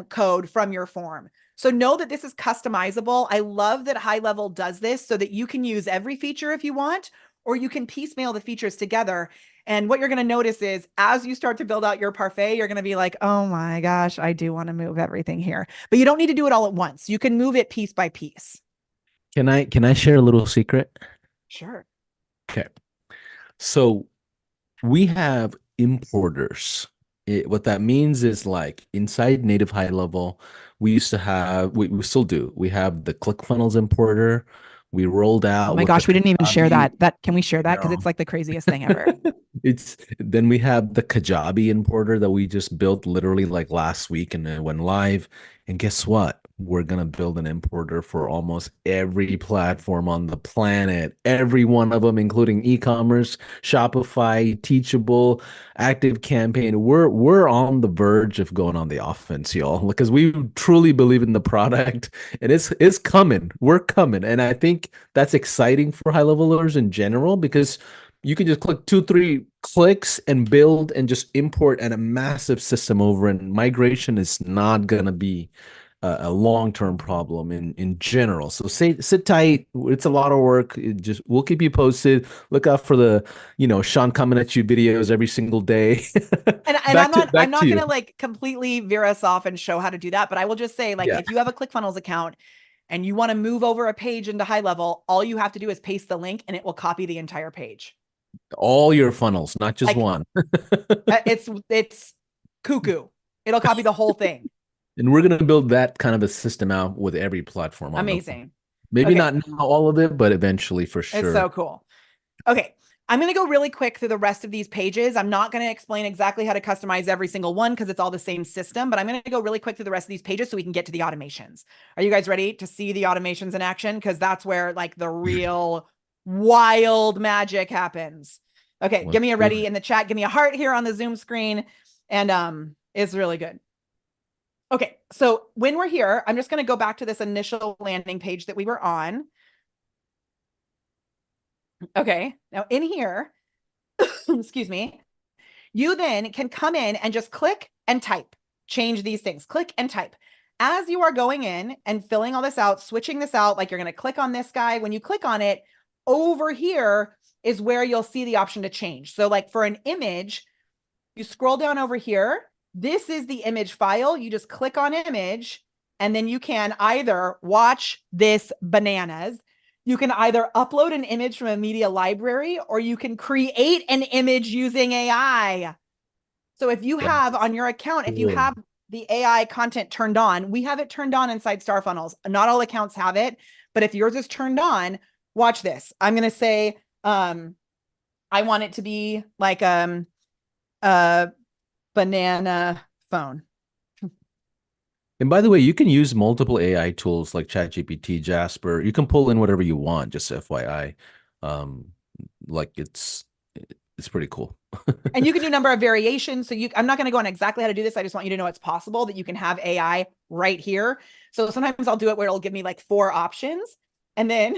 code from your form. So know that this is customizable. I love that High Level does this so that you can use every feature if you want, or you can piecemeal the features together. And what you're going to notice is as you start to build out your parfait, you're going to be like, oh my gosh, I do want to move everything here. But you don't need to do it all at once. You can move it piece by piece. Can I share a little secret? Sure. Okay. So we have importers. What that means is like inside native high level, we used to have, we still do. We have the ClickFunnels importer. We rolled Oh out my with the gosh, we didn't even share Kajabi. that. Can we share that? Because No. it's like the craziest thing ever. It's then we have the Kajabi importer that we just built literally like last week and it went live. And guess what? We're gonna build an importer for almost every platform on the planet, every one of them, including e-commerce, Shopify, Teachable, Active Campaign. We're on the verge of going on the offense, y'all, because we truly believe in the product and it's coming. We're coming. And I think that's exciting for high levelers in general because you can just click 2, 3 clicks and build and just import and a massive system over. And migration is not gonna be a long-term problem in general. So sit tight. It's a lot of work. We'll keep you posted. Look out for the Sean coming at you videos every single day. And I'm Back to not you. gonna like completely veer us off and show how to do that, but I will just say, like, Yeah, if you have a ClickFunnels account and you want to move over a page into High Level, all you have to do is paste the link and it will copy the entire page. all your funnels, not just Like one. it's cuckoo. It'll copy the whole thing. And we're gonna build that kind of a system out with every platform on the Amazing. maybe Okay. not now all of it, but eventually for It's sure. so cool. Okay. I'm going to go really quick through the rest of these pages. I'm not going to explain exactly how to customize every single one because it's all the same system, but I'm going to go really quick through the rest of these pages so we can get to the automations. Are you guys ready to see the automations in action? Because that's where like the real wild magic happens. Okay. Let's Give me a do ready it. in the chat. Give me a heart here on the Zoom screen. And it's really good. Okay. So when we're here, I'm just going to go back to this initial landing page that we were on. Okay. Now in here, excuse me, you then can come in and just click and type, change these things, click and type. As you are going in and filling all this out, switching this out, like you're going to click on this guy. When you click on it, over here is where you'll see the option to change. So like for an image, you scroll down over here. This is the image file. You just click on image and then you can either watch this bananas. You can either upload an image from a media library or you can create an image using AI. So if you have on your account, if you Cool. have the AI content turned on, we have it turned on inside StarFunnels. Not all accounts have it, but if yours is turned on, watch this. I'm going to say, I want it to be like a banana phone. And by the way, you can use multiple AI tools like ChatGPT, Jasper. You can pull in whatever you want, just FYI. Um, like it's pretty cool. And you can do a number of variations. So I'm not going to go on exactly how to do this. I just want you to know it's possible that you can have AI right here. So sometimes I'll do it where it'll give me like 4 options. And then,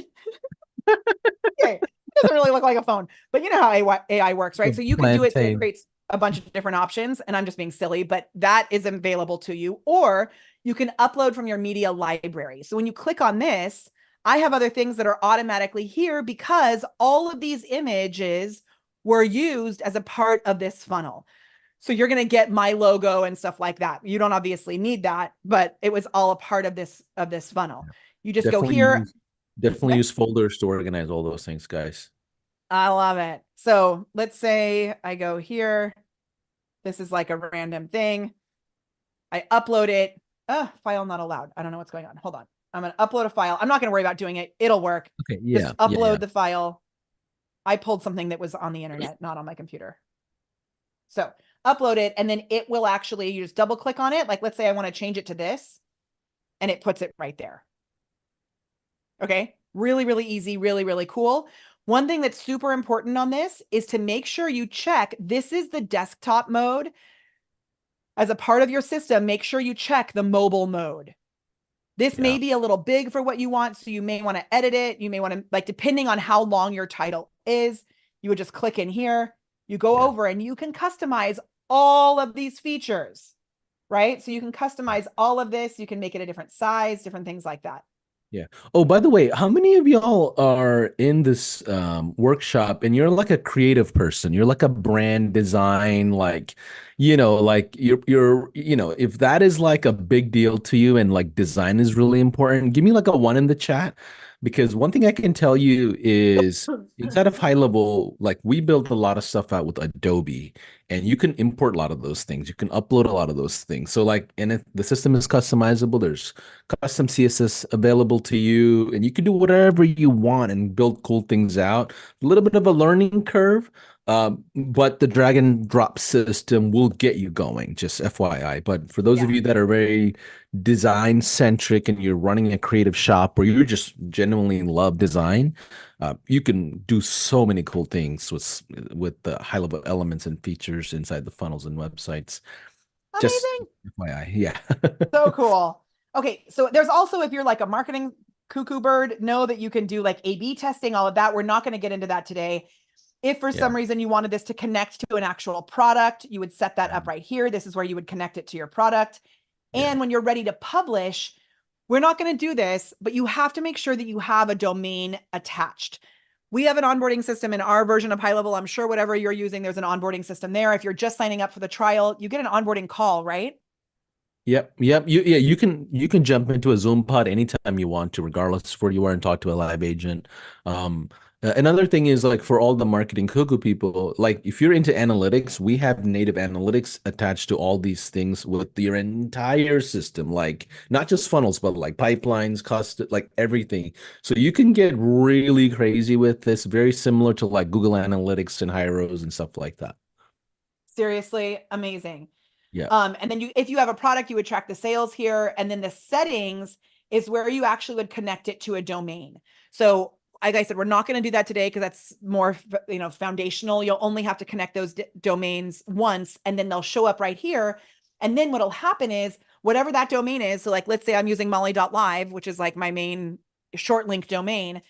okay, it doesn't really look like a phone, but you know how AI works, right? The So you can do it so it plantain. creates a bunch of different options. And I'm just being silly, but that is available to you. Or you can upload from your media library. So when you click on this, I have other things that are automatically here because all of these images were used as a part of this funnel. So you're going to get my logo and stuff like that. You don't obviously need that, but it was all a part of this funnel. You just go Definitely here. definitely use folders to organize all those things, guys. I love it. So let's say I go here. This is like a random thing. I upload it. File not allowed. I don't know what's going on. Hold on. I'm going to upload a file. I'm not going to worry about doing it. It'll work. Okay, yeah, Just upload the file. I pulled something that was on the internet, not on my computer. So upload it, and then it will actually, you just double click on it. Like, let's say I want to change it to this, and it puts it right there. Okay. Really, really easy, really, really cool. One thing that's super important on this is to make sure you check, this is the desktop mode. As a part of your system, make sure you check the mobile mode. This may be a little big for what you want, so you may want to edit it. You may want to, like, depending on how long your title is, you would just click in here, you go over, and you can customize all of these features, right? So you can customize all of this. You can make it a different size, different things like that. Yeah. Oh, by the way, how many of y'all are in this workshop and you're like a creative person? You're like a brand design, like, like if that is like a big deal to you and like design is really important, give me like a one in the chat. Because one thing I can tell you is inside of high level, like we build a lot of stuff out with Adobe and you can import a lot of those things. You can upload a lot of those things. So like, and the system is customizable. There's custom CSS available to you, and you can do whatever you want and build cool things out. A little bit of a learning curve, but the drag and drop system will get you going, just FYI. But for those of you that are very design centric and you're running a creative shop or you just genuinely love design, you can do so many cool things with the high level elements and features inside the funnels and websites. Just Amazing. FYI, yeah. So cool. Okay, so there's also, if you're like a marketing cuckoo bird, know that you can do like A/B testing, all of that. We're not going to get into that today. If for some reason you wanted this to connect to an actual product, you would set that up right here. This is where you would connect it to your product. And when you're ready to publish, we're not going to do this, but you have to make sure that you have a domain attached. We have an onboarding system in our version of high level. I'm sure whatever you're using, there's an onboarding system there. If you're just signing up for the trial, you get an onboarding call, right? Yep. You can jump into a Zoom pod anytime you want to, regardless of where you are, and talk to a live agent. Another thing is like for all the marketing cuckoo people, like if you're into analytics, we have native analytics attached to all these things with your entire system, like not just funnels, but like pipelines, cost, like everything. So you can get really crazy with this, very similar to like Google Analytics and Hyros and stuff like that. Seriously, amazing. Yeah. And then if you have a product, you would track the sales here. And then the settings is where you actually would connect it to a domain. So like I said, we're not going to do that today because that's more, foundational. You'll only have to connect those domains once, and then they'll show up right here. And then what'll happen is whatever that domain is. So like, let's say I'm using molly.live, which is like my main short link domain.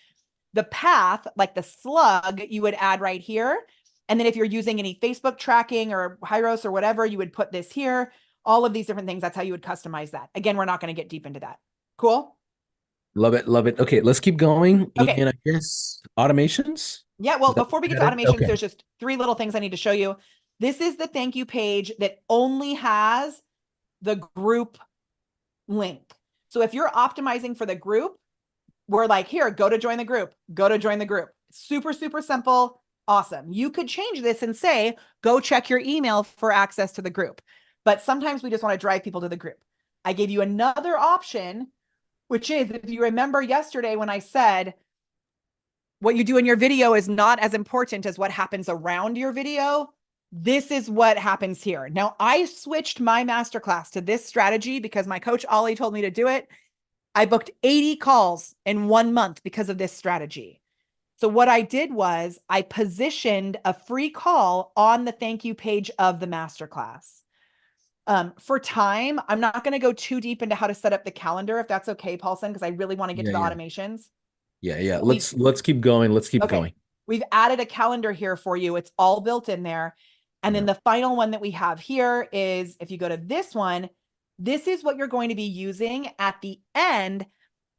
The path, like the slug, you would add right here. And then if you're using any Facebook tracking or Hyros or whatever, you would put this here, all of these different things. That's how you would customize that. Again, we're not going to get deep into that. Cool. Love it. Love it. Okay, let's keep going. Okay. And I guess automations. Yeah. Well, before we get to automations, Okay. there's just 3 little things I need to show you. This is the thank you page that only has the group link. So if you're optimizing for the group, we're like, here, go to join the group, go to join the group. Super, super simple. Awesome. You could change this and say, go check your email for access to the group. But sometimes we just want to drive people to the group. I gave you another option, which is, if you remember yesterday when I said, what you do in your video is not as important as what happens around your video, this is what happens here. Now, I switched my masterclass to this strategy because my coach, Ollie, told me to do it. I booked 80 calls in 1 month because of this strategy. So what I did was I positioned a free call on the thank you page of the masterclass. For time, I'm not going to go too deep into how to set up the calendar, if that's okay, Paulson, because I really want to get to the automations. Yeah. Let's keep going. Let's keep going. We've added a calendar here for you. It's all built in there. And then the final one that we have here is, if you go to this one, this is what you're going to be using at the end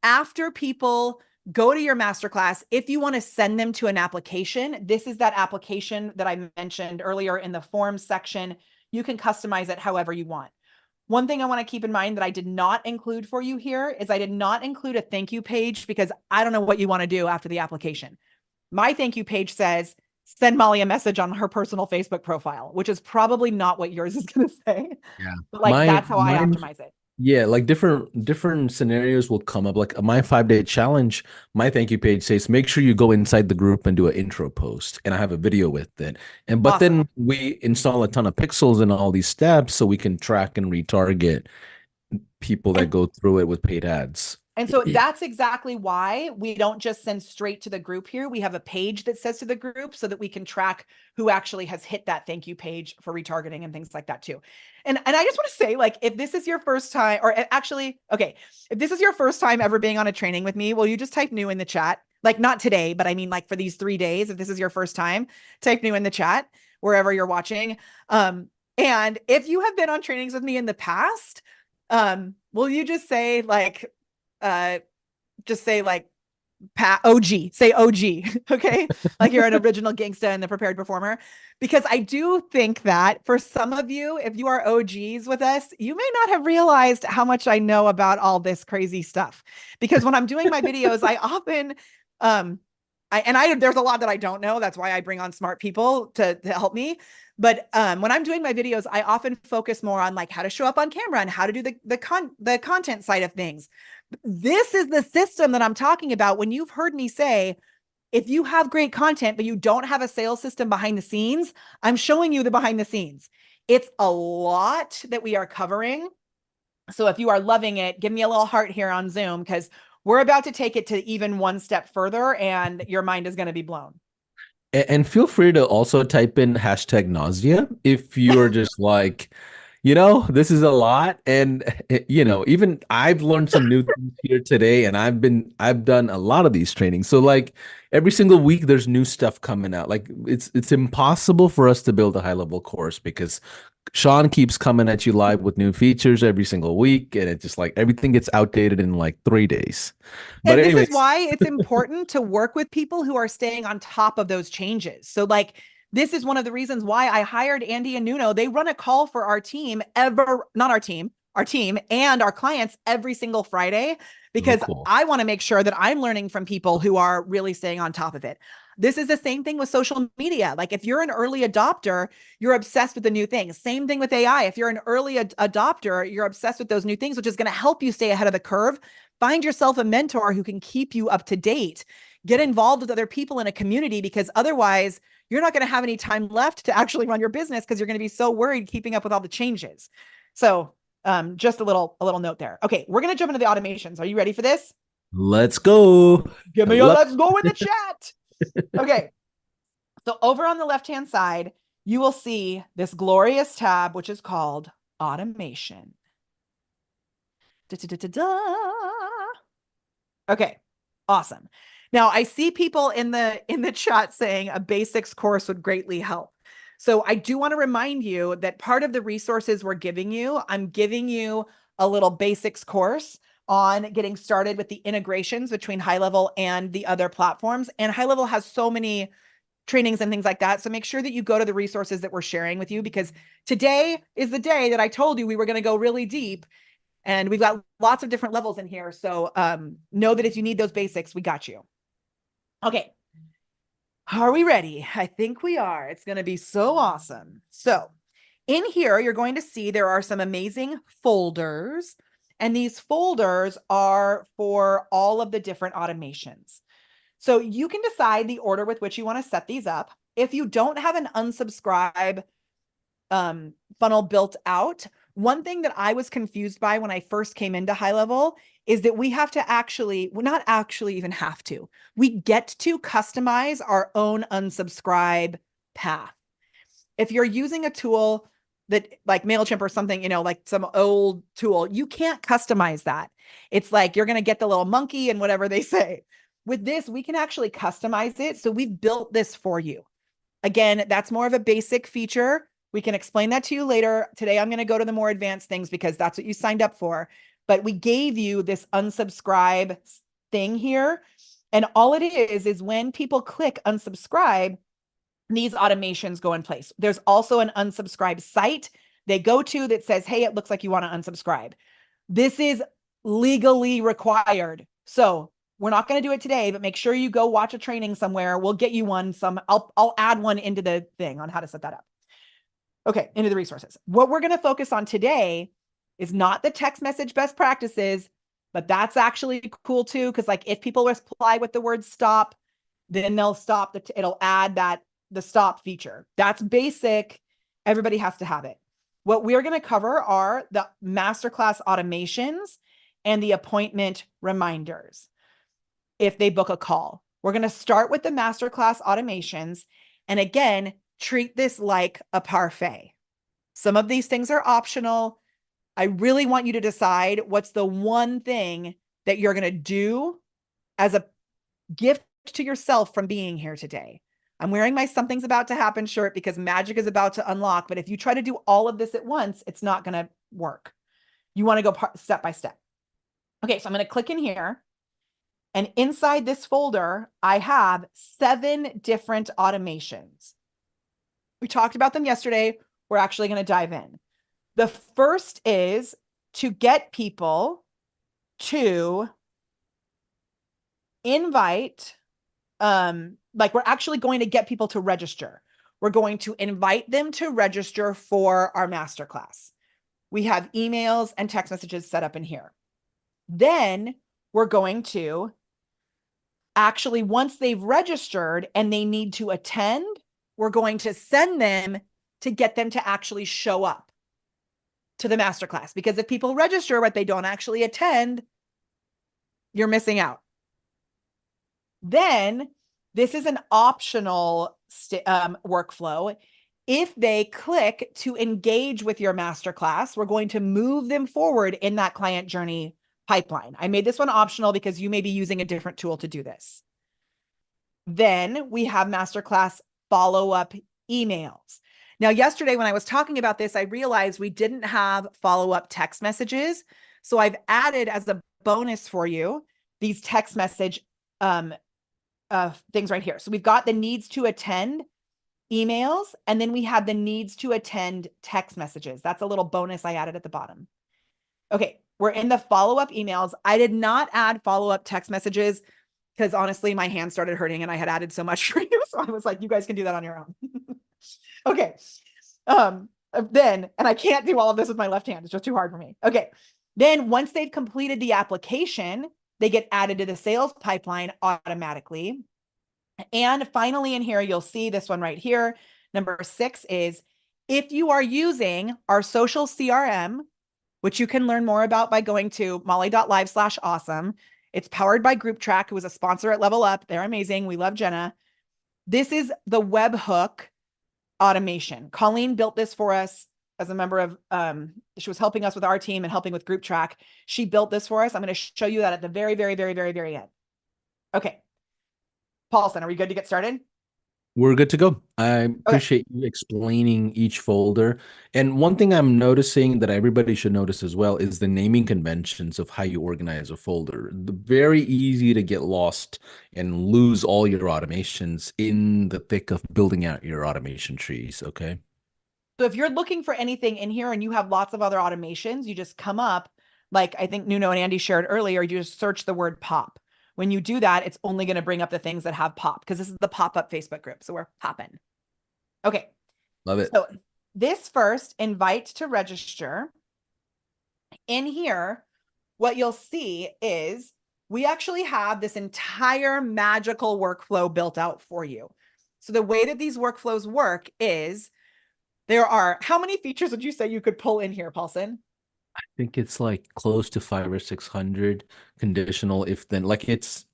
after people go to your masterclass. If you want to send them to an application, this is that application that I mentioned earlier in the forms section. You can customize it however you want. One thing I want to keep in mind that I did not include for you here is I did not include a thank you page because I don't know what you want to do after the application. My thank you page says, send Molly a message on her personal Facebook profile, which is probably not what yours is going to say. Yeah. But like, that's how I optimize it. Yeah, like different scenarios will come up. Like my 5 day challenge, my thank you page says make sure you go inside the group and do an intro post, and I have a video with it. And but Awesome. then we install a ton of pixels and all these steps so we can track and retarget people that And go through it with paid ads. And so that's exactly why we don't just send straight to the group here. We have a page that says to the group so that we can track who actually has hit that thank you page for retargeting and things like that too. And I just want to say, like, if this is your first time, or actually, okay, if this is your first time ever being on a training with me, will you just type new in the chat? Like, not today, but I mean, like, for these 3 days, if this is your first time, type new in the chat wherever you're watching. And if you have been on trainings with me in the past, will you just say like, just say like OG, say OG, okay? Like you're an original gangsta and the prepared performer. Because I do think that for some of you, if you are OGs with us, you may not have realized how much I know about all this crazy stuff. Because when I'm doing my videos, I often, there's a lot that I don't know. That's why I bring on smart people to help me. But when I'm doing my videos, I often focus more on like how to show up on camera and how to do the content side of things. This is the system that I'm talking about. When you've heard me say, if you have great content, but you don't have a sales system behind the scenes, I'm showing you the behind the scenes. It's a lot that we are covering. So if you are loving it, give me a little heart here on Zoom, because we're about to take it to even one step further and your mind is going to be blown. And feel free to also type in hashtag nausea if you're just like, this is a lot. And even I've learned some new things here today, and I've done a lot of these trainings. So like every single week there's new stuff coming out. Like it's impossible for us to build a high level course because Sean keeps coming at you live with new features every single week, and it's just like everything gets outdated in like 3 days. But And this is anyways, why it's important to work with people who are staying on top of those changes. So like this is one of the reasons why I hired Andy and Nuno. They run a call for our team not our team and our clients every single Friday, oh, because cool. I want to make sure that I'm learning from people who are really staying on top of it. This is the same thing with social media. Like if you're an early adopter, you're obsessed with the new things. Same thing with AI. If you're an early adopter, you're obsessed with those new things, which is going to help you stay ahead of the curve. Find yourself a mentor who can keep you up to date. Get involved with other people in a community, because otherwise you're not going to have any time left to actually run your business because you're going to be so worried keeping up with all the changes. So just a little note there. Okay, we're going to jump into the automations. Are you ready for this? Let's go. Give I me a love let's go in the chat. Okay. So over on the left-hand side, you will see this glorious tab, which is called automation. Da, da, da, da, da. Okay, awesome. Now I see people in the chat saying a basics course would greatly help. So I do want to remind you that part of the resources we're giving you, I'm giving you a little basics course on getting started with the integrations between High Level and the other platforms. And High Level has so many trainings and things like that. So make sure that you go to the resources that we're sharing with you, because today is the day that I told you we were going to go really deep. And we've got lots of different levels in here. So know that if you need those basics, we got you. Okay. Are we ready? I think we are. It's going to be so awesome. So in here, you're going to see there are some amazing folders. And these folders are for all of the different automations. So you can decide the order with which you want to set these up. If you don't have an unsubscribe funnel built out, one thing that I was confused by when I first came into High Level is that we have to actually, well, not actually even have to, we get to customize our own unsubscribe path. If you're using a tool that like MailChimp or something, like some old tool, you can't customize that. It's like you're going to get the little monkey and whatever they say. With this, we can actually customize it. So we've built this for you. Again, that's more of a basic feature. We can explain that to you later. Today, I'm going to go to the more advanced things because that's what you signed up for. But we gave you this unsubscribe thing here. And all it is when people click unsubscribe, these automations go in place. There's also an unsubscribe site they go to that says, hey, it looks like you want to unsubscribe. This is legally required. So we're not going to do it today, but make sure you go watch a training somewhere. We'll get you one. I'll add one into the thing on how to set that up. Okay, into the resources. What we're going to focus on today is not the text message best practices, but that's actually cool too. Cause like if people reply with the word stop, then they'll stop it'll add the stop feature. That's basic. Everybody has to have it. What we're going to cover are the masterclass automations and the appointment reminders if they book a call. We're going to start with the masterclass automations. And again, treat this like a parfait. Some of these things are optional. I really want you to decide what's the one thing that you're going to do as a gift to yourself from being here today. I'm wearing my something's about to happen shirt because magic is about to unlock. But if you try to do all of this at once, it's not going to work. You want to go step by step. Okay, so I'm going to click in here. And inside this folder, I have 7 different automations. We talked about them yesterday. We're actually going to dive in. The first is to get people to invite, like we're actually going to get people to register. We're going to invite them to register for our masterclass. We have emails and text messages set up in here. Then we're going to actually, once they've registered and they need to attend, we're going to send them to get them to actually show up to the masterclass. Because if people register but they don't actually attend, you're missing out. Then this is an optional workflow. If they click to engage with your masterclass, we're going to move them forward in that client journey pipeline. I made this one optional because you may be using a different tool to do this. Then we have masterclass follow-up emails. Now, yesterday when I was talking about this, I realized we didn't have follow-up text messages. So I've added as a bonus for you these text message things right here. So we've got the needs to attend emails, and then we have the needs to attend text messages. That's a little bonus I added at the bottom. Okay, we're in the follow-up emails. I did not add follow-up text messages because honestly, my hand started hurting and I had added so much for you. So I was like, you guys can do that on your own. Okay. Then, and I can't do all of this with my left hand. It's just too hard for me. Okay. Then once they've completed the application, they get added to the sales pipeline automatically. And finally in here, you'll see this one right here. Number 6 is if you are using our social CRM, which you can learn more about by going to molly.live/awesome. It's powered by Group Track, who was a sponsor at Level Up. They're amazing. We love Jenna. This is the webhook automation. Colleen built this for us as a member of, she was helping us with our team and helping with Group Track. She built this for us. I'm going to show you that at the very, very, very, very, very end. Okay. Paulson, are we good to get started? We're good to go. I appreciate you explaining each folder. And one thing I'm noticing that everybody should notice as well is the naming conventions of how you organize a folder. Very easy to get lost and lose all your automations in the thick of building out your automation trees, okay? So if you're looking for anything in here and you have lots of other automations, you just come up, like I think Nuno and Andy shared earlier, you just search the word pop. When you do that, it's only going to bring up the things that have pop because this is the pop-up Facebook group. So we're popping. Okay. Love it. So this first, invite to register. In here, what you'll see is we actually have this entire magical workflow built out for you. So the way that these workflows work is there are, how many features would you say you could pull in here, Paulson? I think it's like close to 500 or 600 conditional if then like it's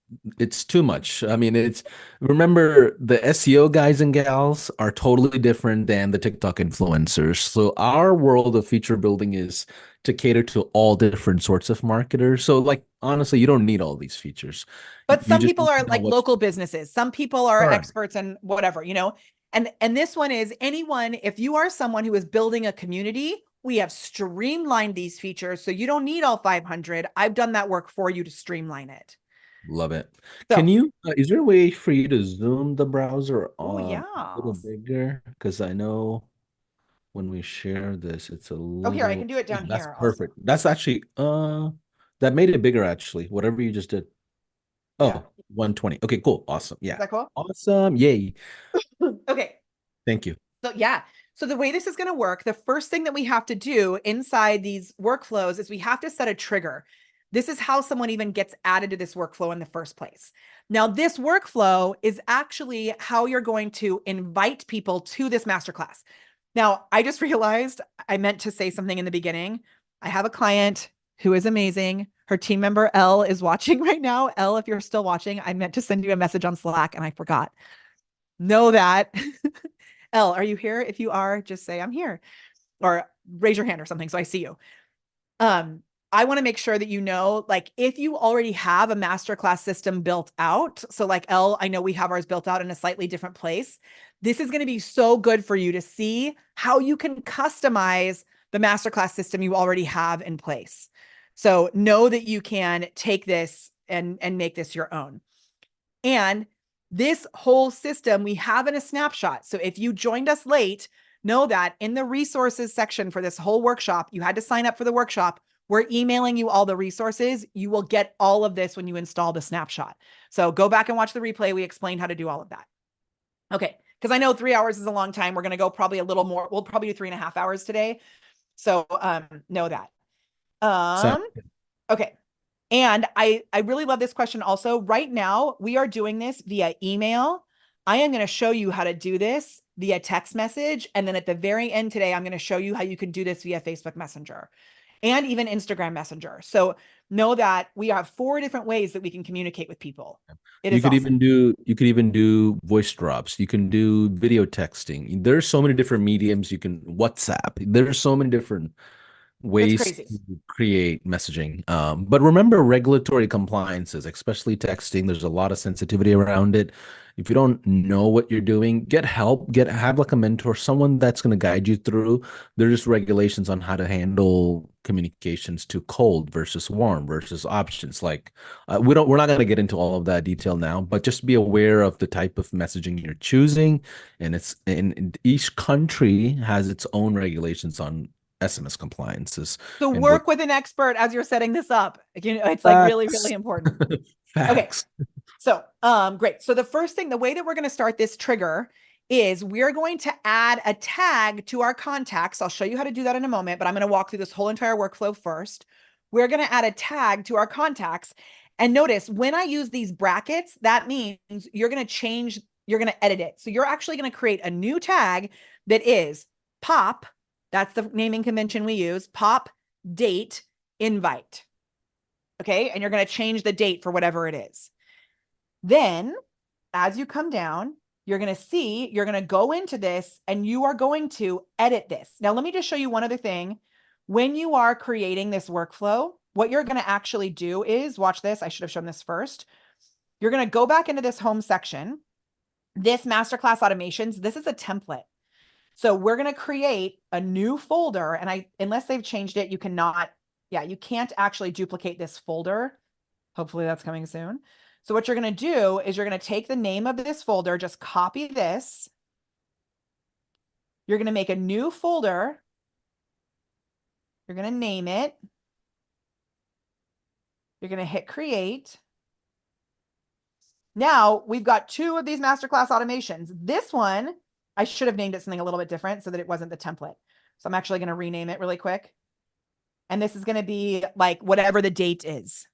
too much. I mean, remember the SEO guys and gals are totally different than the TikTok influencers. So our world of feature building is to cater to all different sorts of marketers. So like honestly, you don't need all these features. But You some just people need are to know like what's local businesses. Some people are correct. experts in whatever, you know. And this one is anyone, if you are someone who is building a community, we have streamlined these features. So you don't need all 500. I've done that work for you to streamline it. Love it. So, Can you, is there a way for you to zoom the browser oh a yeah. little bigger? Because I know when we share this, it's a Oh, here, I little, can do it yeah, down that's here also. perfect. That's actually, that made it bigger actually, whatever you just did. Yeah. Oh, 120. Okay, cool. Awesome. Is Yeah. that cool? Awesome. Yay. Okay. Thank you. So yeah. So the way this is going to work, the first thing that we have to do inside these workflows is we have to set a trigger. This is how someone even gets added to this workflow in the first place. Now, this workflow is actually how you're going to invite people to this masterclass. Now, I just realized I meant to say something in the beginning. I have a client who is amazing. Her team member, Elle, is watching right now. Elle, if you're still watching, I meant to send you a message on Slack and I forgot. Know that. Elle, are you here? If you are, just say I'm here or raise your hand or something so I see you. I want to make sure that you know, like, if you already have a masterclass system built out, so like Elle, I know we have ours built out in a slightly different place. This is going to be so good for you to see how you can customize the masterclass system you already have in place. So know that you can take this and make this your own. And this whole system we have in a snapshot. So if you joined us late, know that in the resources section for this whole workshop, you had to sign up for the workshop. We're emailing you all the resources. You will get all of this when you install the snapshot. So go back and watch the replay. We explained how to do all of that. Okay, because I know 3 hours is a long time. We're going to go probably a little more. We'll probably do 3.5 hours today. So know that. Okay. And I really love this question also. Right now, we are doing this via email. I am going to show you how to do this via text message. And then at the very end today, I'm going to show you how you can do this via Facebook Messenger and even Instagram Messenger. So know that we have 4 different ways that we can communicate with people. You could even do voice drops. You can do video texting. There's so many different mediums. You can WhatsApp. There's so many different ways to create messaging. But remember regulatory compliances, especially texting. There's a lot of sensitivity around it. If you don't know what you're doing, get help, have like a mentor, someone that's going to guide you through. There's regulations on how to handle communications to cold versus warm versus options. Like we're not going to get into all of that detail now, but just be aware of the type of messaging you're choosing. And each country has its own regulations on SMS compliances. So work with an expert as you're setting this up. You know, it's like really, really important. Facts. Okay. So, great. So the first thing, the way that we're going to start this trigger is we're going to add a tag to our contacts. I'll show you how to do that in a moment, but I'm going to walk through this whole entire workflow first. We're going to add a tag to our contacts. And notice when I use these brackets, that means you're going to edit it. So you're actually going to create a new tag that is pop. That's the naming convention we use. Pop date invite. Okay. And you're going to change the date for whatever it is. Then as you come down, you're going to go into this and you are going to edit this. Now, let me just show you one other thing. When you are creating this workflow, what you're going to actually do is watch this. I should have shown this first. You're going to go back into this home section. This masterclass automations, this is a template. So we're going to create a new folder, and unless they've changed it, you can't actually duplicate this folder. Hopefully that's coming soon. So what you're going to do is you're going to take the name of this folder, just copy this. You're going to make a new folder. You're going to name it. You're going to hit create. Now we've got 2 of these masterclass automations. This one, I should have named it something a little bit different so that it wasn't the template. So I'm actually going to rename it really quick. And this is going to be like whatever the date is.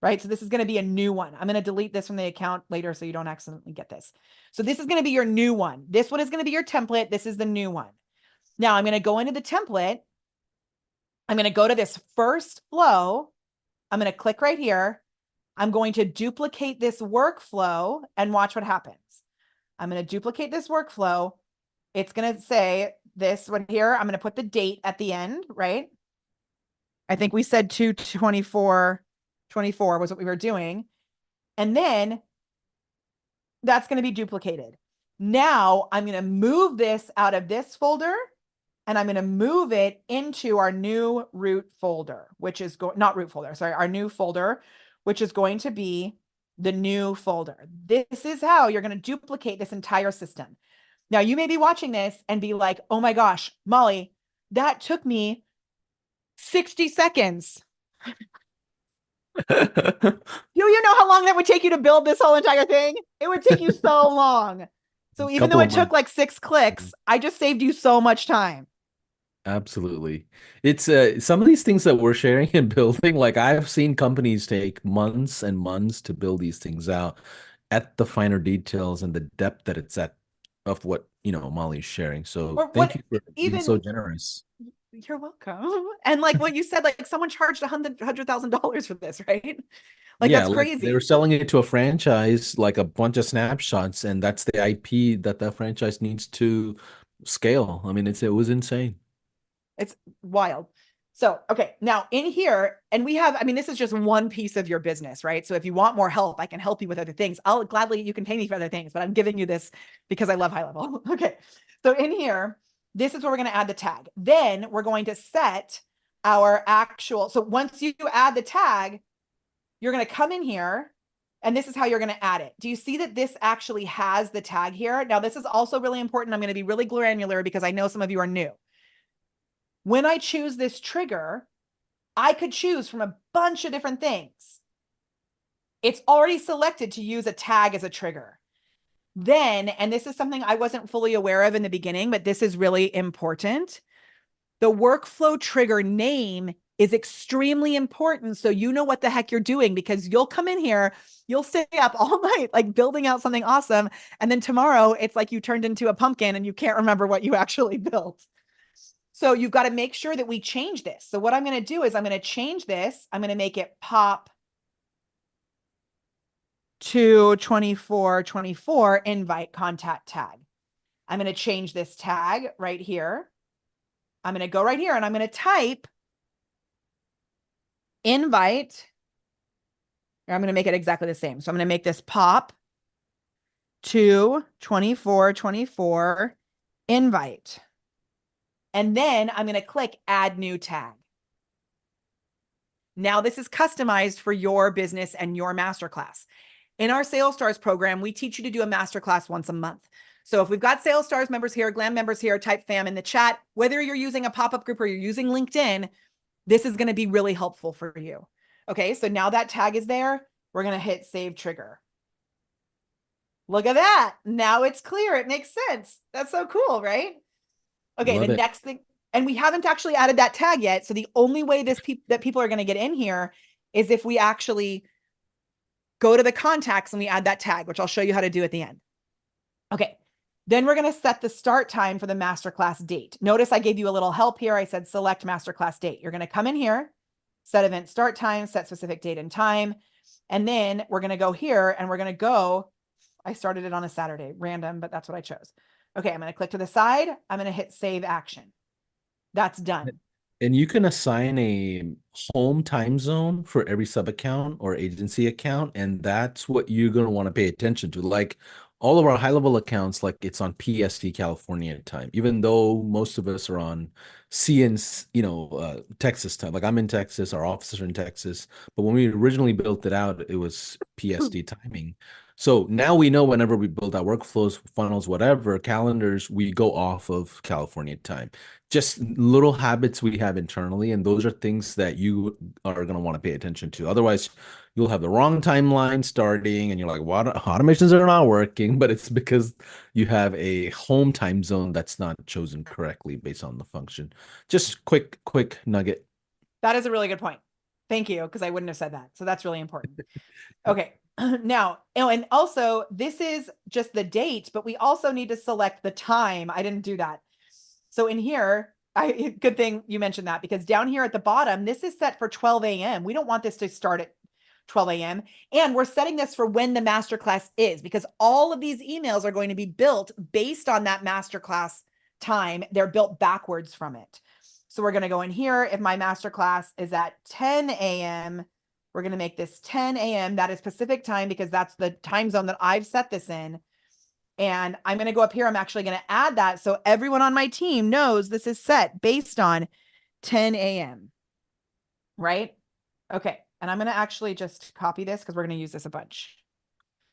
Right? So this is going to be a new one. I'm going to delete this from the account later so you don't accidentally get this. So this is going to be your new one. This one is going to be your template. This is the new one. Now I'm going to go into the template. I'm going to go to this first flow. I'm going to click right here. I'm going to duplicate this workflow and watch what happens. I'm going to duplicate this workflow. It's going to say this one here. I'm going to put the date at the end, right? I think we said 2/24/24 was what we were doing. And then that's going to be duplicated. Now I'm going to move this out of this folder and I'm going to move it into our new root folder, which is our new folder, which is going to be the new folder. This is how you're going to duplicate this entire system. Now you may be watching this and be like, oh my gosh, Molly, that took me 60 seconds. Do you know how long that would take you to build this whole entire thing? It would take you so long. So even though couple it of took months. like 6 clicks, I just saved you so much time. Absolutely. It's some of these things that we're sharing and building, like I've seen companies take months and months to build these things out at the finer details and the depth that it's at of what, Molly's sharing. So Or thank what you for being so even generous. you're welcome. And like what you said, like someone charged $100,000 for this, right? Like Yeah, that's like they were crazy. selling it to a franchise, like a bunch of snapshots, and that's the IP that the franchise needs to scale. I mean, it was insane. It's wild. So, okay, now in here, and we have, I mean, this is just one piece of your business, right? So if you want more help, I can help you with other things. I'll gladly, you can pay me for other things, but I'm giving you this because I love high level. Okay. So in here, this is where we're going to add the tag. Then we're going to set our actual, so once you add the tag, you're going to come in here and this is how you're going to add it. Do you see that this actually has the tag here? Now, this is also really important. I'm going to be really granular because I know some of you are new. When I choose this trigger, I could choose from a bunch of different things. It's already selected to use a tag as a trigger. Then, and this is something I wasn't fully aware of in the beginning, but this is really important. The workflow trigger name is extremely important. So you know what the heck you're doing because you'll come in here, you'll stay up all night, like building out something awesome. And then tomorrow it's like you turned into a pumpkin and you can't remember what you actually built. So you've got to make sure that we change this. So what I'm going to do is I'm going to change this. I'm going to make it pop to 2424 invite contact tag. I'm going to change this tag right here. I'm going to go right here and I'm going to type invite. I'm going to make it exactly the same. So I'm going to make this pop to 2424 invite. And then I'm going to click add new tag. Now this is customized for your business and your masterclass. In our Sales Stars program, we teach you to do a masterclass once a month. So if we've got Sales Stars members here, Glam members here, type fam in the chat, whether you're using a pop-up group or you're using LinkedIn, this is going to be really helpful for you. Okay, so now that tag is there, we're going to hit save trigger. Look at that. Now it's clear. It makes sense. That's so cool, right? Okay, Love the it. next thing, and we haven't actually added that tag yet. So the only way that people are going to get in here is if we actually go to the contacts and we add that tag, which I'll show you how to do at the end. Okay, then we're going to set the start time for the masterclass date. Notice I gave you a little help here. I said select masterclass date. You're going to come in here, set event start time, set specific date and time. And then we're going to go here and we're going to go, I started it on a Saturday, random, but that's what I chose. Okay, I'm going to click to the side. I'm going to hit save action. That's done. And you can assign a home time zone for every sub account or agency account, and that's what you're going to want to pay attention to. Like all of our high level accounts, like it's on PST California time, even though most of us are on CN, Texas time. Like I'm in Texas, our offices are in Texas, but when we originally built it out, it was PST timing. So now we know whenever we build our workflows, funnels, whatever, calendars, we go off of California time. Just little habits we have internally, and those are things that you are going to want to pay attention to. Otherwise, you'll have the wrong timeline starting, and you're like, "What? Automations are not working," but it's because you have a home time zone that's not chosen correctly based on the function. Just quick nugget. That is a really good point. Thank you, because I wouldn't have said that. So that's really important. Okay. Now, and also this is just the date, but we also need to select the time. I didn't do that. So in here, good thing you mentioned that because down here at the bottom, this is set for 12 a.m. We don't want this to start at 12 a.m. And we're setting this for when the masterclass is because all of these emails are going to be built based on that masterclass time. They're built backwards from it. So we're going to go in here. If my masterclass is at 10 a.m., we're going to make this 10 a.m. That is Pacific time because that's the time zone that I've set this in. And I'm going to go up here. I'm actually going to add that so everyone on my team knows this is set based on 10 a.m. Right? Okay. And I'm going to actually just copy this because we're going to use this a bunch.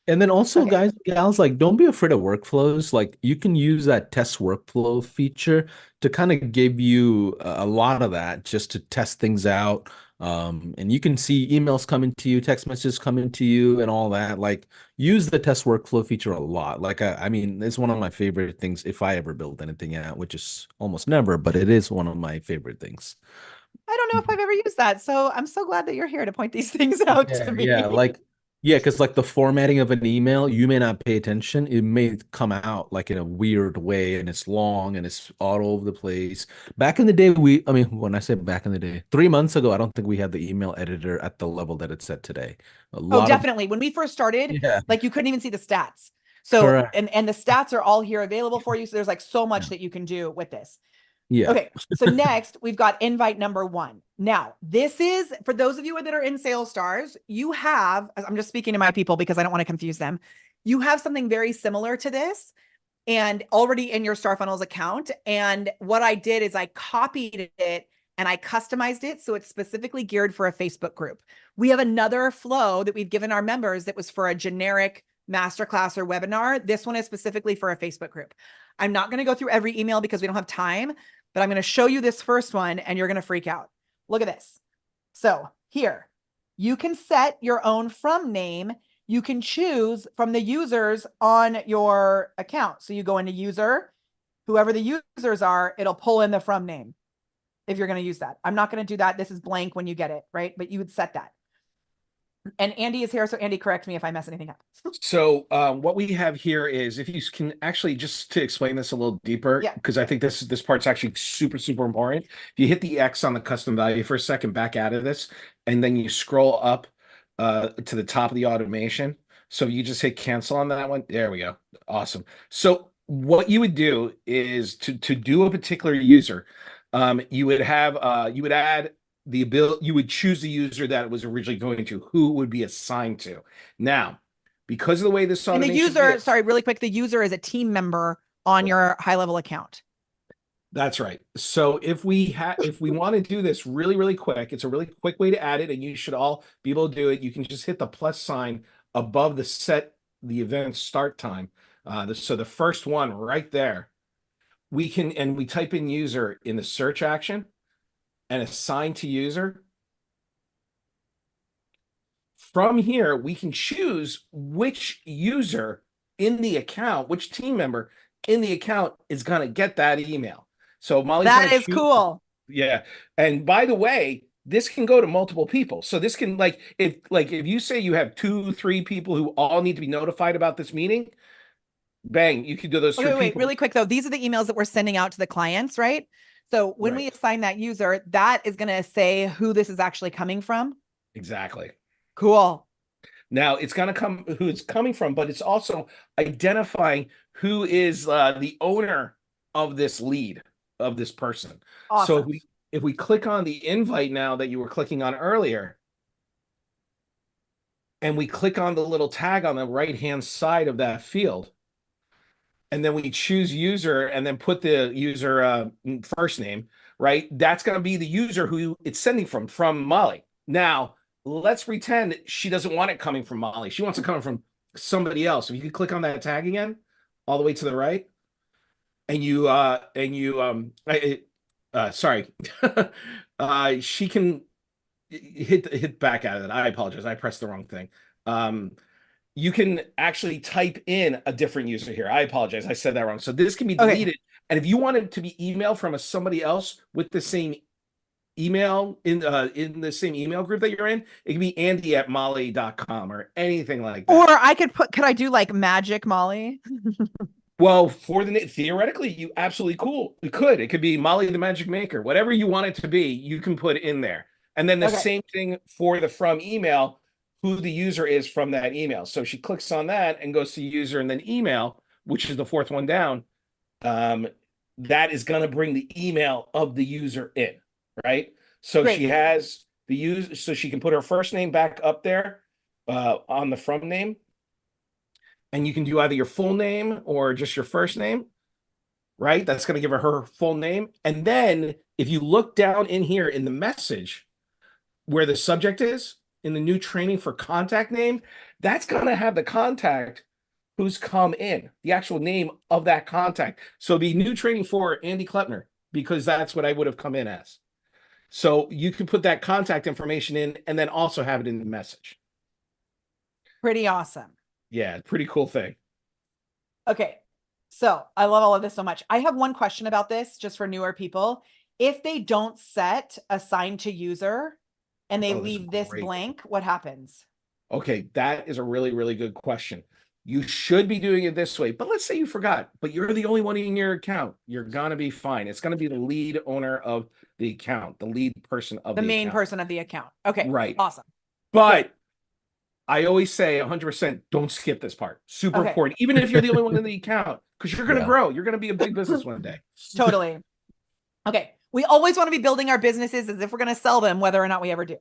And then also, Okay. guys, gals, like don't be afraid of workflows. Like you can use that test workflow feature to kind of give you a lot of that just to test things out. And you can see emails coming to you, text messages coming to you, and all that. Like, use the test workflow feature a lot. Like, I mean, it's one of my favorite things if I ever build anything out, which is almost never, but it is one of my favorite things. I don't know if I've ever used that. So I'm so glad that you're here to point these things out to Yeah, me. yeah, like yeah, because like the formatting of an email, you may not pay attention. It may come out like in a weird way, and it's long and it's all over the place. Back in the day, I mean, when I say back in the day, 3 months ago, I don't think we had the email editor at the level that it's at today. A Oh, lot of definitely. When we first started, yeah, like you couldn't even see the stats. So, correct. and the stats are all here available for you. So there's like so Yeah, much that you can do with this. yeah. Okay. So next we've got invite number 1. Now, this is for those of you that are in Sales Stars, you have, I'm just speaking to my people because I don't want to confuse them. You have something very similar to this and already in your Star Funnels account. And what I did is I copied it and I customized it so it's specifically geared for a Facebook group. We have another flow that we've given our members that was for a generic masterclass or webinar. This one is specifically for a Facebook group. I'm not going to go through every email because we don't have time, but I'm going to show you this first one and you're going to freak out. Look at this. So here, you can set your own from name. You can choose from the users on your account. So you go into user, whoever the users are, it'll pull in the from name if you're going to use that. I'm not going to do that. This is blank when you get it, right? But you would set that. And Andy is here. So Andy, correct me if I mess anything up. So what we have here is, if you can actually, just to explain this a little deeper, Yeah. because I think this part's actually super, super important. If you hit the X on the custom value for a second, back out of this, and then you scroll up to the top of the automation. So you just hit cancel on that one. There we go. Awesome. So what you would do is to do a particular user, you would add the ability, you would choose the user that it was originally going to, who it would be assigned to. Now, because of the way this And the automation user, is, sorry, really quick, the user is a team member on your high level account. that's right. So if we want to do this really, really quick, it's a really quick way to add it, and you should all be able to do it. You can just hit the plus sign above the set the event start time. So the first one right there, we type in user in the search action and assign to user. From here, we can choose which user in the account, which team member in the account is going to get that email. So Molly's going That to is choose. cool. Yeah. And by the way, this can go to multiple people. So this can, if you say you have 2, 3 people who all need to be notified about this meeting, bang, you can do those 3 Okay, wait, people. really quick though. These are the emails that we're sending out to the clients, right? So when we Right. assign that user, that is going to say who this is actually coming from. Exactly. Cool. Now it's going to come who it's coming from, but it's also identifying who is the owner of this lead, of this person. So Awesome. if we click on the invite now that you were clicking on earlier, and we click on the little tag on the right hand side of that field, and then we choose user and then put the user first name, right? That's going to be the user who it's sending from Molly. Now, let's pretend she doesn't want it coming from Molly. She wants it coming from somebody else. If you could click on that tag again, all the way to the right, and sorry, she can hit back out of it. I apologize. I pressed the wrong thing. You can actually type in a different user here. I apologize. I said that wrong. So this can be Okay. deleted. And if you want it to be emailed from somebody else with the same email in the same email group that you're in, it can be andy@molly.com or anything like Or that. I could I do like magic Molly? Well, theoretically, you absolutely cool. It could be Molly the Magic Maker, whatever you want it to be, you can put in there. And then the Okay. same thing for the from email, who the user is from that email. So she clicks on that and goes to user and then email, which is the fourth one down. That is going to bring the email of the user in, right? So Great. she has the user, so she can put her first name back up there on the from name. And you can do either your full name or just your first name, right? That's going to give her full name. And then if you look down in here in the message where the subject is in the new training for contact name, that's going to have the contact who's come in, the actual name of that contact. So it'd be new training for Andy Klepner, because that's what I would have come in as. So you can put that contact information in and then also have it in the message. Pretty awesome. Yeah, pretty cool thing. Okay. So I love all of this so much. I have one question about this just for newer people. If they don't set assign to user and they Oh, this is leave this great. blank, what happens? Okay, that is a really, really good question. You should be doing it this way, but let's say you forgot, but you're the only one in your account. You're gonna be fine. It's gonna be the lead owner of the account, the lead person of The the main account. person of the account. Okay. Right. Awesome. But I always say 100% don't skip this part. Super Okay. important, even if you're the only one in the account, because you're gonna Yeah. grow. You're gonna be a big business one day. Totally. Okay. We always want to be building our businesses as if we're going to sell them, whether or not we ever do.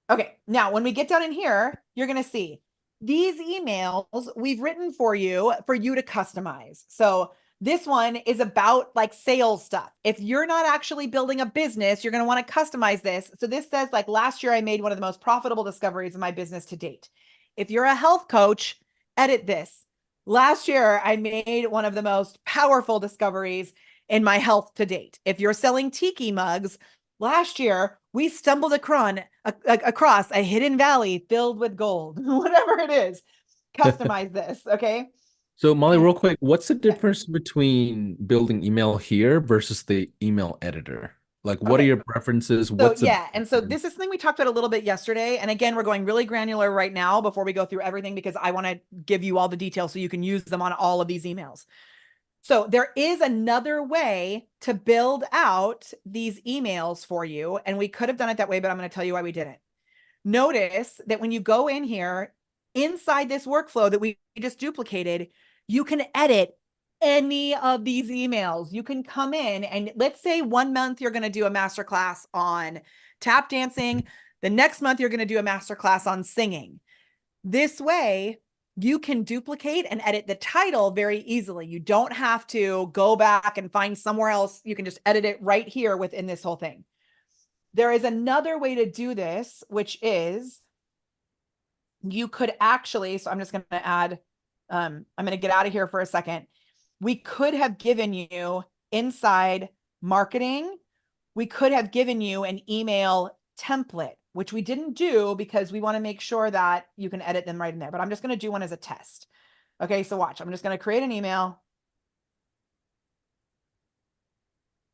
Okay. Now, when we get down in here, you're going to see these emails we've written for you to customize. So this one is about like sales stuff. If you're not actually building a business, you're going to want to customize this. So this says like last year, I made one of the most profitable discoveries in my business to date. If you're a health coach, edit this. Last year, I made one of the most powerful discoveries in my health to date. If you're selling tiki mugs, last year we stumbled across a hidden valley filled with gold. Whatever it is, customize this, okay? So Molly, And real quick, what's the yeah, difference between building email here versus the email editor? Like, what are okay. your preferences? So What's the yeah, and so this is something we talked about a little bit yesterday. And again, we're going really granular right now before we go through everything because I want to give you all the details so you can use them on all of these emails. So there is another way to build out these emails for you. And we could have done it that way, but I'm going to tell you why we didn't. Notice that when you go in here, inside this workflow that we just duplicated, you can edit any of these emails. You can come in and let's say 1 month you're going to do a masterclass on tap dancing. The next month you're going to do a masterclass on singing. This way, you can duplicate and edit the title very easily. You don't have to go back and find somewhere else. You can just edit it right here within this whole thing. There is another way to do this, which is you could actually, so I'm just going to add, I'm going to get out of here for a second. We could have given you inside marketing, we could have given you an email template, which we didn't do because we want to make sure that you can edit them right in there. But I'm just going to do one as a test. Okay, so watch. I'm just going to create an email.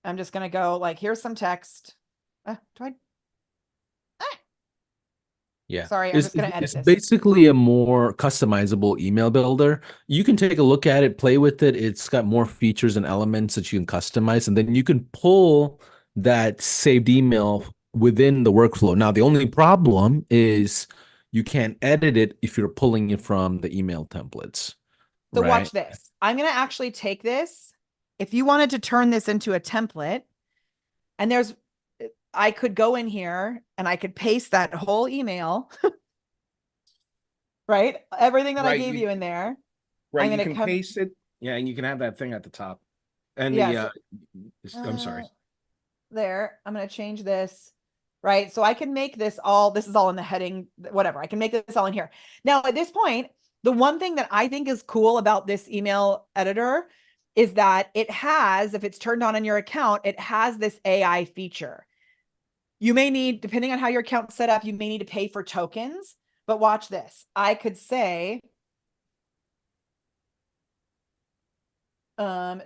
I'm just going to go like, here's some text. Yeah. Sorry, I'm just going to edit It's this. basically a more customizable email builder. You can take a look at it, play with it. It's got more features and elements that you can customize, and then you can pull that saved email within the workflow. Now, the only problem is you can't edit it if you're pulling it from the email templates, So watch right? this. I'm going to actually take this. If you wanted to turn this into a template, and I could go in here and I could paste that whole email, right? Everything that I gave you in there. Right, I'm you going to can come. paste it. Yeah, and you can have that thing at the top. And Yes. I'm sorry. There. I'm going to change this. Right. So I can make this is all in the heading, whatever. I can make this all in here. Now, at this point, the one thing that I think is cool about this email editor is that it has, if it's turned on in your account, it has this AI feature. You may need, depending on how your account's set up, you may need to pay for tokens, but watch this. I could say,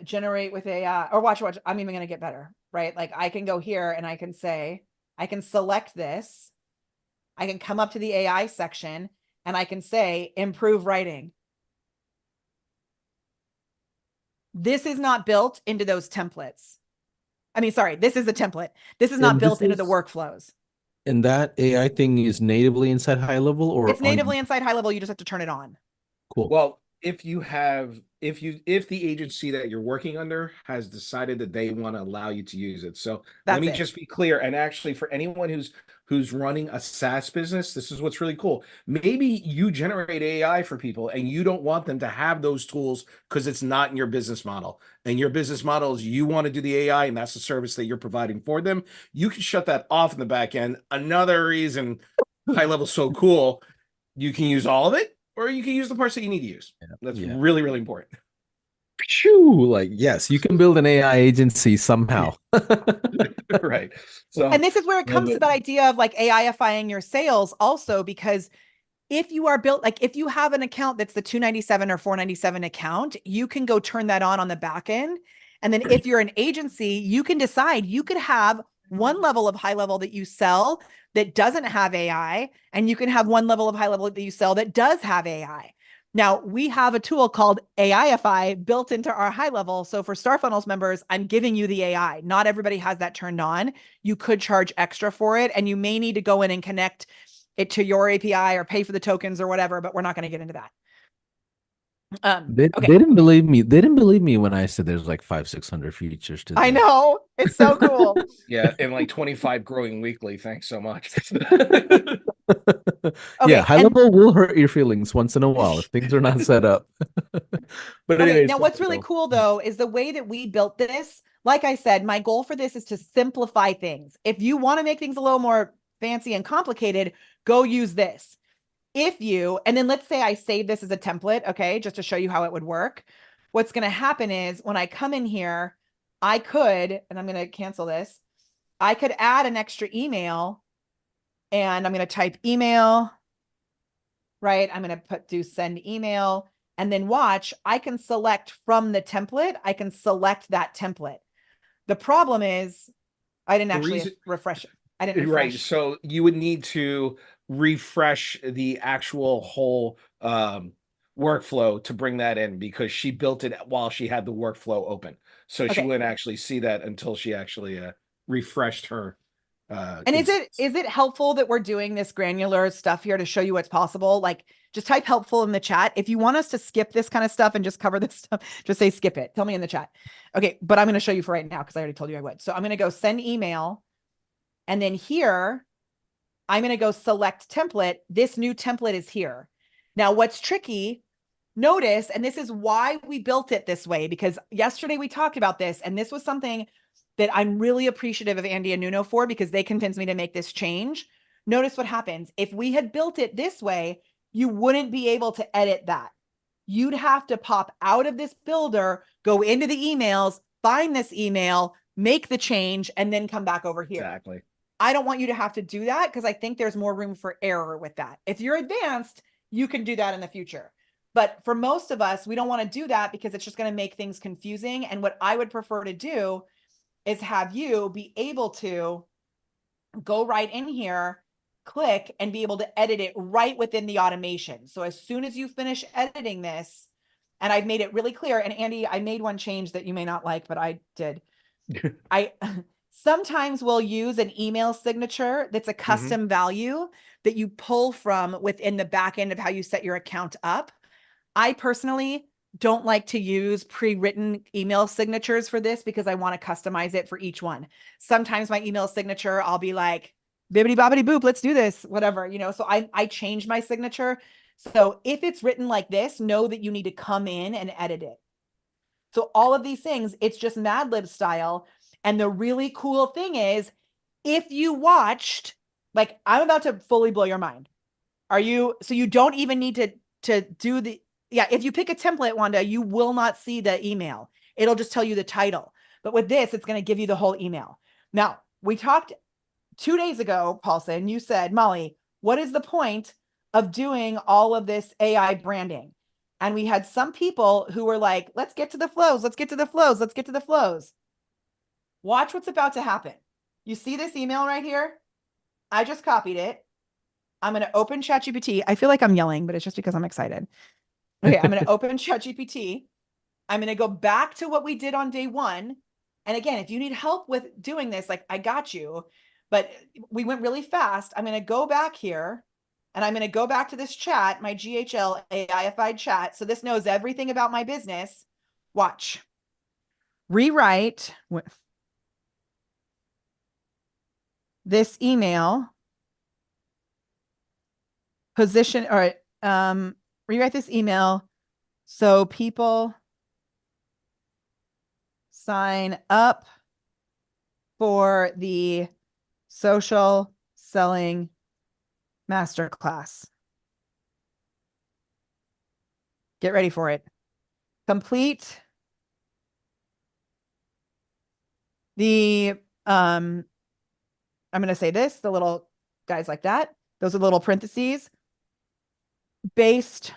generate with AI, or watch, I'm even going to get better, right? Like I can go here and I can say, I can select this. I can come up to the AI section and I can say, improve writing. This is not built into those templates. I mean, sorry, this is a template. This is not And built into the workflows. and that AI thing is natively inside high level It's or on natively inside high level. You just have to turn it on. cool. Well, if the agency that you're working under has decided that they want to allow you to use it. So let That's me it. just be clear. And actually, for anyone who's running a SaaS business, this is what's really cool. Maybe you generate AI for people and you don't want them to have those tools because it's not in your business model. And your business model is you want to do the AI, and that's the service that you're providing for them. You can shut that off in the back end. Another reason high level so cool, you can use all of it or you can use the parts that you need to use. That's Yeah. really, really important. Phew, like, yes, you can build an AI agency somehow. Right. So And this is where it Love comes to it. that idea of like AI-ifying your sales also, because if you are built, like if you have an account that's the 297 or 497 account, you can go turn that on the back end. And then if you're an agency, you can decide you could have one level of high level that you sell that doesn't have AI, and you can have one level of high level that you sell that does have AI. Now, we have a tool called AI-ified built into our high level. So for Star Funnels members, I'm giving you the AI. Not everybody has that turned on. You could charge extra for it, and you may need to go in and connect it to your API or pay for the tokens or whatever, but we're not going to get into that. Okay. They didn't believe me. They didn't believe me when I said there's like 500-600 features to I this. know. It's so cool. yeah, and like 25 growing weekly. Thanks so much. Yeah, Okay. high And level will hurt your feelings once in a while if things are not set up. But okay. anyways, Now, what's really cool though is the way that we built this. Like I said, my goal for this is to simplify things. If you want to make things a little more fancy and complicated, go use this. If you, and then let's say I save this as a template, okay, just to show you how it would work. What's going to happen is when I come in here, I could, and I'm going to cancel this, I could add an extra email, and I'm going to type email, right? I'm going to do send email, and then watch, I can select from the template. I can select that template. The problem is I didn't The actually reason, refresh it. I didn't right. refresh. So you would need to refresh the actual whole workflow to bring that in because she built it while she had the workflow open. So she Okay. wouldn't actually see that until she actually refreshed her And instance. is it helpful that we're doing this granular stuff here to show you what's possible? Like, just type helpful in the chat. If you want us to skip this kind of stuff and just cover this stuff, just say skip it. Tell me in the chat. Okay, but I'm going to show you for right now because I already told you I would. So I'm going to go send email, and then here I'm going to go select template. This new template is here. Now, what's tricky, notice, and this is why we built it this way, because yesterday we talked about this, and this was something that I'm really appreciative of Andy and Nuno for, because they convinced me to make this change. Notice what happens. If we had built it this way, you wouldn't be able to edit that. You'd have to pop out of this builder, go into the emails, find this email, make the change, and then come back over here. Exactly. I don't want you to have to do that because I think there's more room for error with that. If you're advanced, you can do that in the future. But for most of us, we don't want to do that because it's just going to make things confusing. And what I would prefer to do is have you be able to go right in here, click, and be able to edit it right within the automation. So as soon as you finish editing this, and I've made it really clear, and Andy, I made one change that you may not like, but I did. I sometimes will use an email signature that's a custom value that you pull from within the back end of how you set your account up. I personally don't like to use pre-written email signatures for this because I want to customize it for each one. Sometimes my email signature, I'll be like, bibbity bobbity boop, let's do this, whatever, so I change my signature. So if it's written like this, know that you need to come in and edit it. So all of these things, it's just Mad Lib style. And the really cool thing is, if you watched, like I'm about to fully blow your mind. So you don't even need to do if you pick a template, Wanda, you will not see the email. It'll just tell you the title. But with this, it's going to give you the whole email. Now, we talked 2 days ago, Paulson, you said, Molly, what is the point of doing all of this AI branding? And we had some people who were like, let's get to the flows. Let's get to the flows. Let's get to the flows. Watch what's about to happen. You see this email right here? I just copied it. I'm going to open ChatGPT. I feel like I'm yelling, but it's just because I'm excited. Okay, I'm going to open ChatGPT. I'm going to go back to what we did on day one. And again, if you need help with doing this, like I got you, but we went really fast. I'm going to go back here and I'm going to go back to this chat, my GHL AI-ified chat. So this knows everything about my business. Watch. Rewrite this email. Position or rewrite this email so people sign up for the social selling masterclass. Get ready for it. Complete The, I'm going to say this, the little guys like that, those are little parentheses based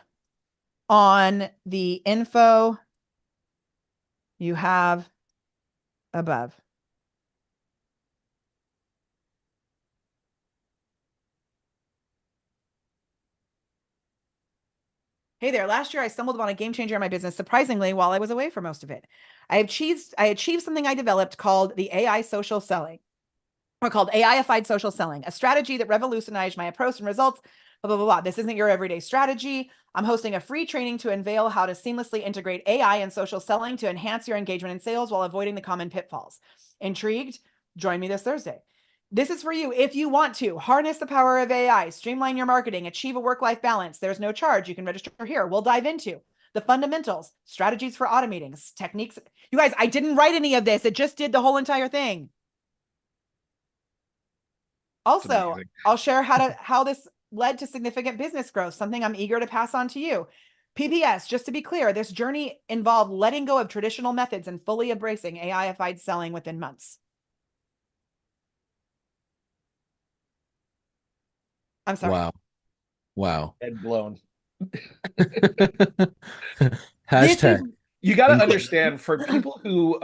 on the info you have above. Hey there, last year I stumbled upon a game changer in my business, surprisingly, while I was away for most of it. I achieved something I developed called the AI social selling, or called AI-ified social selling, a strategy that revolutionized my approach and results, blah, blah, blah, blah. This isn't your everyday strategy. I'm hosting a free training to unveil how to seamlessly integrate AI and social selling to enhance your engagement in sales while avoiding the common pitfalls. Intrigued? Join me this Thursday. This is for you if you want to harness the power of AI, streamline your marketing, achieve a work-life balance. There's no charge. You can register here. We'll dive into the fundamentals, strategies for automating, techniques. You guys, I didn't write any of this. It just did the whole entire thing. Also, I'll share how this led to significant business growth, something I'm eager to pass on to you. PPS, just to be clear, this journey involved letting go of traditional methods and fully embracing AI-ified selling within months. I'm sorry. Wow. Wow. Head blown. Hashtag. You got to understand, for people who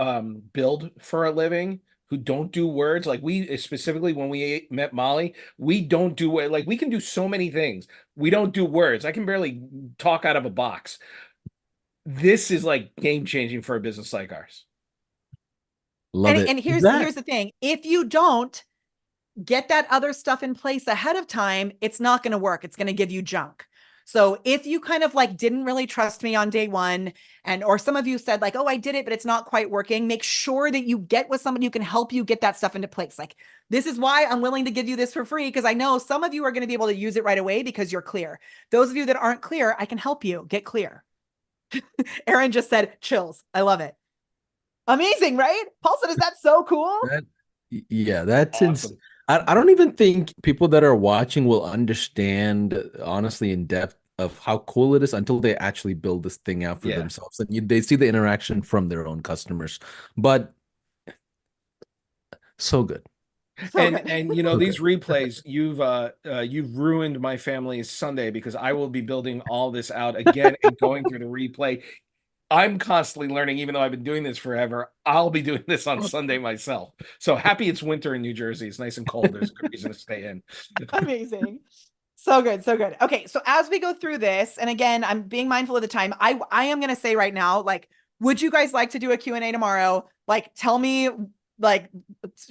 build for a living, who don't do words, like we specifically when we met Molly, we don't do like we can do so many things. We don't do words. I can barely talk out of a box. This is like game changing for a business like ours. Love it. And here's the thing. If you don't get that other stuff in place ahead of time, it's not going to work. It's going to give you junk. So if you kind of like didn't really trust me on day one, and or some of you said like, oh, I did it, but it's not quite working, make sure that you get with somebody who can help you get that stuff into place. Like, this is why I'm willing to give you this for free, because I know some of you are going to be able to use it right away because you're clear. Those of you that aren't clear, I can help you get clear. Aaron just said chills. I love it. Amazing, right? Paulson, is that so cool? Yeah, that's Awesome. I don't even think people that are watching will understand honestly in depth of how cool it is until they actually build this thing out for themselves and they see the interaction from their own customers. But so good. And you know, these replays, you've ruined my family's Sunday because I will be building all this out again and going through the replay. I'm constantly learning, even though I've been doing this forever. I'll be doing this on Sunday myself. So happy it's winter in New Jersey. It's nice and cold. There's a good reason to stay in. Amazing. So good, so good. Okay, so as we go through this, and again, I'm being mindful of the time. I am going to say right now, like, would you guys like to do a Q&A tomorrow? Like, tell me, like,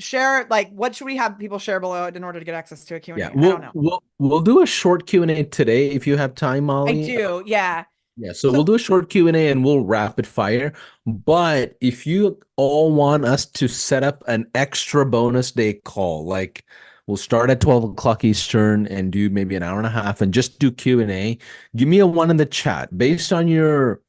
share, like, what should we have people share below in order to get access to a Q&A? Yeah, I don't know. We'll do a short Q&A today if you have time, Molly. I do, yeah. Yeah, so we'll do a short Q&A and we'll rapid fire. But if you all want us to set up an extra bonus day call, like we'll start at 12 o'clock Eastern and do maybe an hour and a half and just do Q&A, give me a one in the chat. Based on your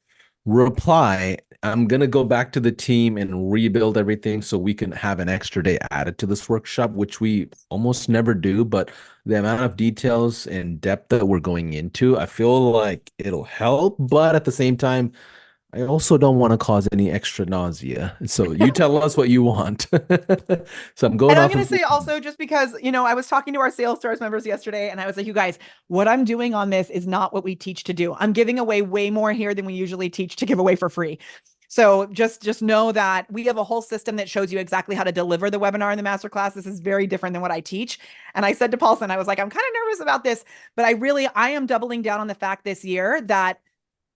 reply, I'm going to go back to the team and rebuild everything so we can have an extra day added to this workshop, which we almost never do. But the amount of details and depth that we're going into, I feel like it'll help. But at the same time, I also don't want to cause any extra nausea. So you tell us what you want. So I'm going And I'm off going of to say also, just because, you know, I was talking to our Sales Stars members yesterday and I was like, you guys, what I'm doing on this is not what we teach to do. I'm giving away way more here than we usually teach to give away for free. So just know that we have a whole system that shows you exactly how to deliver the webinar and the masterclass. This is very different than what I teach. And I said to Paulson, I was like, I'm kind of nervous about this, but I am doubling down on the fact this year that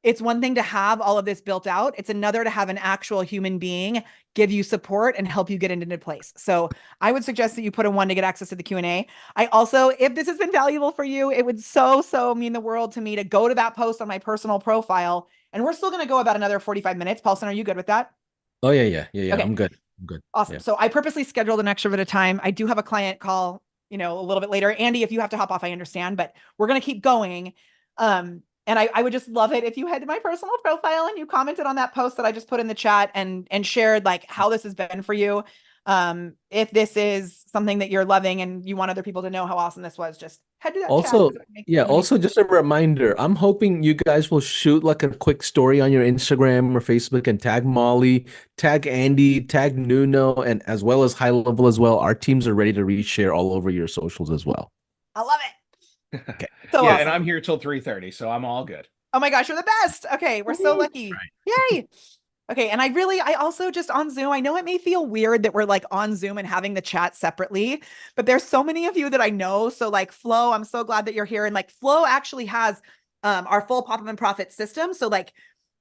it's one thing to have all of this built out. It's another to have an actual human being give you support and help you get it into place. So I would suggest that you put in one to get access to the Q&A. I also, if this has been valuable for you, it would so mean the world to me to go to that post on my personal profile. And we're still going to go about another 45 minutes. Paulson, are you good with that? Oh, yeah. Okay. I'm good. I'm good. Awesome. Yeah. So I purposely scheduled an extra bit of time. I do have a client call, you know, a little bit later. Andy, if you have to hop off, I understand, but we're going to keep going. And I would just love it if you head to my personal profile and you commented on that post that I just put in the chat and shared like how this has been for you. If this is something that you're loving and you want other people to know how awesome this was, just head to that chat. Also, So it makes yeah, it unique. also just a reminder, I'm hoping you guys will shoot like a quick story on your Instagram or Facebook and tag Molly, tag Andy, tag Nuno, and as well as High Level as well. Our teams are ready to reshare all over your socials as well. I love it. Okay. So Yeah, awesome. and I'm here till 3:30, so I'm all good. Oh my gosh, you're the best. Okay, we're so lucky. Yay. Okay, and I also just on Zoom, I know it may feel weird that we're like on Zoom and having the chat separately, but there's so many of you that I know. So like Flo, I'm so glad that you're here. And like Flo actually has our full Pop Up and Profit system. So like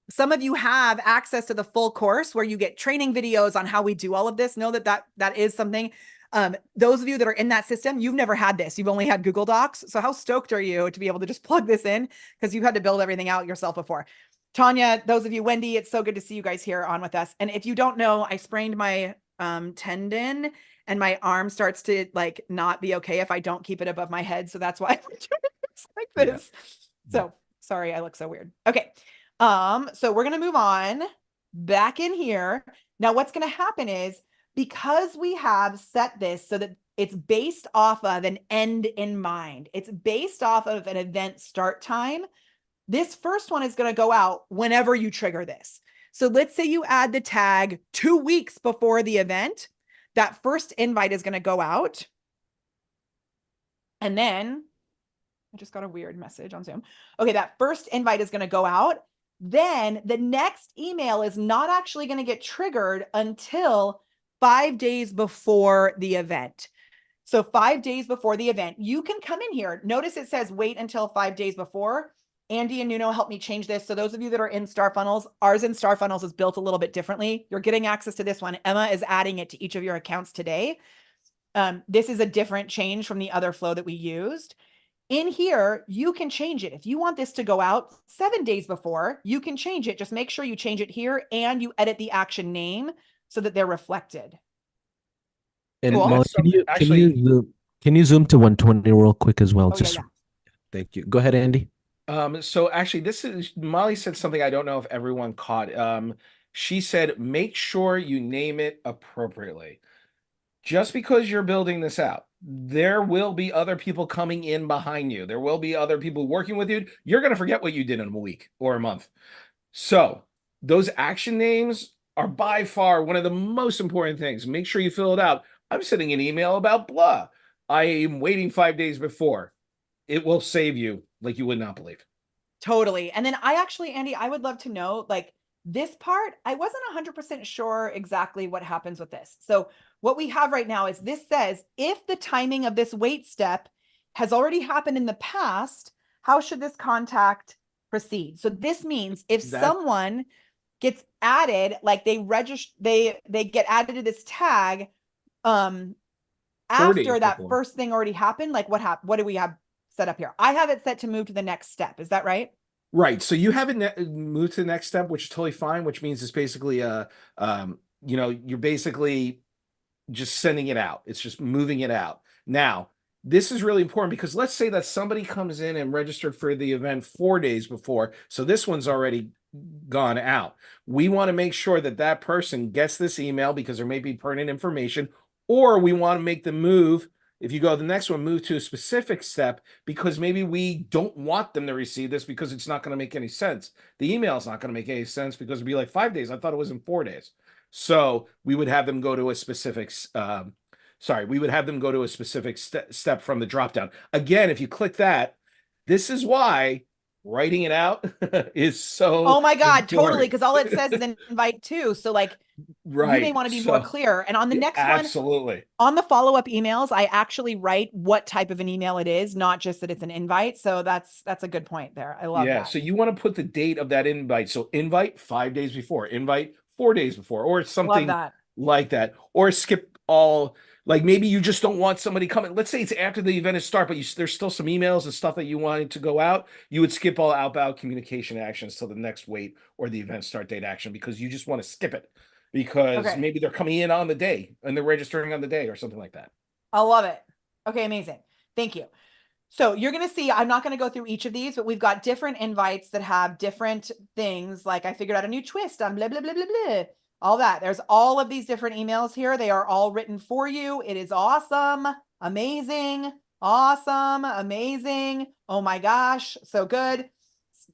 some of you have access to the full course where you get training videos on how we do all of this. Know that is something. Those of you that are in that system, you've never had this. You've only had Google Docs. So how stoked are you to be able to just plug this in because you've had to build everything out yourself before? Tanya, those of you, Wendy, it's so good to see you guys here on with us. And if you don't know, I sprained my tendon and my arm starts to like not be okay if I don't keep it above my head. So that's why I'm doing this like this. So sorry, I look so weird. Okay. So we're going to move on back in here. Now what's going to happen is because we have set this so that it's based off of an end in mind, it's based off of an event start time. This first one is going to go out whenever you trigger this. So let's say you add the tag 2 weeks before the event. That first invite is going to go out. And then I just got a weird message on Zoom. Okay, that first invite is going to go out. Then the next email is not actually going to get triggered until 5 days before the event. So 5 days before the event, you can come in here. Notice it says wait until 5 days before. Andy and Nuno helped me change this. So those of you that are in Star Funnels, ours in Star Funnels is built a little bit differently. You're getting access to this one. Emma is adding it to each of your accounts today. This is a different change from the other flow that we used. In here, you can change it. If you want this to go out 7 days before, you can change it. Just make sure you change it here and you edit the action name so that they're reflected. And Cool. Molly, So can you zoom to 120 real quick as well? Oh, yeah. Thank you. Go ahead, Andy. So actually, this is Molly said something I don't know if everyone caught. She said, make sure you name it appropriately. Just because you're building this out, there will be other people coming in behind you. There will be other people working with you. You're going to forget what you did in a week or a month. So those action names are by far one of the most important things. Make sure you fill it out. I'm sending an email about blah. I am waiting 5 days before. It will save you like you would not believe. Totally. And then Andy, I would love to know, like this part, I wasn't 100% sure exactly what happens with this. So what we have right now is this says, if the timing of this wait step has already happened in the past, how should this contact proceed? So this means if someone gets added, like they register, they get added to this tag, after that first thing already happened, like what do we have set up here? I have it set to move to the next step. Is that right? Right. So you haven't moved to the next step, which is totally fine, which means it's basically you're basically just sending it out. It's just moving it out. Now, this is really important because let's say that somebody comes in and registered for the event 4 days before. So this one's already gone out. We want to make sure that that person gets this email because there may be pertinent information, or we want to make the move. If you go to the next one, move to a specific step because maybe we don't want them to receive this because it's not going to make any sense. The email is not going to make any sense because it'd be like 5 days. I thought it was in 4 days. So we would have them go to a specific, we would have them go to a specific step from the dropdown. Again, if you click that, this is why writing it out is so. Oh my God, important. totally. Because all it says is invite to. So like, right. You may want to be more clear. And on the next one, absolutely. On the follow-up emails, I actually write what type of an email it is, not just that it's an invite. So that's a good point there. I love that. So you want to put the date of that invite. So invite 5 days before, invite 4 days before, or something like that, or skip all. Like maybe you just don't want somebody coming. Let's say it's after the event is start, but there's still some emails and stuff that you wanted to go out. You would skip all outbound communication actions till the next wait or the event start date action because you just want to skip it because maybe they're coming in on the day and they're registering on the day or something like that. I love it. Okay, amazing. Thank you. So you're going to see, I'm not going to go through each of these, but we've got different invites that have different things. Like I figured out a new twist on blah, blah, blah, blah, blah. all that. There's all of these different emails here. They are all written for you. It is awesome, amazing, awesome, amazing. Oh my gosh, so good.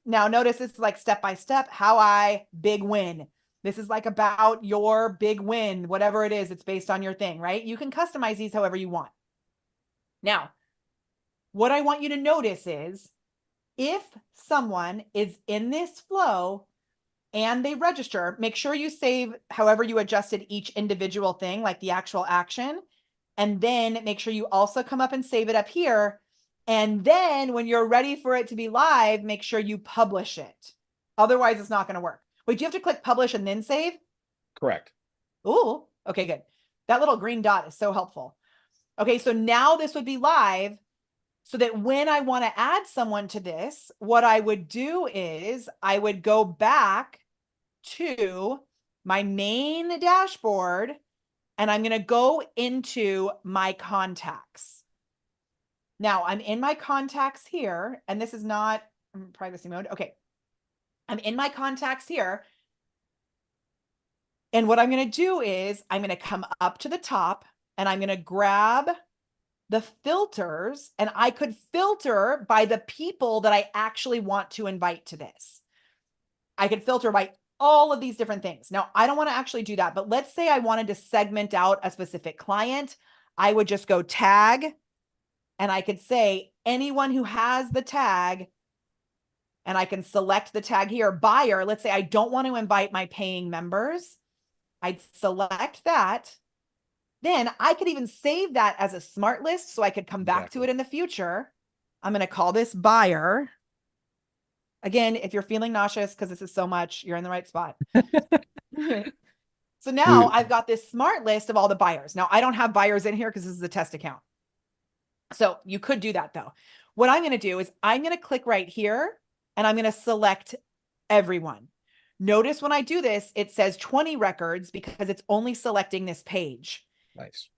Now notice this is like step by step, how I big win. This is like about your big win, whatever it is, it's based on your thing, right? You can customize these however you want. Now, what I want you to notice is if someone is in this flow and they register, make sure you save however you adjusted each individual thing, like the actual action. And then make sure you also come up and save it up here. And then when you're ready for it to be live, make sure you publish it. Otherwise, it's not going to work. Wait, do you have to click publish and then save? Correct. Ooh, okay, good. That little green dot is so helpful. Okay, so now this would be live so that when I want to add someone to this, what I would do is I would go back to my main dashboard and I'm going to go into my contacts. Now I'm in my contacts here, and this is not privacy mode. Okay. I'm in my contacts here. And what I'm going to do is I'm going to come up to the top and I'm going to grab the filters, and I could filter by the people that I actually want to invite to this. I could filter by all of these different things. Now, I don't want to actually do that, but let's say I wanted to segment out a specific client. I would just go tag, and I could say anyone who has the tag, and I can select the tag here, buyer. Let's say I don't want to invite my paying members. I'd select that. Then I could even save that as a smart list so I could come back to it in the future. I'm going to call this buyer. Again, if you're feeling nauseous because this is so much, you're in the right spot. So now I've got this smart list of all the buyers. Now I don't have buyers in here because this is a test account. So you could do that though. What I'm going to do is I'm going to click right here and I'm going to select everyone. Notice when I do this, it says 20 records because it's only selecting this page. Nice.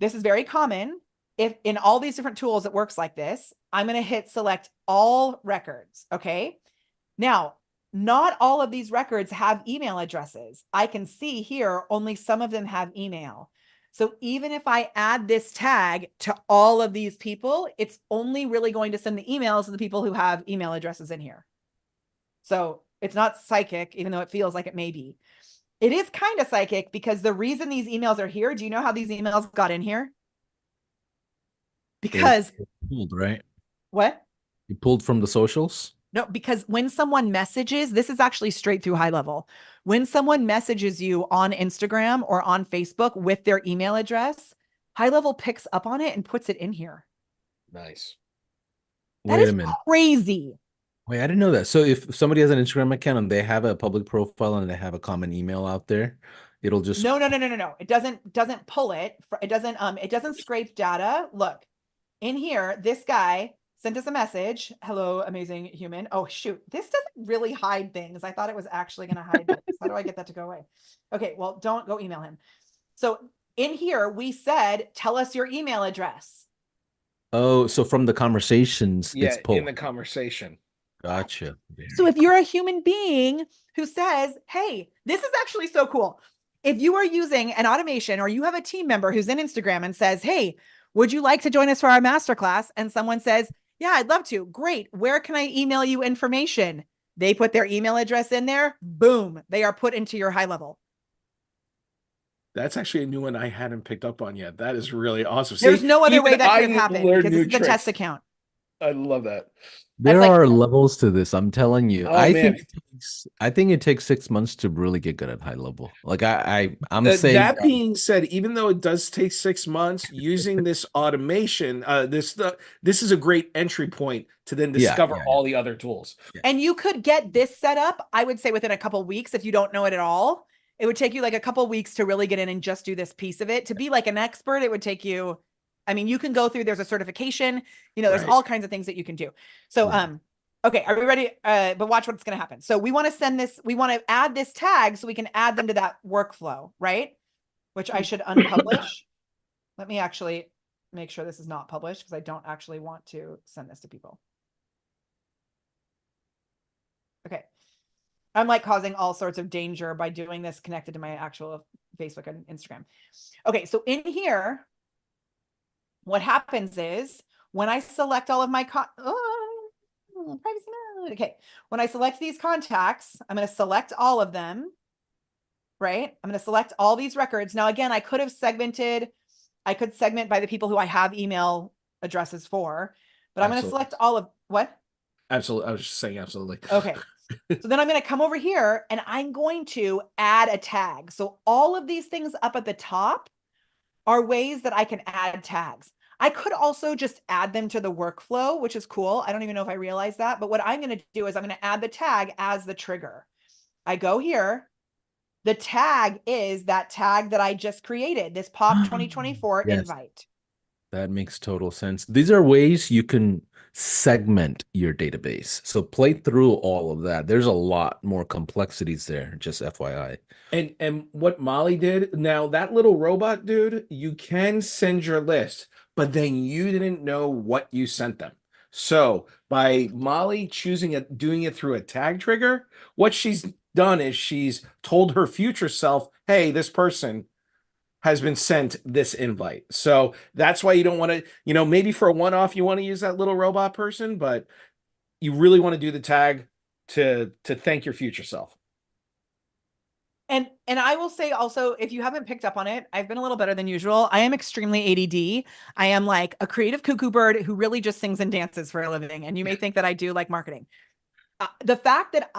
This is very common. If in all these different tools, it works like this. I'm going to hit select all records. Okay. Now, not all of these records have email addresses. I can see here, only some of them have email. So even if I add this tag to all of these people, it's only really going to send the emails to the people who have email addresses in here. So it's not psychic, even though it feels like it may be. It is kind of psychic because the reason these emails are here, do you know how these emails got in here? Because pulled, right? What? You pulled from the socials? No, because when someone messages, this is actually straight through high level. When someone messages you on Instagram or on Facebook with their email address, high level picks up on it and puts it in here. Nice. That Wait is a minute. crazy. Wait, I didn't know that. So if somebody has an Instagram account and they have a public profile and they have a common email out there, it'll just No. It doesn't pull it. It doesn't scrape data. Look, in here, this guy sent us a message. Hello, amazing human. Oh, shoot. This doesn't really hide things. I thought it was actually going to hide things. How do I get that to go away? Okay, well, don't go email him. So in here, we said, tell us your email address. Oh, so from the conversations, Yeah, it's pulled. in the conversation. Gotcha. So if you're a human being who says, hey, this is actually so cool. If you are using an automation or you have a team member who's in Instagram and says, hey, would you like to join us for our masterclass? And someone says, yeah, I'd love to. Great. Where can I email you information? They put their email address in there. Boom. They are put into your high level. That's actually a new one I hadn't picked up on yet. That is really awesome. There's See, no other even way that I could have happened learn because new this is a test tricks. account. I love that. There That's like- are levels to this. I'm telling you. Oh, I man. think it takes 6 months to really get good at high level. Like I'm saying That being said, even though it does take 6 months, using this automation, this is a great entry point to then discover all the other tools. And you could get this set up, I would say within a couple of weeks if you don't know it at all. It would take you like a couple of weeks to really get in and just do this piece of it. To be like an expert, it would take you, I mean, you can go through, there's a certification, there's all kinds of things that you can do. So, okay, are we ready? But watch what's going to happen. So we want to send this, we want to add this tag so we can add them to that workflow, right? Which I should unpublish. Let me actually make sure this is not published because I don't actually want to send this to people. Okay. I'm like causing all sorts of danger by doing this connected to my actual Facebook and Instagram. Okay, so in here, what happens is when I select all of my privacy mode. Okay, when I select these contacts, I'm going to select all of them, right? I'm going to select all these records. Now, again, I could segment by the people who I have email addresses for, but I'm going to Absolutely. select all of what? Absolutely. I was just saying absolutely. Okay. So then I'm going to come over here and I'm going to add a tag. So all of these things up at the top are ways that I can add tags. I could also just add them to the workflow, which is cool. I don't even know if I realized that, but what I'm going to do is I'm going to add the tag as the trigger. I go here. The tag is that tag that I just created, this POP 2024 Yes, invite. that makes total sense. These are ways you can segment your database. So play through all of that. There's a lot more complexities there, just FYI. And what Molly did, now that little robot dude, you can send your list, but then you didn't know what you sent them. So by Molly choosing it, doing it through a tag trigger, what she's done is she's told her future self, hey, this person has been sent this invite. So that's why you don't want to, maybe for a one-off you want to use that little robot person, but you really want to do the tag to thank your future self. And I will say also, if you haven't picked up on it, I've been a little better than usual. I am extremely ADD. I am like a creative cuckoo bird who really just sings and dances for a living. And you may think that I do like marketing. The fact that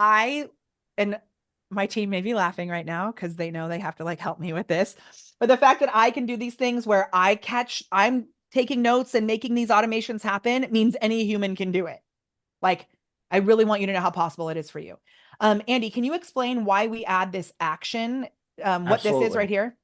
and my team may be laughing right now because they know they have to like help me with this. But the fact that I can do these things where I'm taking notes and making these automations happen means any human can do it. Like, I really want you to know how possible it is for you. Andy, can you explain why we add this action? What this is right Absolutely. here?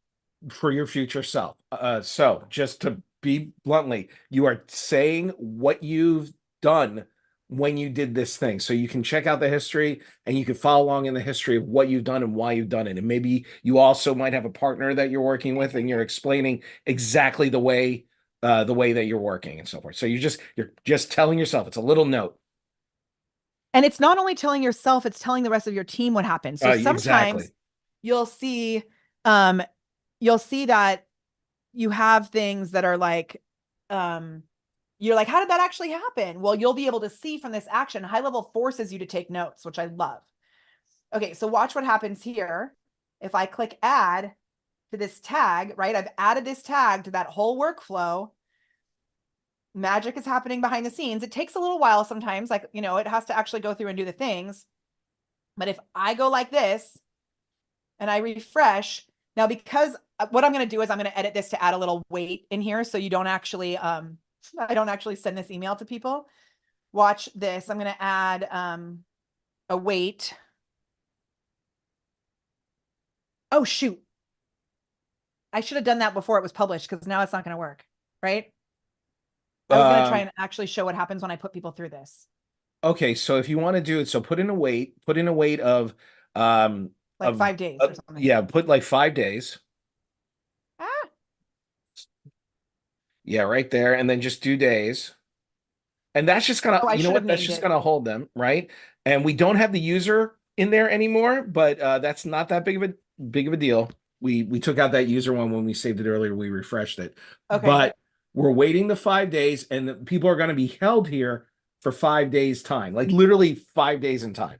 For your future self. So just to be bluntly, you are saying what you've done when you did this thing. So you can check out the history and you can follow along in the history of what you've done and why you've done it. And maybe you also might have a partner that you're working with and you're explaining exactly the way that you're working and so forth. So you're just telling yourself, it's a little note. And it's not only telling yourself, it's telling the rest of your team what happened. So sometimes Exactly. you'll see um you'll see that you have things that are like you're like, how did that actually happen? Well, you'll be able to see from this action. High level forces you to take notes, which I love. Okay, so watch what happens here. If I click add to this tag, right? I've added this tag to that whole workflow. Magic is happening behind the scenes. It takes a little while sometimes, like, it has to actually go through and do the things. But if I go like this and I refresh, now because what I'm going to do is I'm going to edit this to add a little weight in here so you don't actually, I don't actually send this email to people. Watch this. I'm going to add a weight. Oh, shoot. I should have done that before it was published because now it's not going to work, right? I was going to try and actually show what happens when I put people through this. Okay, so if you want to do it, so put in a weight of Like 5 days or something. yeah, put like 5 days. Ah. Yeah, right there, and then just do days. And that's just gonna, Oh, I you know should have what? That's named just it. gonna hold them, right? And we don't have the user in there anymore, but that's not that big of a deal. We took out that user one when we saved it earlier. We refreshed it, Okay. but we're waiting the 5 days, and the people are going to be held here for 5 days time, like literally 5 days in time.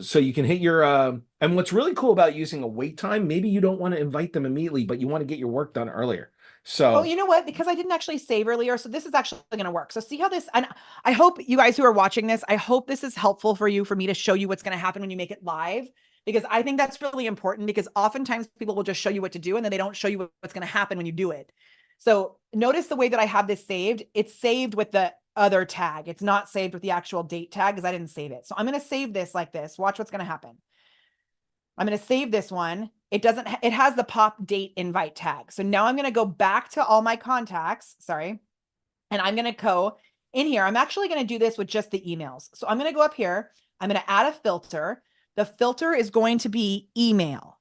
So you can hit your and what's really cool about using a wait time, maybe you don't want to invite them immediately, but you want to get your work done earlier. Oh, So you know what? Because I didn't actually save earlier, so this is actually going to work. So see how this, and I hope you guys who are watching this, I hope this is helpful for you, for me to show you what's going to happen when you make it live, because I think that's really important, because oftentimes people will just show you what to do and then they don't show you what's going to happen when you do it. So notice the way that I have this saved. It's saved with the other tag. It's not saved with the actual date tag because I didn't save it. So I'm going to save this like this. Watch what's going to happen. I'm going to save this one. It has the pop date invite tag. So now I'm going to go back to all my contacts. Sorry. And I'm going to go in here. I'm actually going to do this with just the emails. So I'm going to go up here. I'm going to add a filter. The filter is going to be email.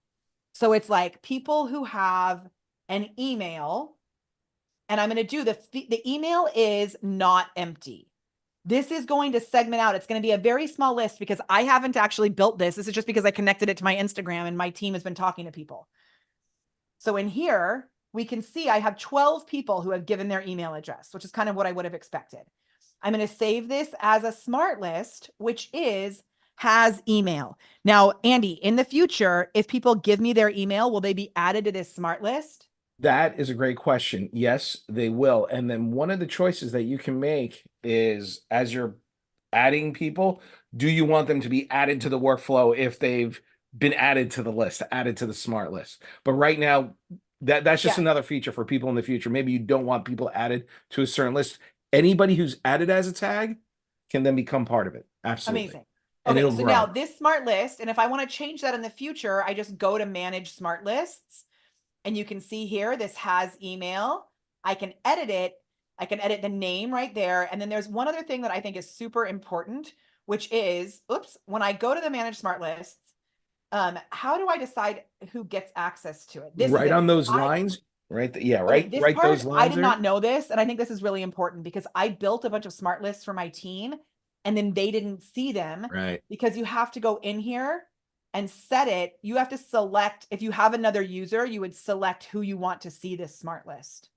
So it's like people who have an email, and I'm going to do the email is not empty. this is going to segment out. It's going to be a very small list because I haven't actually built this. This is just because I connected it to my Instagram and my team has been talking to people. So in here, we can see I have 12 people who have given their email address, which is kind of what I would have expected. I'm going to save this as a smart list, which has email. Now, Andy, in the future, if people give me their email, will they be added to this smart list? That is a great question. Yes, they will. And then one of the choices that you can make is, as you're adding people, do you want them to be added to the workflow if they've been added to the list, added to the smart list? But right now, that's just another feature for people in the future. Maybe you don't want people added to a certain list. Anybody who's added as a tag can then become part of it. Absolutely. Amazing. And Okay, it'll so grow. now this smart list, and if I want to change that in the future, I just go to manage smart lists. And you can see here, this has email. I can edit it. I can edit the name right there. And then there's one other thing that I think is super important, which is, when I go to the manage smart lists, how do I decide who gets access to it? This Right is on those lines, right? Yeah, okay, right. this Right, part, those I lines did there. not know this. And I think this is really important because I built a bunch of smart lists for my team and then they didn't see them. Right. Because you have to go in here and set it. You have to select, if you have another user, you would select who you want to see this smart list.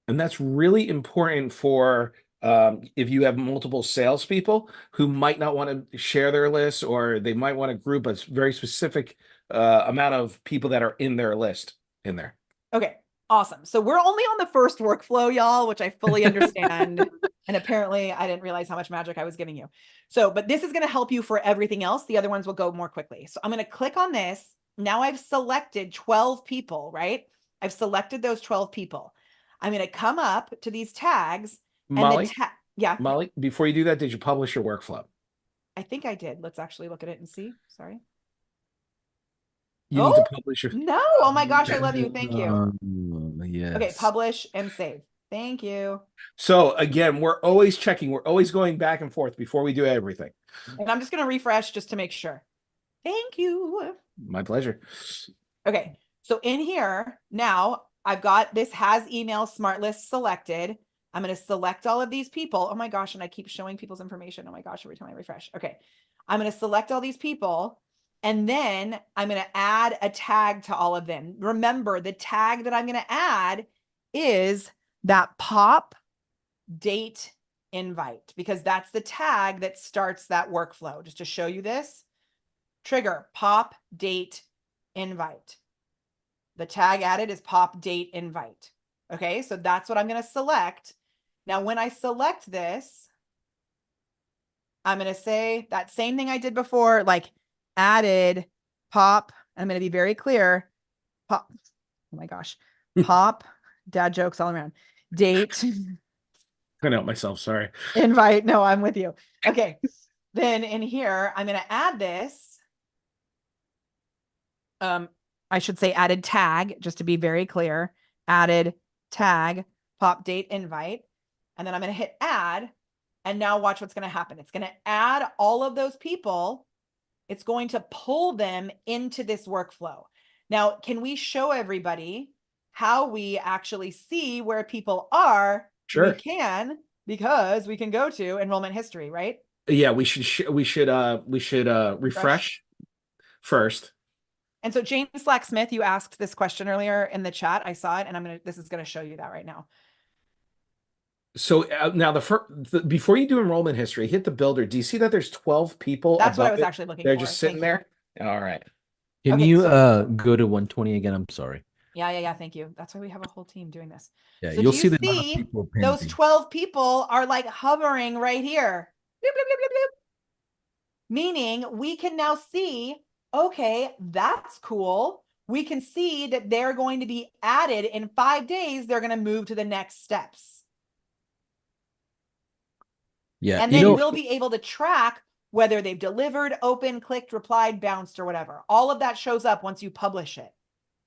And that's really important for if you have multiple salespeople who might not want to share their list, or they might want to group a very specific amount of people that are in their list in there. Okay, awesome. So we're only on the first workflow, y'all, which I fully understand. And apparently I didn't realize how much magic I was giving you. So, but this is going to help you for everything else. The other ones will go more quickly. So I'm going to click on this. Now I've selected 12 people, right? I've selected those 12 people. I'm going to come up to these tags Molly, yeah. Molly, before you do that, did you publish your workflow? I think I did. Let's actually look at it and see. Sorry. You need to publish your. No. Oh my gosh, I love you. Thank you. Yes. Okay, publish and save. Thank you. So again, we're always checking. We're always going back and forth before we do everything. And I'm just going to refresh just to make sure. Thank you. My pleasure. Okay, so in here, now I've got this has email smart list selected. I'm going to select all of these people. Oh my gosh, and I keep showing people's information. Oh my gosh, every time I refresh. Okay, I'm going to select all these people. And then I'm going to add a tag to all of them. Remember, the tag that I'm going to add is that pop date invite, because that's the tag that starts that workflow. Just to show you this, trigger pop date invite. The tag added is pop date invite. Okay, so that's what I'm going to select. Now, when I select this, I'm going to say that same thing I did before, like added pop. I'm going to be very clear. Pop. Oh my gosh. Pop. Dad jokes all around. Date. I know myself. Sorry. Invite. No, I'm with you. Okay. Then in here, I'm going to add this. I should say added tag, just to be very clear. Added tag, pop date invite. And then I'm going to hit add. And now watch what's going to happen. It's going to add all of those people. It's going to pull them into this workflow. Now, can we show everybody how we actually see where people are? Sure. We can, because we can go to enrollment history, right? Yeah, we should refresh first. And so Jane Slack Smith, you asked this question earlier in the chat. I saw it, and this is going to show you that right now. So now before you do enrollment history, hit the builder. Do you see that there's 12 people? That's what I was actually looking for. They're just sitting there. All right. Can you go to 120 again? I'm sorry. Yeah. Thank you. That's why we have a whole team doing this. Yeah, so you'll do you see the see those 12 people are like hovering right here. Bloop, bloop, bloop, bloop, bloop. Meaning we can now see, okay, that's cool. We can see that they're going to be added in 5 days. They're going to move to the next steps. Yeah. And then we'll be able to track whether they've delivered, opened, clicked, replied, bounced, or whatever. All of that shows up once you publish it.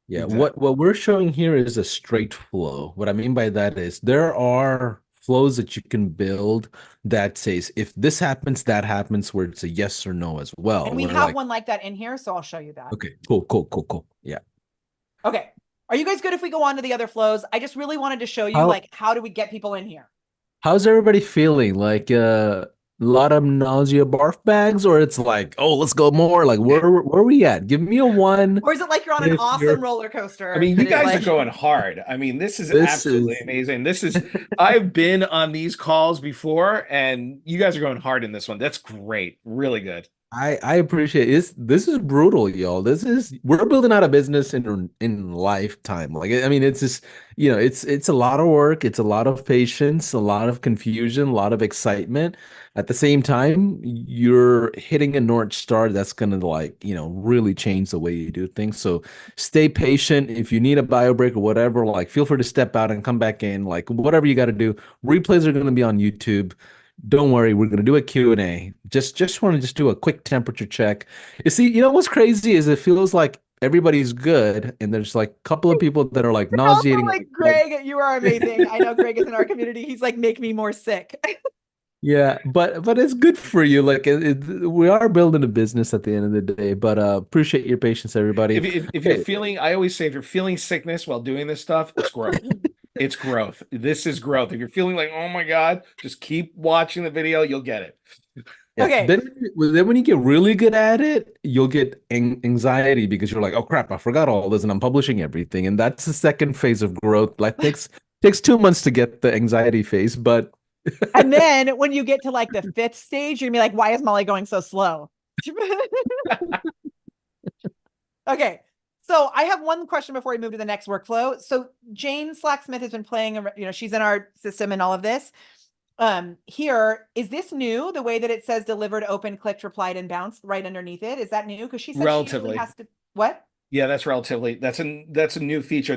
Yeah. Exactly. What we're showing here is a straight flow. What I mean by that is there are flows that you can build that says, if this happens, that happens, where it's a yes or no as well. And we have one like that in here, so I'll show you that. Okay, cool. Yeah. Okay. Are you guys good if we go on to the other flows? I just really wanted to show you, how do we get people in here? How's everybody feeling? Like a lot of nausea barf bags, or it's like, oh, let's go more. Like where are we at? Give me a one Or is it like you're on an if awesome you're roller I coaster mean, you that is guys are like, going hard. I mean, this is this absolutely is amazing. I've been on these calls before, and you guys are going hard in this one. That's great. Really good. I appreciate it. This is brutal, y'all. This is we're building out a business in lifetime. Like I mean, it's just it's a lot of work, it's a lot of patience, a lot of confusion, a lot of excitement. At the same time, you're hitting a North Star that's gonna like really change the way you do things. So stay patient. If you need a bio break or whatever, like feel free to step out and come back in. Like whatever you got to do. Replays are gonna be on YouTube. Don't worry, we're gonna do a Q&A. Just want to just do a quick temperature check. You see, what's crazy is it feels like everybody's good, and there's like a couple of people that are like also nauseating. like, Greg, you are amazing. I know Greg is in our community. He's like, make me more sick. Yeah, but it's good for you. Like we are building a business at the end of the day. But appreciate your patience, everybody. If you're Okay, feeling, I always say, if you're feeling sickness while doing this stuff, it's growth. It's growth. This is growth. If you're feeling like, oh my God, just keep watching the video. You'll get it. yeah. Okay. Then when you get really good at it, you'll get anxiety because you're like, oh crap, I forgot all this, and I'm publishing everything. And that's the second phase of growth. Like takes 2 months to get the anxiety phase, but And then when you get to like the fifth stage, you're gonna be like, why is Molly going so slow? Okay. So I have one question before we move to the next workflow. So Jane Slacksmith has been playing, she's in our system and all of this. Here, is this new? The way that it says delivered, open, clicked, replied, and bounced right underneath it. Is that new? Because she said she usually Relatively. has to, what? Yeah, that's relatively. That's a new feature.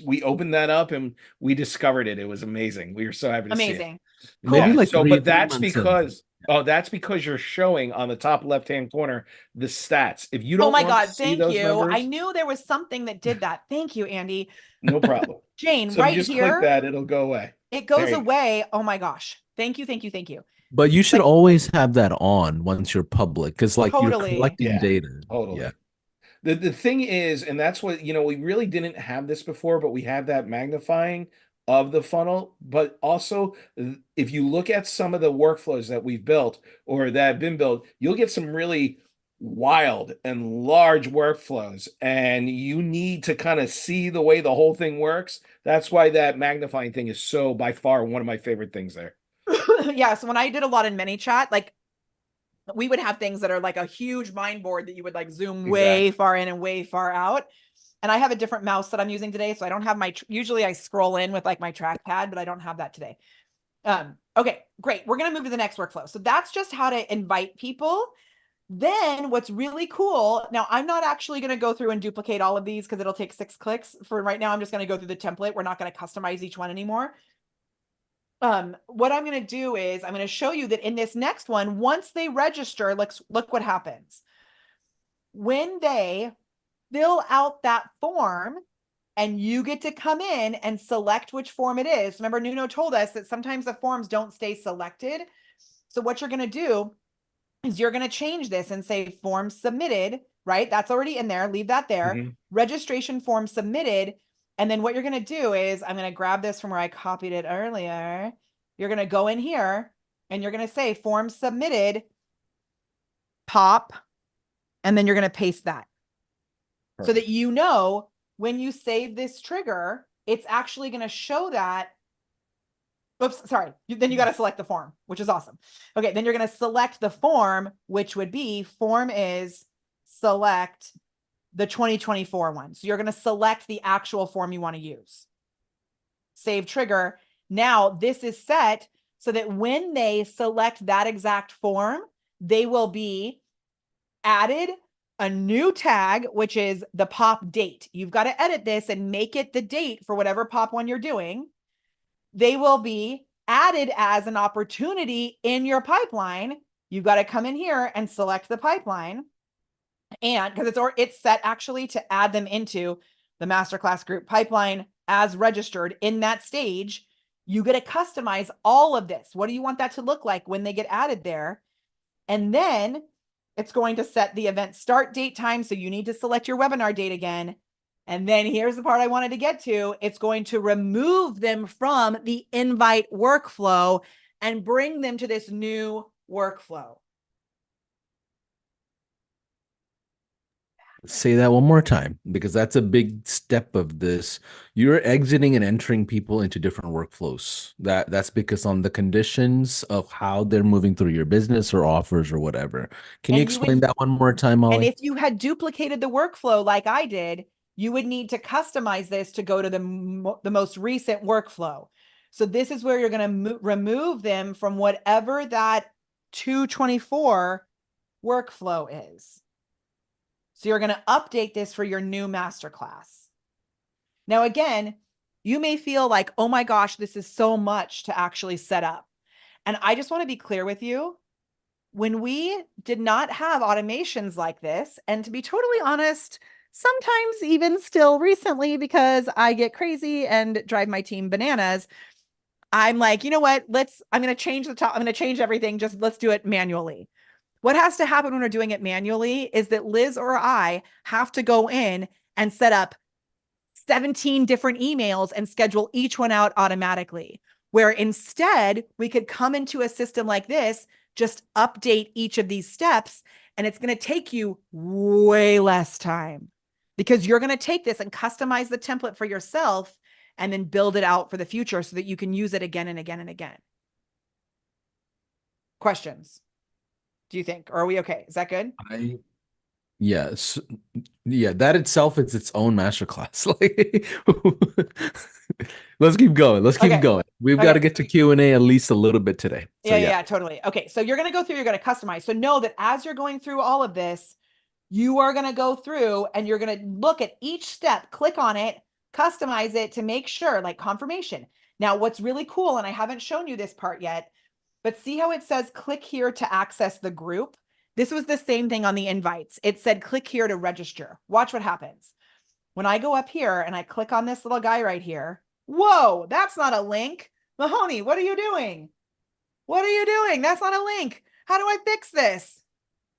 We opened that up and we discovered it. It was amazing. We were so happy to see it. Amazing. maybe Cool. Yeah. like So, three but three that's months in. because that's because you're showing on the top left-hand corner the stats. If you Oh don't my want to God. see Thank those you. I numbers, knew there was something that did that. Thank you, Andy. no problem. Jane, So if you right just click here, that, it'll go away. it There goes you go. away. Oh my gosh. Thank you. Thank you. Thank you. But you should But always have that on once you're public, because like you're totally. collecting Yeah, data. Yeah. totally. The thing is, and that's what, we really didn't have this before, but we have that magnifying of the funnel. But also, if you look at some of the workflows that we've built or that have been built, you'll get some really wild and large workflows, and you need to kind of see the way the whole thing works. That's why that magnifying thing is so by far one of my favorite things there. Yeah. So when I did a lot in ManyChat, like we would have things that are like a huge mind board that you would like zoom way Exactly. far in and way far out. And I have a different mouse that I'm using today. So I don't have usually I scroll in with like my trackpad, but I don't have that today. Okay, great. We're going to move to the next workflow. So that's just how to invite people. Then what's really cool, now I'm not actually going to go through and duplicate all of these because it'll take 6 clicks. For right now, I'm just going to go through the template. We're not going to customize each one anymore. What I'm going to do is I'm going to show you that in this next one, once they register, look what happens. When they fill out that form and you get to come in and select which form it is. Remember, Nuno told us that sometimes the forms don't stay selected. So what you're going to do is you're going to change this and say form submitted, right? That's already in there. Leave that there. Mm-hmm. Registration form submitted. And then what you're going to do is I'm going to grab this from where I copied it earlier. You're going to go in here and you're going to say form submitted, pop, and then you're going to paste that. Perfect. So that you know when you save this trigger, it's actually going to show that. Oops, sorry. Then you got to select the form, which is awesome. Okay, then you're going to select the form, which would be form is select the 2024 one. So you're going to select the actual form you want to use. Save trigger. Now this is set so that when they select that exact form, they will be added a new tag, which is the pop date. You've got to edit this and make it the date for whatever pop one you're doing. They will be added as an opportunity in your pipeline. You've got to come in here and select the pipeline. And because it's set actually to add them into the masterclass group pipeline as registered in that stage, you get to customize all of this. What do you want that to look like when they get added there? And then it's going to set the event start date time. So you need to select your webinar date again. And then here's the part I wanted to get to. It's going to remove them from the invite workflow and bring them to this new workflow. Say that one more time, because that's a big step of this. You're exiting and entering people into different workflows. That's because on the conditions of how they're moving through your business or offers or whatever. Can you explain that one more time, And Molly? if you had duplicated the workflow like I did, you would need to customize this to go to the most recent workflow. So this is where you're going to remove them from whatever that 224 workflow is. So you're going to update this for your new masterclass. Now, again, you may feel like, oh my gosh, this is so much to actually set up. And I just want to be clear with you. When we did not have automations like this, and to be totally honest, sometimes even still recently, because I get crazy and drive my team bananas, I'm like, you know what? I'm going to change the top. I'm going to change everything. Just let's do it manually. What has to happen when we're doing it manually is that Liz or I have to go in and set up 17 different emails and schedule each one out automatically. Where instead we could come into a system like this, just update each of these steps, and it's going to take you way less time because you're going to take this and customize the template for yourself and then build it out for the future so that you can use it again and again and again. Questions? Do you think? Or are we okay? Is that good? Yes. Yeah, that itself is its own masterclass. Like, let's keep going. Let's keep going. We've got to get to Q&A at least a little bit today. So yeah, totally. Okay, so you're going to go through, you're going to customize. So know that as you're going through all of this, you are going to go through and you're going to look at each step, click on it, customize it to make sure, like confirmation. Now, what's really cool, and I haven't shown you this part yet, but see how it says click here to access the group? This was the same thing on the invites. It said click here to register. Watch what happens. When I go up here and I click on this little guy right here, whoa, that's not a link. Mahoney, what are you doing? What are you doing? That's not a link. How do I fix this?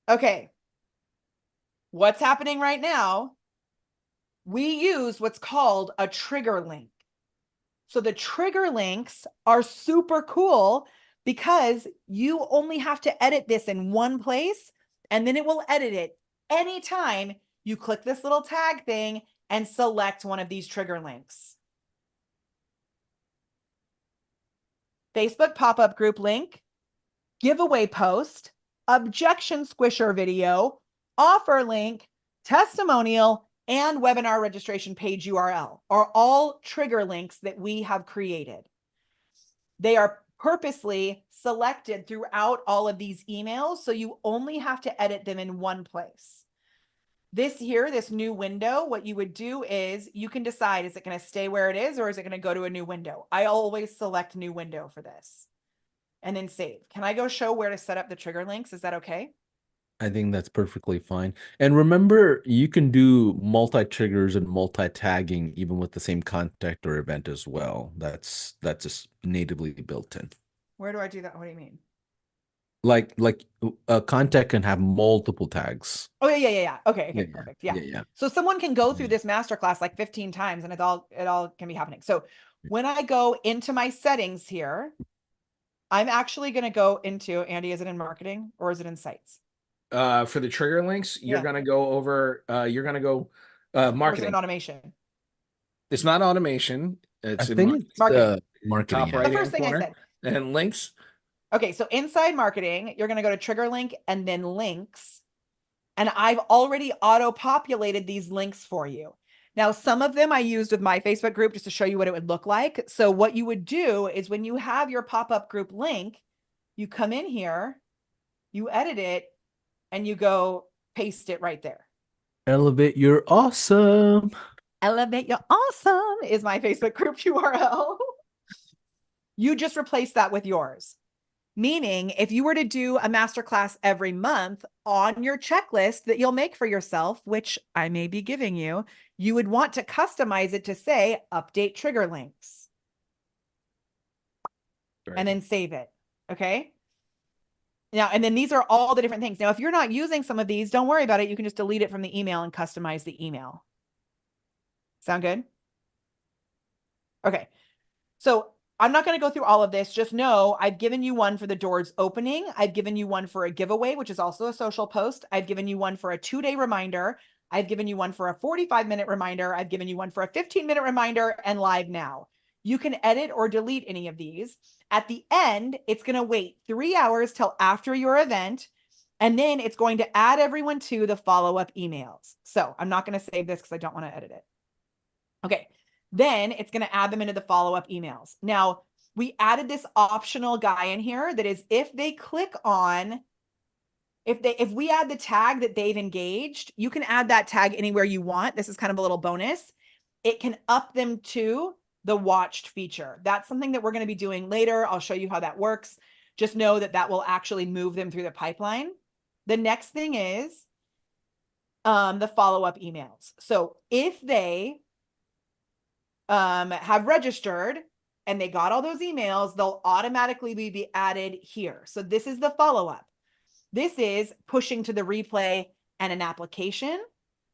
Okay. What's happening right now? We use what's called a trigger link. So the trigger links are super cool because you only have to edit this in one place and then it will edit it anytime you click this little tag thing and select one of these trigger links. Facebook pop-up group link, giveaway post, objection squisher video, offer link, testimonial, and webinar registration page URL are all trigger links that we have created. They are purposely selected throughout all of these emails, so you only have to edit them in one place. This here, this new window, what you would do is you can decide, is it going to stay where it is or is it going to go to a new window? I always select new window for this and then save. Can I go show where to set up the trigger links? Is that okay? I think that's perfectly fine. And remember, you can do multi-triggers and multi-tagging even with the same contact or event as well. That's just natively built in. Where do I do that? What do you mean? Like a contact can have multiple tags. Oh yeah. Okay, perfect. Yeah. So someone can go through this masterclass like 15 times and it all can be happening. So when I go into my settings here, I'm actually going to go into, Andy, is it in marketing or is it in sites? For the trigger links, you're gonna go over. You're gonna go marketing. Or is it an automation? It's not automation. It's I think it's marketing. Marketing. Top right The first thing corner. I said. And links. Okay, so inside marketing, you're going to go to trigger link and then links. And I've already auto-populated these links for you. Now, some of them I used with my Facebook group just to show you what it would look like. So what you would do is when you have your pop-up group link, you come in here, you edit it, and you go paste it right there. Elevate your awesome. Elevate your awesome is my Facebook group URL. You just replace that with yours. Meaning, if you were to do a masterclass every month on your checklist that you'll make for yourself, which I may be giving you, you would want to customize it to say update trigger links. And then save it. Okay. Now, and then these are all the different things. Now, if you're not using some of these, don't worry about it. You can just delete it from the email and customize the email. Sound good? Okay. So I'm not going to go through all of this. Just know I've given you one for the doors opening. I've given you one for a giveaway, which is also a social post. I've given you one for a 2-day reminder. I've given you one for a 45-minute reminder. I've given you one for a 15-minute reminder and live now. You can edit or delete any of these. At the end, it's going to wait 3 hours till after your event. And then it's going to add everyone to the follow-up emails. So I'm not going to save this because I don't want to edit it. Okay. Then it's going to add them into the follow-up emails. Now, we added this optional guy in here that is if they click on, if we add the tag that they've engaged, you can add that tag anywhere you want. This is kind of a little bonus. It can up them to the watched feature. That's something that we're going to be doing later. I'll show you how that works. Just know that that will actually move them through the pipeline. The next thing is the follow-up emails. So if they have registered and they got all those emails, they'll automatically be added here. So this is the follow-up. This is pushing to the replay and an application.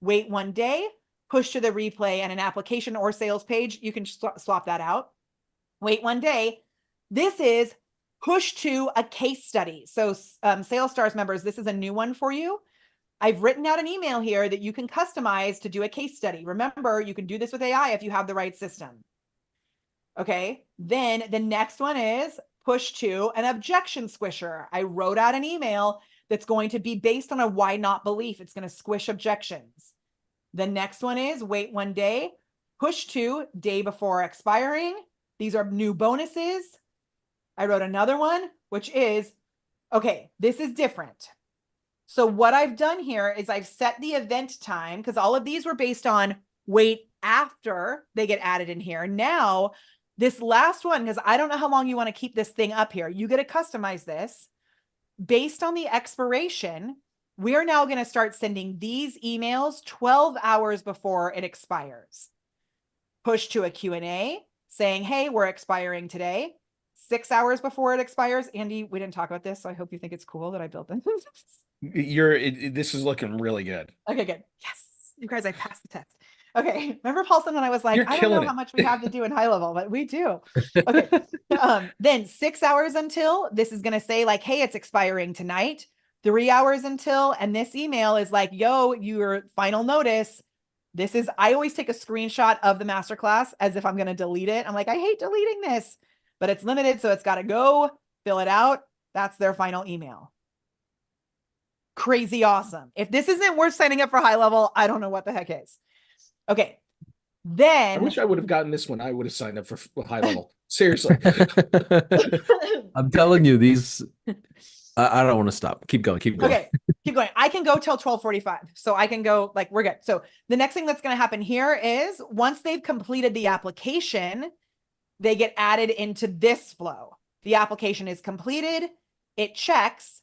Wait 1 day, push to the replay and an application or sales page. You can swap that out. Wait 1 day. This is push to a case study. So Sales Stars members, this is a new one for you. I've written out an email here that you can customize to do a case study. Remember, you can do this with AI if you have the right system. Okay, then the next one is push to an objection squisher. I wrote out an email that's going to be based on a why not belief. It's going to squish objections. The next one is wait 1 day, push to day before expiring. These are new bonuses. I wrote another one, which is, okay, this is different. So what I've done here is I've set the event time because all of these were based on wait after they get added in here. Now, this last one, because I don't know how long you want to keep this thing up here. You get to customize this. Based on the expiration, we're now going to start sending these emails 12 hours before it expires. Push to a Q&A saying, hey, we're expiring today. 6 hours before it expires. Andy, we didn't talk about this, so I hope you think it's cool that I built this. This is looking really good. Okay, good. Yes. You guys, I passed the test. Okay. Remember, Paulson, when I was like, You're I don't know killing how it. much we have to do in high level, but we do. Okay. Then 6 hours until this is going to say like, hey, it's expiring tonight. 3 hours until, and this email is like, yo, your final notice. This is, I always take a screenshot of the masterclass as if I'm going to delete it. I'm like, I hate deleting this, but it's limited. So it's got to go fill it out. That's their final email. Crazy awesome. If this isn't worth signing up for high level, I don't know what the heck is. Okay. Then I wish I would have gotten this one. I would have signed up for high level. Seriously. I'm telling you, these. I don't want to stop. Keep going. Keep going. Okay, keep going. I can go till 12:45. So I can go, like, we're good. So the next thing that's going to happen here is once they've completed the application, they get added into this flow. The application is completed. It checks.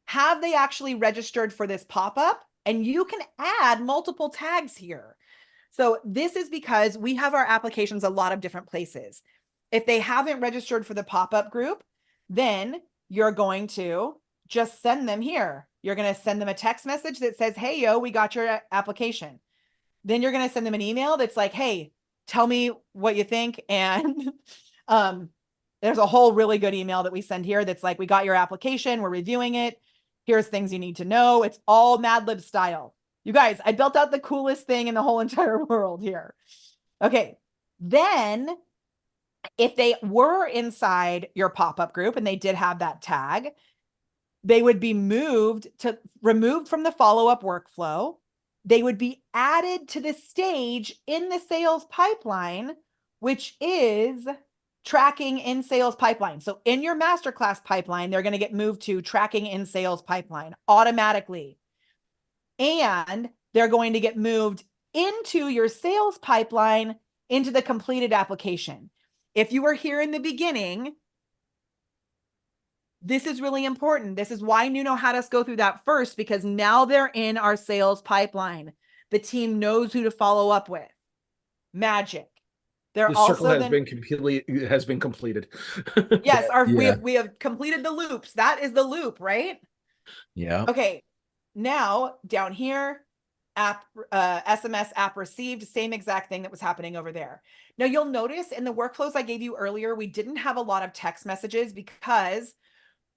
Have they actually registered for this pop-up? And you can add multiple tags here. So this is because we have our applications a lot of different places. If they haven't registered for the pop-up group, then you're going to just send them here. You're going to send them a text message that says, hey, yo, we got your application. Then you're going to send them an email that's like, hey, tell me what you think. And there's a whole really good email that we send here that's like, we got your application, we're reviewing it. Here's things you need to know. It's all Mad Lib style. You guys, I built out the coolest thing in the whole entire world here. Okay. Then if they were inside your pop-up group and they did have that tag, they would be removed from the follow-up workflow. They would be added to the stage in the sales pipeline, which is tracking in sales pipeline. So in your masterclass pipeline, they're going to get moved to tracking in sales pipeline automatically. And they're going to get moved into your sales pipeline into the completed application. If you were here in the beginning, this is really important. This is why Nuno had us go through that first, because now they're in our sales pipeline. The team knows who to follow up with. Magic. They're The also circle has been completed. yes, Yeah. we have completed the loops. That is the loop, right? Yeah. Okay. Now down here, SMS app received, same exact thing that was happening over there. Now you'll notice in the workflows I gave you earlier, we didn't have a lot of text messages because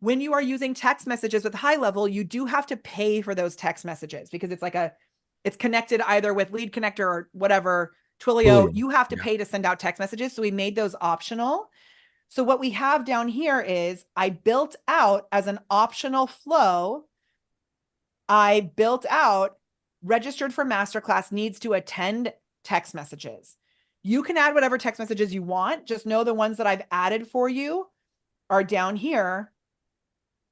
when you are using text messages with high level, you do have to pay for those text messages because it's connected either with Lead Connector or whatever, Twilio. You have to pay to send out text messages. So we made those optional. So what we have down here is I built out as an optional flow, I built out registered for masterclass needs to attend text messages. You can add whatever text messages you want. Just know the ones that I've added for you are down here.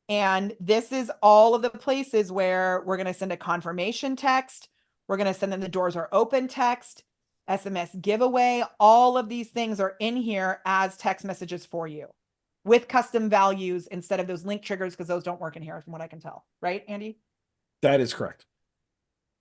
And this is all of the places where we're going to send a confirmation text. We're going to send them the doors are open text, SMS giveaway. All of these things are in here as text messages for you with custom values instead of those link triggers, because those don't work in here from what I can tell. Right, Andy? That is correct.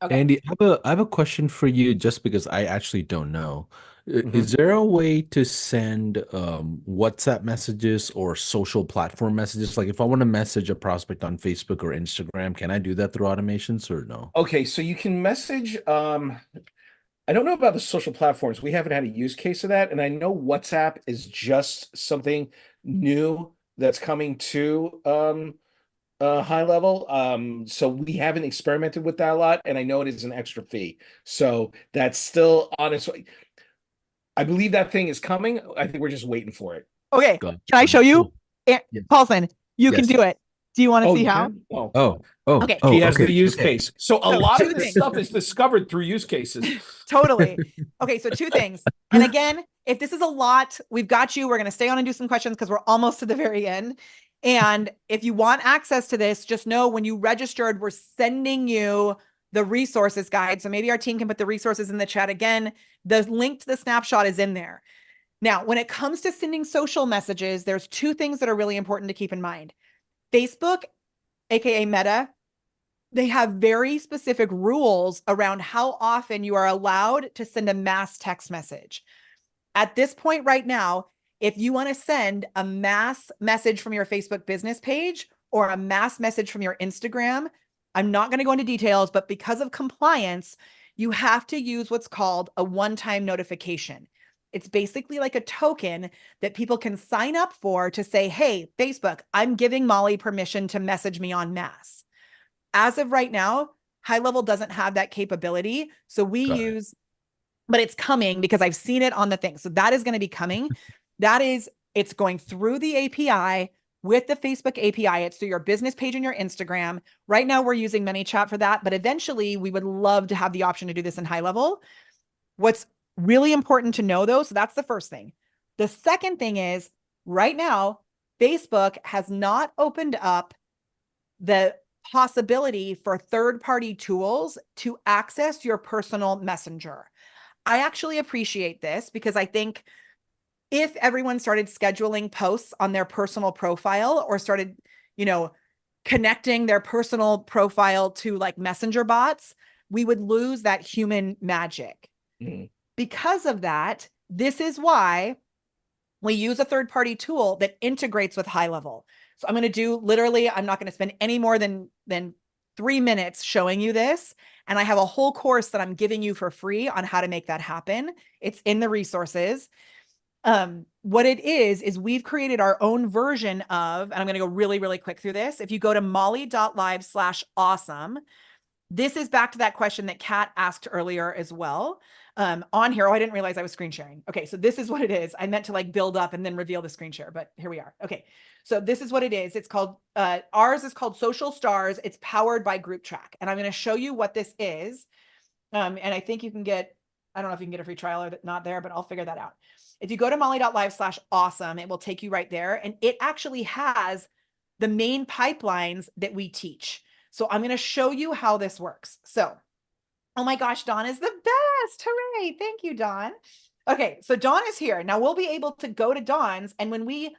Okay. Andy, I have a question for you just because I actually don't know. Mhm. Is there a way to send WhatsApp messages or social platform messages? Like if I want to message a prospect on Facebook or Instagram, can I do that through automations or no? Okay, so you can message. I don't know about the social platforms. We haven't had a use case of that, and I know WhatsApp is just something new that's coming to high level. So we haven't experimented with that a lot, and I know it is an extra fee. So that's still honestly, I believe that thing is coming. I think we're just waiting for it. Okay. Got Can I it. show you? Cool. Yes. Paulson, you can Yes. do it. Do you want to Oh, see you how? can? Oh, Oh, Okay. she oh, has okay. the use Okay. case. So a So lot of two this things. stuff is discovered through use cases. Totally. Okay, so two things. And again, if this is a lot, we've got you. We're going to stay on and do some questions because we're almost to the very end. And if you want access to this, just know when you registered, we're sending you the resources guide. So maybe our team can put the resources in the chat again. The link to the snapshot is in there. Now, when it comes to sending social messages, there's two things that are really important to keep in mind. Facebook, aka Meta, they have very specific rules around how often you are allowed to send a mass text message. At this point right now, if you want to send a mass message from your Facebook business page or a mass message from your Instagram, I'm not going to go into details, but because of compliance, you have to use what's called a one-time notification. It's basically like a token that people can sign up for to say, hey, Facebook, I'm giving Molly permission to message me en masse. As of right now, high level doesn't have that capability. So we Got it. use, but it's coming because I've seen it on the thing. So that is going to be coming. It's going through the API with the Facebook API. It's through your business page and your Instagram. Right now we're using ManyChat for that, but eventually we would love to have the option to do this in high level. What's really important to know though, so that's the first thing. The second thing is right now, Facebook has not opened up the possibility for third-party tools to access your personal messenger. I actually appreciate this because I think if everyone started scheduling posts on their personal profile or started, connecting their personal profile to like messenger bots, we would lose that human magic. Mhm. Because of that, this is why we use a third-party tool that integrates with high level. So I'm going to do literally, I'm not going to spend any more than 3 minutes showing you this. And I have a whole course that I'm giving you for free on how to make that happen. It's in the resources. What it is we've created our own version of, and I'm going to go really, really quick through this. If you go to molly.live/awesome, this is back to that question that Kat asked earlier as well. On here. Oh, I didn't realize I was screen sharing. Okay, so this is what it is. I meant to like build up and then reveal the screen share, but here we are. Okay, so this is what it is. It's called, ours is called Social Stars. It's powered by Group Track. And I'm going to show you what this is. And I think you can get, I don't know if you can get a free trial or not there, but I'll figure that out. If you go to molly.live/awesome, it will take you right there. And it actually has the main pipelines that we teach. So I'm going to show you how this works. So, oh my gosh, Dawn is the best. Hooray. Thank you, Dawn. Okay, so Dawn is here. Now we'll be able to go to Dawn's, and when we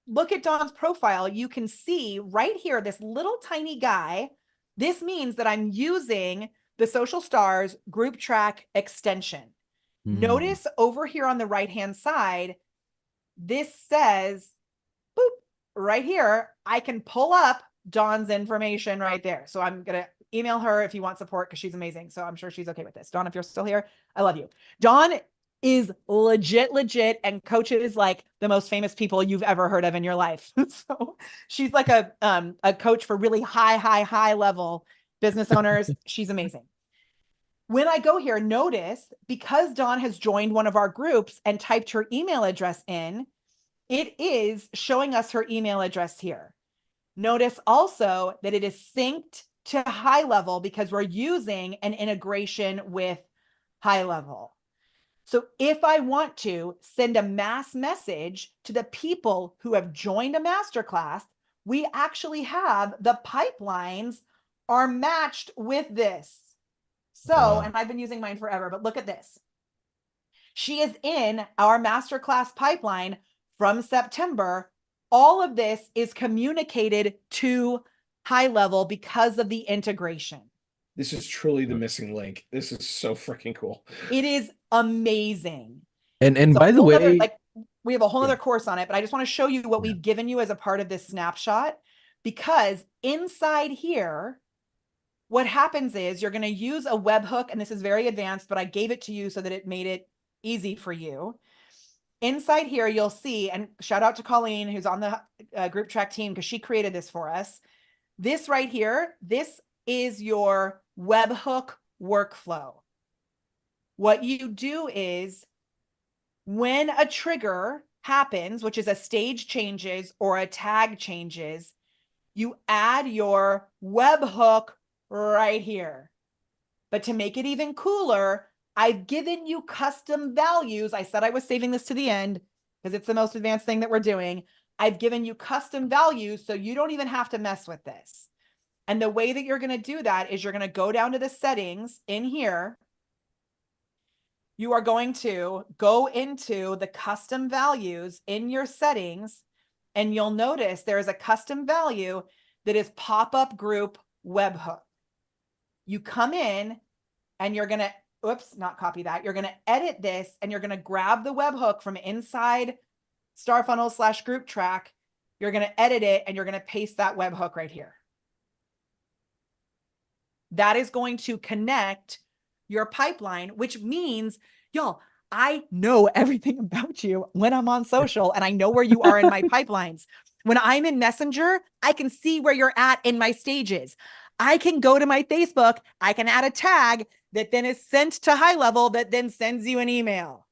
look at Dawn's profile, you can see right here, this little tiny guy. This means that I'm using the Social Stars Group Track extension. Notice over here on the right-hand side, this says, boop, right here, I can pull up Dawn's information right there. So I'm going to email her if you want support because she's amazing. So I'm sure she's okay with this. Dawn, if you're still here, I love you. Dawn is legit and coaches like the most famous people you've ever heard of in your life. So she's like a coach for really high level business owners. She's amazing. When I go here, notice because Dawn has joined one of our groups and typed her email address in, it is showing us her email address here. Notice also that it is synced to High Level because we're using an integration with High Level. So if I want to send a mass message to the people who have joined a masterclass, we actually have the pipelines are matched with this. So, and I've been using mine forever, but look at this. She is in our masterclass pipeline from September. All of this is communicated to High Level because of the integration. This is truly the missing link. This is so freaking cool. It is amazing. And by the way, we have a whole other course on it, but I just want to show you what we've given you as a part of this snapshot, because inside here, what happens is you're going to use a webhook, and this is very advanced, but I gave it to you so that it made it easy for you. Inside here, you'll see, and shout out to Colleen, who's on the group track team, because she created this for us. This right here, this is your webhook workflow. What you do is when a trigger happens, which is a stage changes or a tag changes, you add your webhook right here. But to make it even cooler, I've given you custom values. I said I was saving this to the end because it's the most advanced thing that we're doing. I've given you custom values so you don't even have to mess with this. And the way that you're going to do that is you're going to go down to the settings in here. You are going to go into the custom values in your settings, and you'll notice there is a custom value that is pop-up group webhook. You come in and you're going to, oops, not copy that. You're going to edit this and you're going to grab the webhook from inside StarFunnels/group track. You're going to edit it and you're going to paste that webhook right here. That is going to connect your pipeline, which means, y'all, I know everything about you when I'm on social and I know where you are in my pipelines. When I'm in Messenger, I can see where you're at in my stages. I can go to my Facebook, I can add a tag that then is sent to High Level that then sends you an email.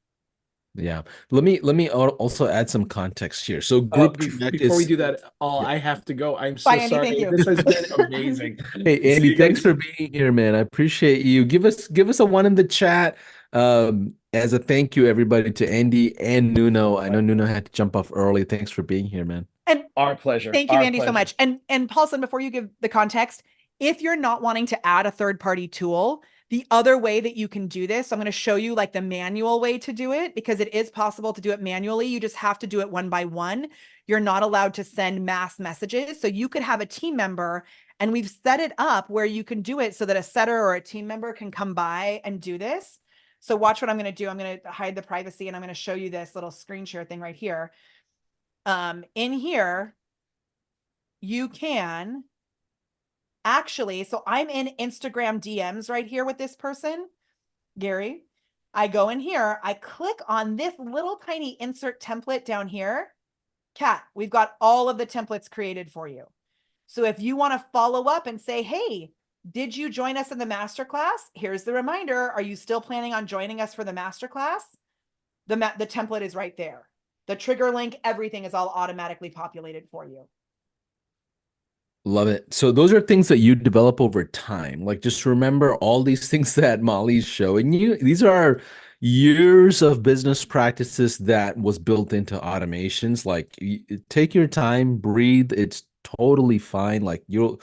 Yeah. Let me also add some context here. So Group Connect before we is do that, I have to go. I'm so Bye, Andy, sorry. thank you. This has been amazing. Hey Andy, thanks for being here, man. I appreciate you. Give us a one in the chat. As a thank you, everybody, to Andy and Nuno. I know Nuno had to jump off early. Thanks for being here, man. And our pleasure. Thank you, Andy, so much. And Paulson, before you give the context, if you're not wanting to add a third-party tool, the other way that you can do this, I'm going to show you like the manual way to do it, because it is possible to do it manually. You just have to do it one by one. You're not allowed to send mass messages. So you could have a team member, and we've set it up where you can do it so that a setter or a team member can come by and do this. So watch what I'm going to do. I'm going to hide the privacy and I'm going to show you this little screen share thing right here. In here, you can actually, so I'm in Instagram DMs right here with this person, Gary. I go in here, I click on this little tiny insert template down here. Kat, we've got all of the templates created for you. So if you want to follow up and say, hey, did you join us in the masterclass? Here's the reminder. Are you still planning on joining us for the masterclass? The template is right there. The trigger link, everything is all automatically populated for you. Love it. So those are things that you develop over time. Like, just remember all these things that Molly's showing you. These are years of business practices that was built into automations. Like, take your time, breathe. It's totally fine. Like, you'll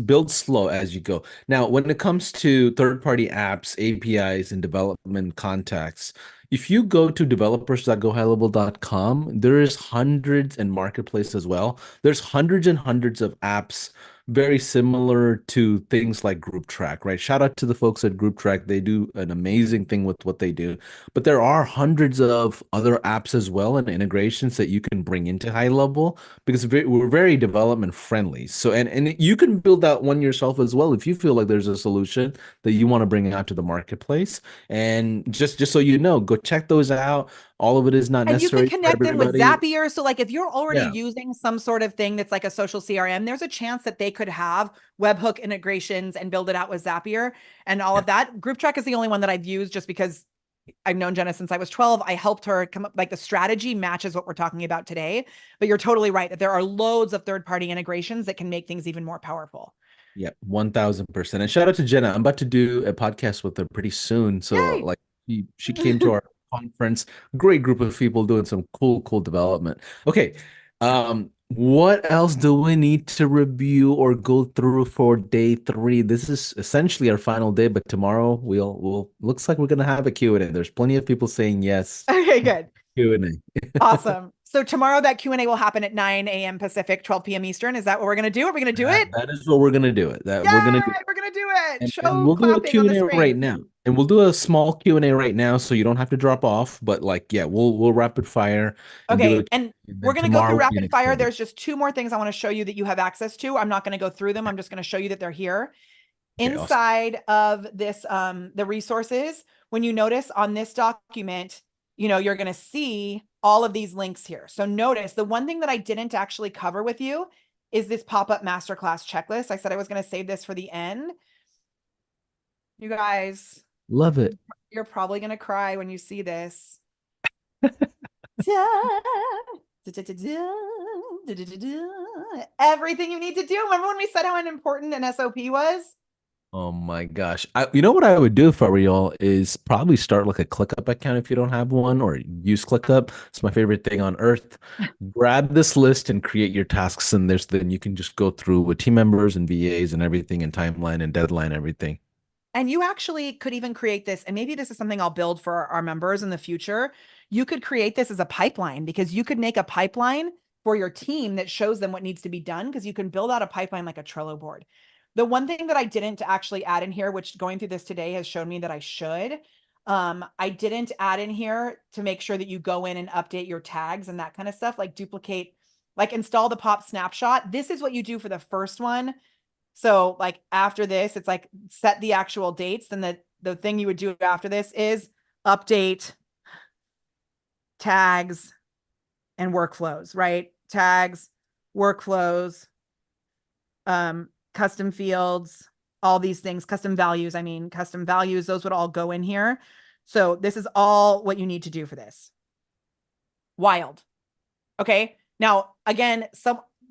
build slow as you go. Now, when it comes to third-party apps, APIs, and development contacts, if you go to developers.gohighlevel.com, there is hundreds, and marketplace as well. There's hundreds and hundreds of apps very similar to things like Group Track, right? Shout out to the folks at Group Track. They do an amazing thing with what they do. But there are hundreds of other apps as well and integrations that you can bring into high level because we're very development friendly. So and you can build that one yourself as well if you feel like there's a solution that you want to bring out to the marketplace. And just so you know, go check those out. All of it is not And you can necessary for connect them with everybody. Zapier. So like if you're already Yeah. using some sort of thing that's like a social CRM, there's a chance that they could have webhook integrations and build it out with Zapier and all Yeah. of that. Group Track is the only one that I've used just because I've known Jenna since I was 12. I helped her come up, like the strategy matches what we're talking about today. But you're totally right that there are loads of third-party integrations that can make things even more powerful. Yeah, 1000%. And shout out to Jenna. I'm about to do a podcast with her pretty soon. So Yay. like she came to our conference. Great group of people doing some cool development. Okay. What else do we need to review or go through for day 3? This is essentially our final day, but tomorrow we'll looks like we're gonna have a Q&A. There's plenty of people saying yes. Okay, good. Q&A. Awesome. So tomorrow that Q&A will happen at 9 a.m. Pacific, 12 p.m. Eastern. Is that what we're going to do? Are we going to do it? That is what we're gonna do it. That Yay, we're gonna do. we're going to do it. And Show we'll do a clapping on the Q&A right screen. now. And we'll do a small Q&A right now so you don't have to drop off. But like, yeah, we'll rapid fire and do Okay. it. And And we're then going to go through tomorrow we'll be rapid fire. extended. There's just 2 more things I want to show you that you have access to. I'm not going to go through them. I'm just going to show you that they're here. Okay, awesome. Inside of this, the resources, when you notice on this document, you're going to see all of these links here. So notice the one thing that I didn't actually cover with you is this pop-up masterclass checklist. I said I was going to save this for the end. You guys, Love it. you're probably going to cry when you see this. Everything you need to do. Remember when we said how important an SOP was? Oh my gosh. You know what I would do if I were y'all is probably start like a ClickUp account if you don't have one, or use ClickUp. It's my favorite thing on earth. Grab this list and create your tasks in there, so then you can just go through with team members and VAs and everything, and timeline and deadline everything. And you actually could even create this, and maybe this is something I'll build for our members in the future. You could create this as a pipeline, because you could make a pipeline for your team that shows them what needs to be done, because you can build out a pipeline like a Trello board. The one thing that I didn't actually add in here, which going through this today has shown me that I should, I didn't add in here to make sure that you go in and update your tags and that kind of stuff, like duplicate, like install the pop snapshot. This is what you do for the first one. So like after this, it's like set the actual dates. Then the thing you would do after this is update tags and workflows, right? Tags, workflows, custom fields, all these things, custom values, those would all go in here. So this is all what you need to do for this. Wild. Okay. Now, again,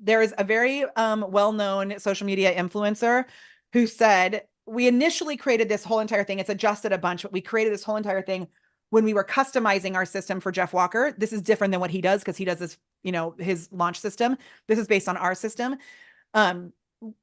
there is a very well-known social media influencer who said, we initially created this whole entire thing. It's adjusted a bunch, but we created this whole entire thing when we were customizing our system for Jeff Walker. This is different than what he does, because he does this, his launch system. This is based on our system.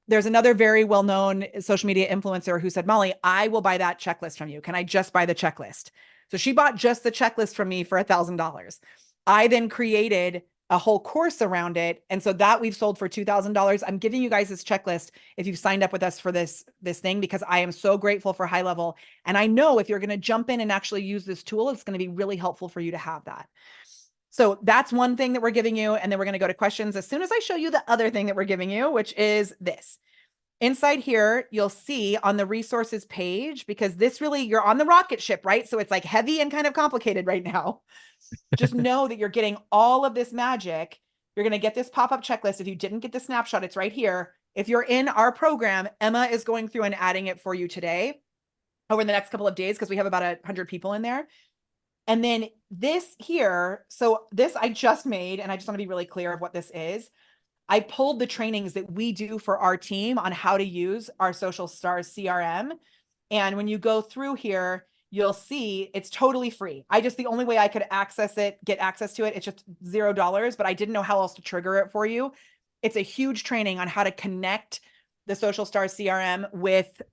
There's another very well-known social media influencer who said, Molly, I will buy that checklist from you. Can I just buy the checklist? So she bought just the checklist from me for $1,000. I then created a whole course around it. And so that we've sold for $2,000. I'm giving you guys this checklist if you've signed up with us for this thing, because I am so grateful for High Level. And I know if you're going to jump in and actually use this tool, it's going to be really helpful for you to have that. So that's one thing that we're giving you. And then we're going to go to questions as soon as I show you the other thing that we're giving you, which is this. Inside here, you'll see on the resources page, because this really, you're on the rocket ship, right? So it's like heavy and kind of complicated right now. Just know that you're getting all of this magic. You're going to get this pop-up checklist. If you didn't get the snapshot, it's right here. If you're in our program, Emma is going through and adding it for you today over the next couple of days, because we have about 100 people in there. And then this here, so this I just made, and I just want to be really clear of what this is. I pulled the trainings that we do for our team on how to use our Social Stars CRM. And when you go through here, you'll see it's totally free. The only way I could get access to it, it's just $0, but I didn't know how else to trigger it for you. It's a huge training on how to connect the Social Stars CRM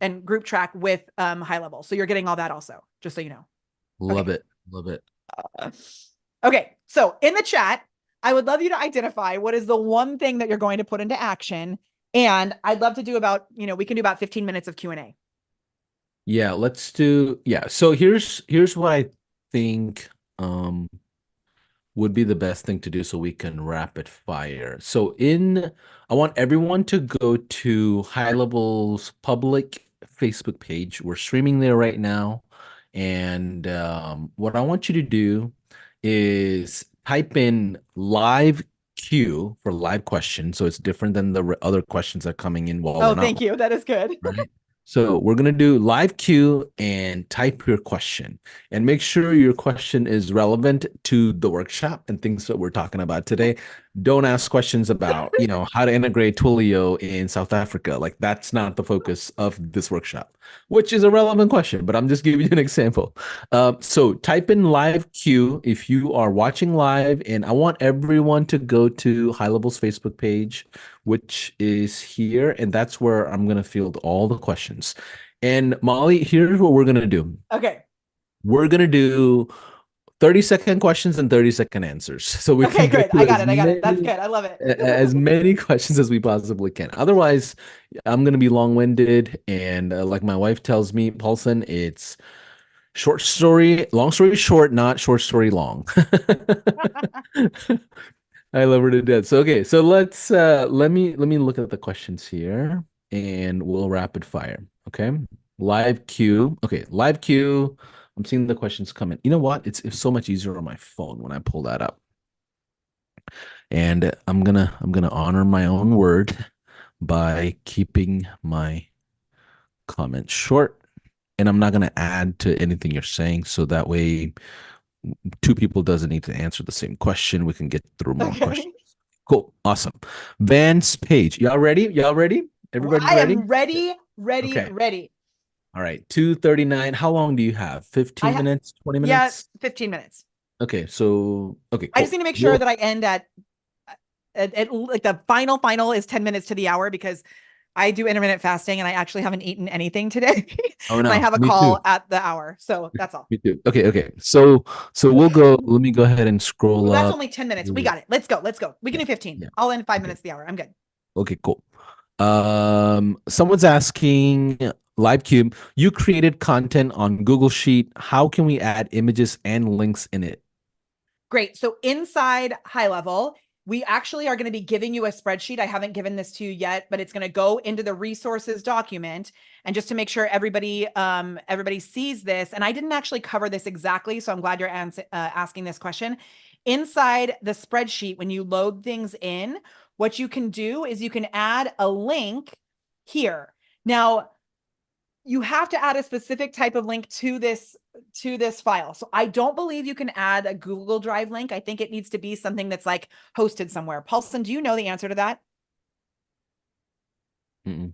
and Group Track with High Level. So you're getting all that also, just so you know. Love it. Love it. Okay. So in the chat, I would love you to identify what is the one thing that you're going to put into action And I'd love to do about, we can do about 15 minutes of Q&A. Yeah, let's do yeah. So here's what I think would be the best thing to do so we can rapid fire. I want everyone to go to High Level's public Facebook page. We're streaming there right now. And what I want you to do is type in live Q for live questions. So it's different than the other questions that are coming in while Oh, we're not thank you. That is good. right? So we're gonna do live Q and type your question and make sure your question is relevant to the workshop and things that we're talking about today. Don't ask questions about, how to integrate Twilio in South Africa. Like that's not the focus of this workshop, which is a relevant question, but I'm just giving you an example. So type in live Q if you are watching live, and I want everyone to go to High Level's Facebook page, which is here, and that's where I'm gonna field all the questions. And Molly, here's what we're gonna do. Okay. We're gonna do 30-second questions and 30-second answers, so we Okay, can great. get to I got it. I got it. That's good. I love it. as many questions as we possibly can. Otherwise, I'm gonna be long-winded, and like my wife tells me, Paulson, it's long story short, not short story long. I love her to death. So okay, so let me look at the questions here and we'll rapid fire. Okay. Live queue. Okay, live queue. I'm seeing the questions come in. You know what? It's so much easier on my phone when I pull that up. And I'm gonna honor my own word by keeping my comments short. And I'm not gonna add to anything you're saying, so that way two people doesn't need to answer the same question. We can get through more questions. Okay. Cool. Awesome. Vance Page. Y'all ready? Y'all ready? Everybody I ready? am ready, ready, Okay. ready. All right. 2:39. How long do you have? 15 I minutes? 20 Yeah, minutes? 15 minutes. Okay. So, okay, I just cool. need to make sure that I end at like the final is 10 minutes to the hour, because I do intermittent fasting and I actually haven't eaten anything today. Oh And I no, have a me too. call at the hour. So that's all. Me too. Okay, okay. So we'll go. Let me go ahead and scroll Well, that's up. only 10 minutes. We got it. Let's go. Let's go. We can Yeah. do 15. Yeah. I'll end 5 Okay. minutes to the hour. I'm good. Okay, cool. Someone's asking LiveCube, you created content on Google Sheet. How can we add images and links in it? Great. So inside High Level, we actually are going to be giving you a spreadsheet. I haven't given this to you yet, but it's going to go into the resources document. And just to make sure everybody sees this, and I didn't actually cover this exactly, so I'm glad you're asking this question. Inside the spreadsheet, when you load things in, what you can do is you can add a link here. Now, you have to add a specific type of link to this file. So I don't believe you can add a Google Drive link. I think it needs to be something that's like hosted somewhere. Paulson, do you know the answer to that? Mm-mm.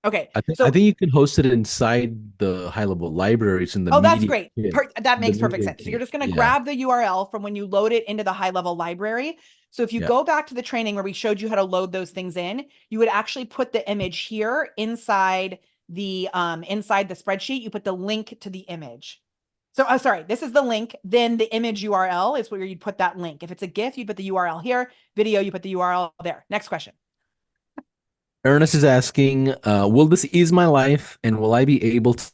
Okay. I think you can host it inside the high level libraries in the Oh, that's media great. kit. That The makes perfect media sense. So you're kit. just going to Yeah. grab the URL from when you load it into the High Level library. So if you Yeah. go back to the training where we showed you how to load those things in, you would actually put the image here inside the spreadsheet. You put the link to the image. So, oh, sorry, this is the link. Then the image URL is where you'd put that link. If it's a GIF, you'd put the URL here. Video, you put the URL there. Next question. Ernest is asking, will this ease my life and will I be able to?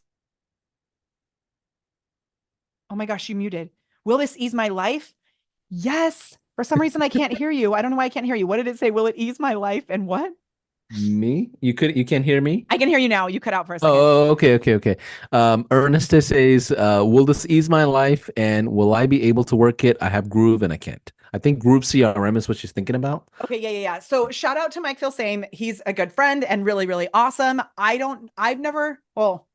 Oh my gosh, you muted. Will this ease my life? Yes. For some reason, I can't hear you. I don't know why I can't hear you. What did it say? Will it ease my life and what? Me? You can't hear me? I can hear you now. You cut out for a second. Oh, okay, okay, okay. Ernest says, will this ease my life and will I be able to work it? I have Groove and I can't. I think Groove CRM is what she's thinking about. Okay, yeah. So shout out to Mike Philsame. He's a good friend and really, really awesome. Well,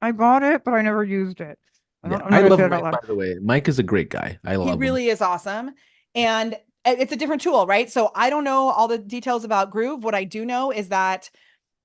I bought it, but I never used it. Yeah, I'm I not gonna love say it out Mike, by loud. the way. Mike is a great guy. I He love him. really is awesome. And it's a different tool, right? So I don't know all the details about Groove. What I do know is that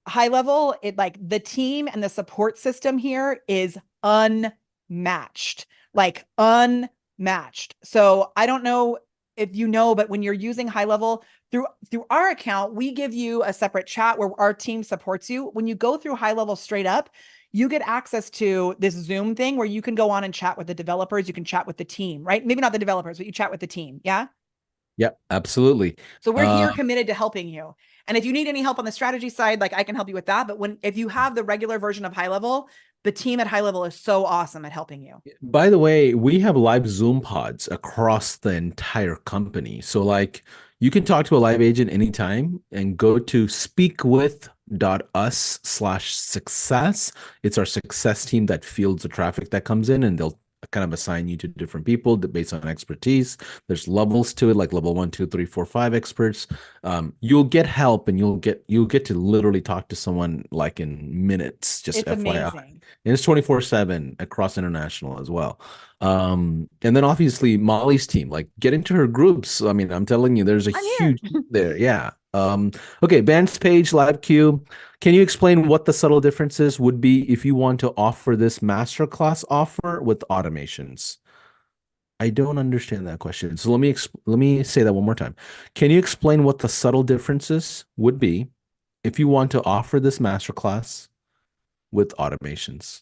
High Level, it like the team and the support system here is unmatched, like unmatched. So I don't know if you know, but when you're using High Level through our account, we give you a separate chat where our team supports you. When you go through High Level straight up, you get access to this Zoom thing where you can go on and chat with the developers. You can chat with the team, right? Maybe not the developers, but you chat with the team. Yeah. Yeah, absolutely. So we're here committed to helping you. And if you need any help on the strategy side, like I can help you with that. But if you have the regular version of high level, the team at high level is so awesome at helping you. By the way, we have live Zoom pods across the entire company. So like you can talk to a live agent anytime and go to speakwith.us/success. It's our success team that fields the traffic that comes in, and they'll kind of assign you to different people based on expertise. There's levels to it, like level 1, 2, 3, 4, 5 experts. You'll get help, and you'll get to literally talk to someone like in minutes, just It's FYI. amazing. And it's 24/7 across international as well. And then obviously Molly's team, like get into her groups. I mean, I'm telling you, there's a I'm here. huge there. Yeah. Okay, Vance Page, Live Q. Can you explain what the subtle differences would be if you want to offer this masterclass offer with automations? I don't understand that question. So let me say that one more time. Can you explain what the subtle differences would be if you want to offer this masterclass with automations?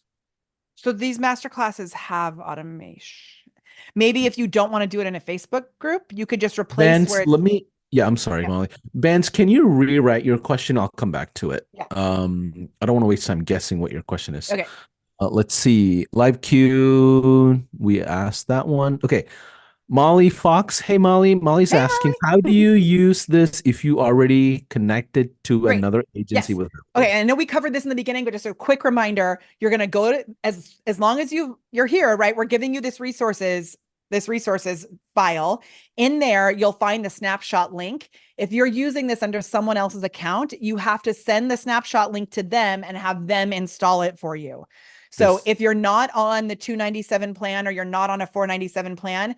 So these master classes have automation. Maybe if you don't want to do it in a Facebook group, you could just replace Vance, where it's, yeah, I'm sorry, yeah, Molly. Vance, can you rewrite your question? I'll come back to it. yeah. I don't want to waste time guessing what your question is. Okay. Let's see. Live queue. We asked that one. Okay. Molly Fox. Hey, Molly. Molly's Hey, asking, how do Molly. you use this if you already connected to Great. another agency Yes. with her? Okay. And I know we covered this in the beginning, but just a quick reminder, you're going to go to, as long as you're here, right? We're giving you this resources file. In there, you'll find the snapshot link. If you're using this under someone else's account, you have to send the snapshot link to them and have them install it for you. So Yes. if you're not on the 297 plan or you're not on a 497 plan,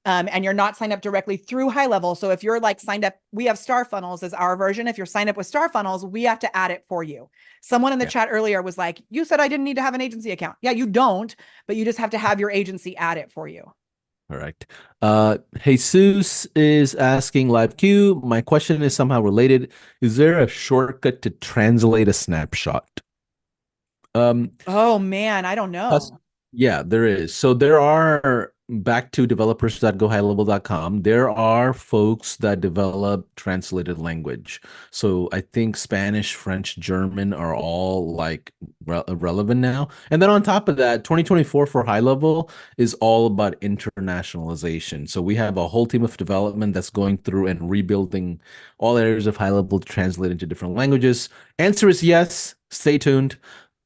and you're not signed up directly through high level. So if you're like signed up, we have Star Funnels as our version. If you're signed up with Star Funnels, we have to add it for you. Someone in the Yeah. chat earlier was like, you said I didn't need to have an agency account. Yeah, you don't, but you just have to have your agency add it for you. Correct. Jesus is asking Live Q. My question is somehow related. Is there a shortcut to translate a snapshot? Oh man, I don't Us- know. Yeah, there is. So there are back to developers.gohighlevel.com. There are folks that develop translated language. So I think Spanish, French, German are all like relevant now. And then on top of that, 2024 for high level is all about internationalization. So we have a whole team of development that's going through and rebuilding all areas of high level to translate into different languages. Answer is yes. Stay tuned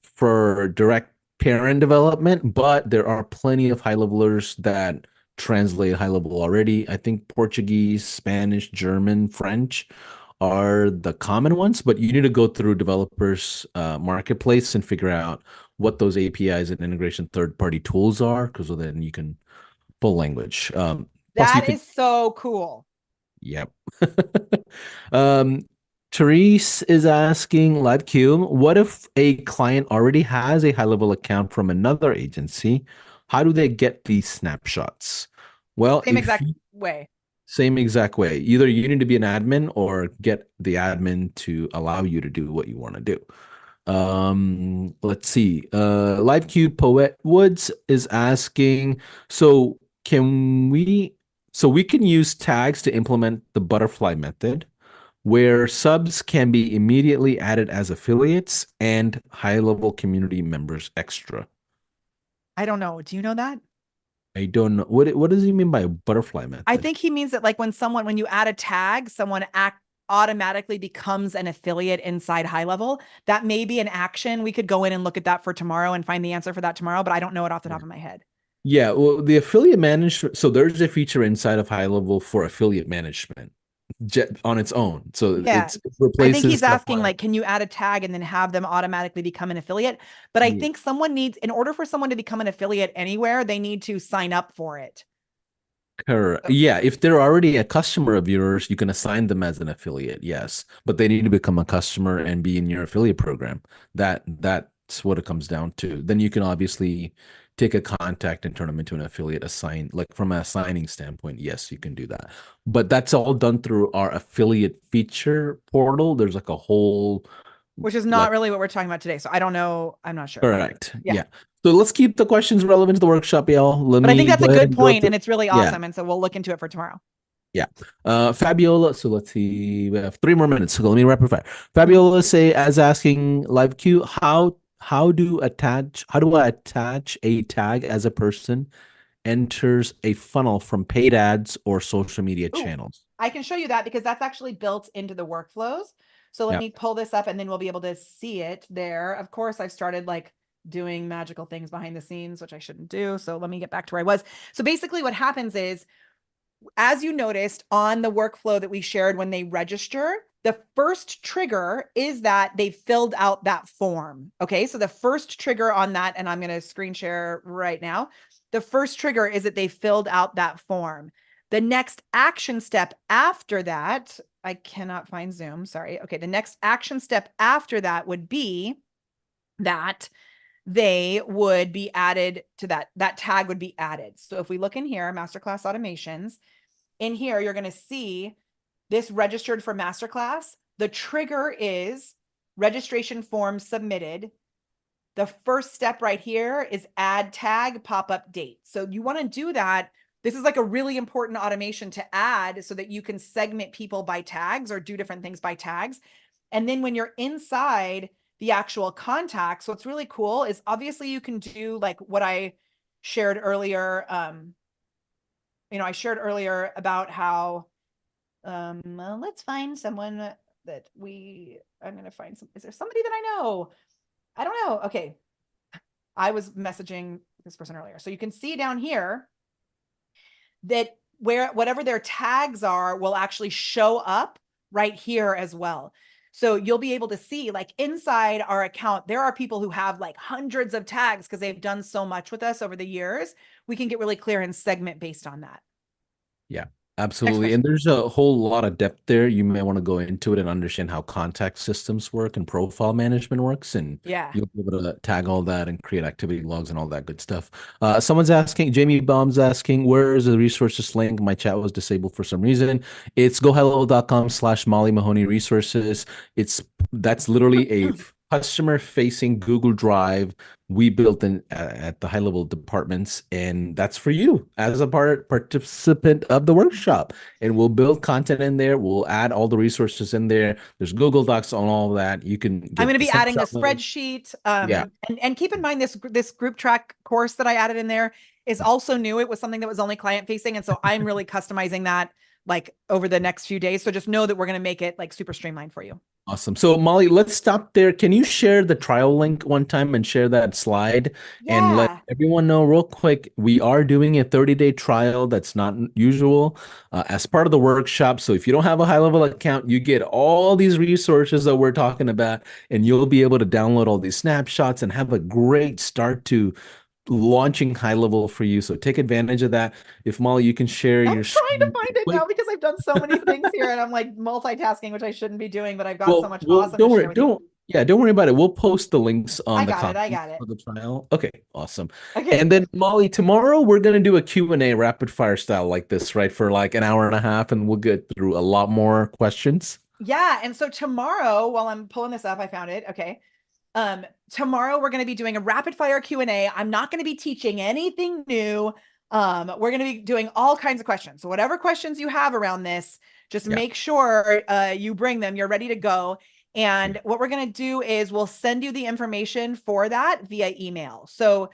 for direct parent development, but there are plenty of high levelers that translate high level already. I think Portuguese, Spanish, German, French are the common ones, but you need to go through developers marketplace and figure out what those APIs and integration third party tools are, because then you can full language. Plus you That can, is so cool. yep. um, Therese is asking Live Q, what if a client already has a high level account from another agency? How do they get these snapshots? Well, Same exact way. same exact way. Either you need to be an admin or get the admin to allow you to do what you want to do. Let's see. Live Q Poet Woods is asking, so can we so we can use tags to implement the butterfly method where subs can be immediately added as affiliates and high-level community members extra. I don't know. Do you know that? I don't know what does he mean by butterfly I method? think he means that like when you add a tag, someone automatically becomes an affiliate inside high level. That may be an action. We could go in and look at that for tomorrow and find the answer for that tomorrow, but I don't know it off the top of my head. Yeah, well, the affiliate management. So there's a feature inside of high level for affiliate management on its own. So Yeah. it I think replaces he's stuff asking like, can you add a tag and then have them automatically become an affiliate? But I yeah. think someone needs, in order for someone to become an affiliate anywhere, they need to sign up for it. Correct. Yeah, if they're already a customer of yours, you can assign them as an affiliate, yes. But they need to become a customer and be in your affiliate program. That's what it comes down to. Then you can obviously take a contact and turn them into an affiliate assign, like from a assigning standpoint, yes, you can do that. But that's all done through our affiliate feature portal. There's like a whole Which is not like really what we're talking about today. So I don't know. I'm not sure. correct. Yeah. Yeah. So let's keep the questions relevant to the workshop, y'all. Let But I think me that's go a ahead good and go point through. and it's really Yeah. awesome. And so we'll look into it for tomorrow. Yeah. Fabiola. So let's see. We have 3 more minutes. So let me rapid fire. Fabiola say as asking live queue, how do I attach a tag as a person enters a funnel from paid ads or social media Ooh, channels? I can show you that because that's actually built into the workflows. So let Yeah. me pull this up and then we'll be able to see it there. Of course, I've started like doing magical things behind the scenes, which I shouldn't do. So let me get back to where I was. So basically what happens is, as you noticed on the workflow that we shared when they register, the first trigger is that they filled out that form. Okay. So the first trigger on that, and I'm going to screen share right now. The first trigger is that they filled out that form. The next action step after that, I cannot find Zoom. Sorry. Okay. The next action step after that would be that they would be added to that tag would be added. So if we look in here, masterclass automations, in here, you're going to see this registered for masterclass. The trigger is registration form submitted. The first step right here is add tag pop-up date. So you want to do that. This is like a really important automation to add so that you can segment people by tags or do different things by tags. And then when you're inside the actual contacts, what's really cool is obviously you can do like what I shared earlier. I shared earlier about how let's find someone that I'm going to find is there somebody that I know? I don't know. Okay. I was messaging this person earlier. So you can see down here that whatever their tags are will actually show up right here as well. So you'll be able to see like inside our account, there are people who have like hundreds of tags because they've done so much with us over the years. We can get really clear and segment based on that. Yeah, Next absolutely. question. And there's a whole lot of depth there. You may want to go into it and understand how contact systems work and profile management works, and Yeah. you'll be able to tag all that and create activity logs and all that good stuff. Someone's asking, Jamie Baum's asking, where is the resources link? My chat was disabled for some reason. It's gohello.com/Molly Mahoney resources. That's literally a customer facing Google Drive we built in at the high level departments, and that's for you as a participant of the workshop. And we'll build content in there. We'll add all the resources in there. There's Google Docs on all that. You can I'm going get to the be adding the snapshot link. spreadsheet. Yeah, And keep in mind this group track course that I added in there is also new. It was something that was only client facing. And so I'm really customizing that like over the next few days. So just know that we're going to make it like super streamlined for you. awesome. So Molly, let's stop there. Can you share the trial link one time and share that slide and let Yeah. everyone know real quick? We are doing a 30-day trial. That's not usual as part of the workshop. So if you don't have a high level account, you get all these resources that we're talking about, and you'll be able to download all these snapshots and have a great start to launching high level for you. So take advantage of that. If Molly, you can share I'm your trying to screen find real it now quick. because I've done so many things here and I'm like multitasking, which I shouldn't be doing, but I've got so Well, much well, awesome to don't worry, share with you. don't worry about it. We'll post the links I on the got it. I comments got it. for the trial. Okay, awesome. Okay. And then Molly, tomorrow we're gonna do a Q&A rapid fire style like this, right? For like an hour and a half, and we'll get through a lot more questions. Yeah. And so tomorrow, while I'm pulling this up, I found it. Okay. Tomorrow we're going to be doing a rapid fire Q&A. I'm not going to be teaching anything new. We're going to be doing all kinds of questions. So whatever questions you have around this, just Yeah, make sure you bring them. You're ready to go. yeah, And what we're going to do is we'll send you the information for that via email. So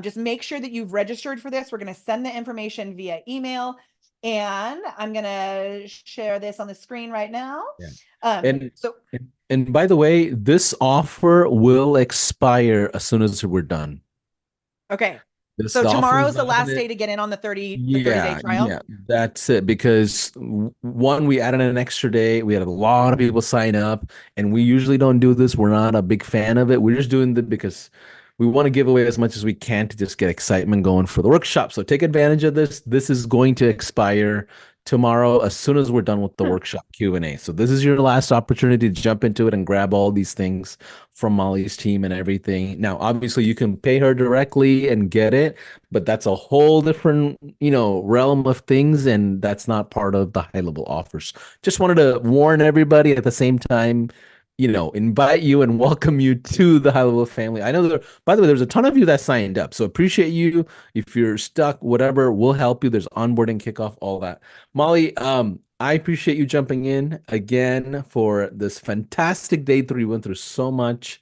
just make sure that you've registered for this. We're going to send the information via email. And I'm going to share this on the screen right now. yeah. Um, And so and by the way, this offer will expire as soon as we're done. Okay. This So the offer is tomorrow's the not last gonna. day to get in on the 30-day Yeah, trial. yeah, that's it. Because one, we added an extra day. We had a lot of people sign up, and we usually don't do this. We're not a big fan of it. We're just doing it because we want to give away as much as we can to just get excitement going for the workshop. So take advantage of this. This is going to expire tomorrow as soon as we're done with the workshop Q&A. So this is your last opportunity to jump into it and grab all these things from Molly's team and everything. Now, obviously, you can pay her directly and get it, but that's a whole different, realm of things, and that's not part of the high level offers. Just wanted to warn everybody at the same time. invite you and welcome you to the High Level family. I know by the way, there's a ton of you that signed up. So appreciate you. If you're stuck, whatever, we'll help you. There's onboarding, kickoff, all that. Molly, I appreciate you jumping in again for this fantastic day 3. We went through so much.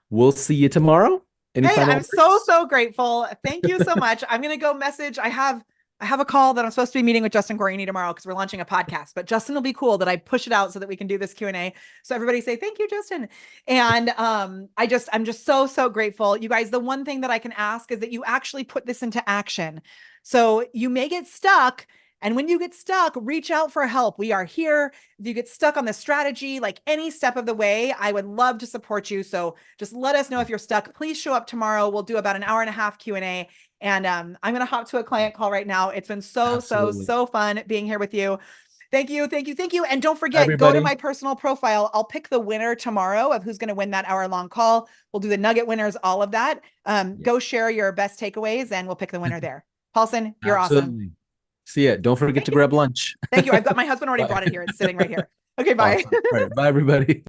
We'll see you tomorrow. Any Hey, final I'm so, words? so grateful. Thank you so much. I'm going to go message. I have a call that I'm supposed to be meeting with Justin Guarini tomorrow because we're launching a podcast, but Justin will be cool that I push it out so that we can do this Q&A. So everybody say, thank you, Justin. And I'm just so, so grateful. You guys, the one thing that I can ask is that you actually put this into action. So you may get stuck. And when you get stuck, reach out for help. We are here. If you get stuck on the strategy, like any step of the way, I would love to support you. So just let us know if you're stuck. Please show up tomorrow. We'll do about an hour and a half Q&A. And I'm going to hop to a client call right now. It's been so, Absolutely. so fun being here with you. Thank you. Thank you. Thank you. And don't forget, Everybody. go to my personal profile. I'll pick the winner tomorrow of who's going to win that hour-long call. We'll do the nugget winners, all of that. Go share your best takeaways and we'll pick the winner there. Paulson, you're Absolutely. awesome. See ya. Don't forget to grab lunch. Thank you. I've got my husband already Bye. brought it here. It's sitting right here. Okay, bye. Awesome. All right. Bye, everybody.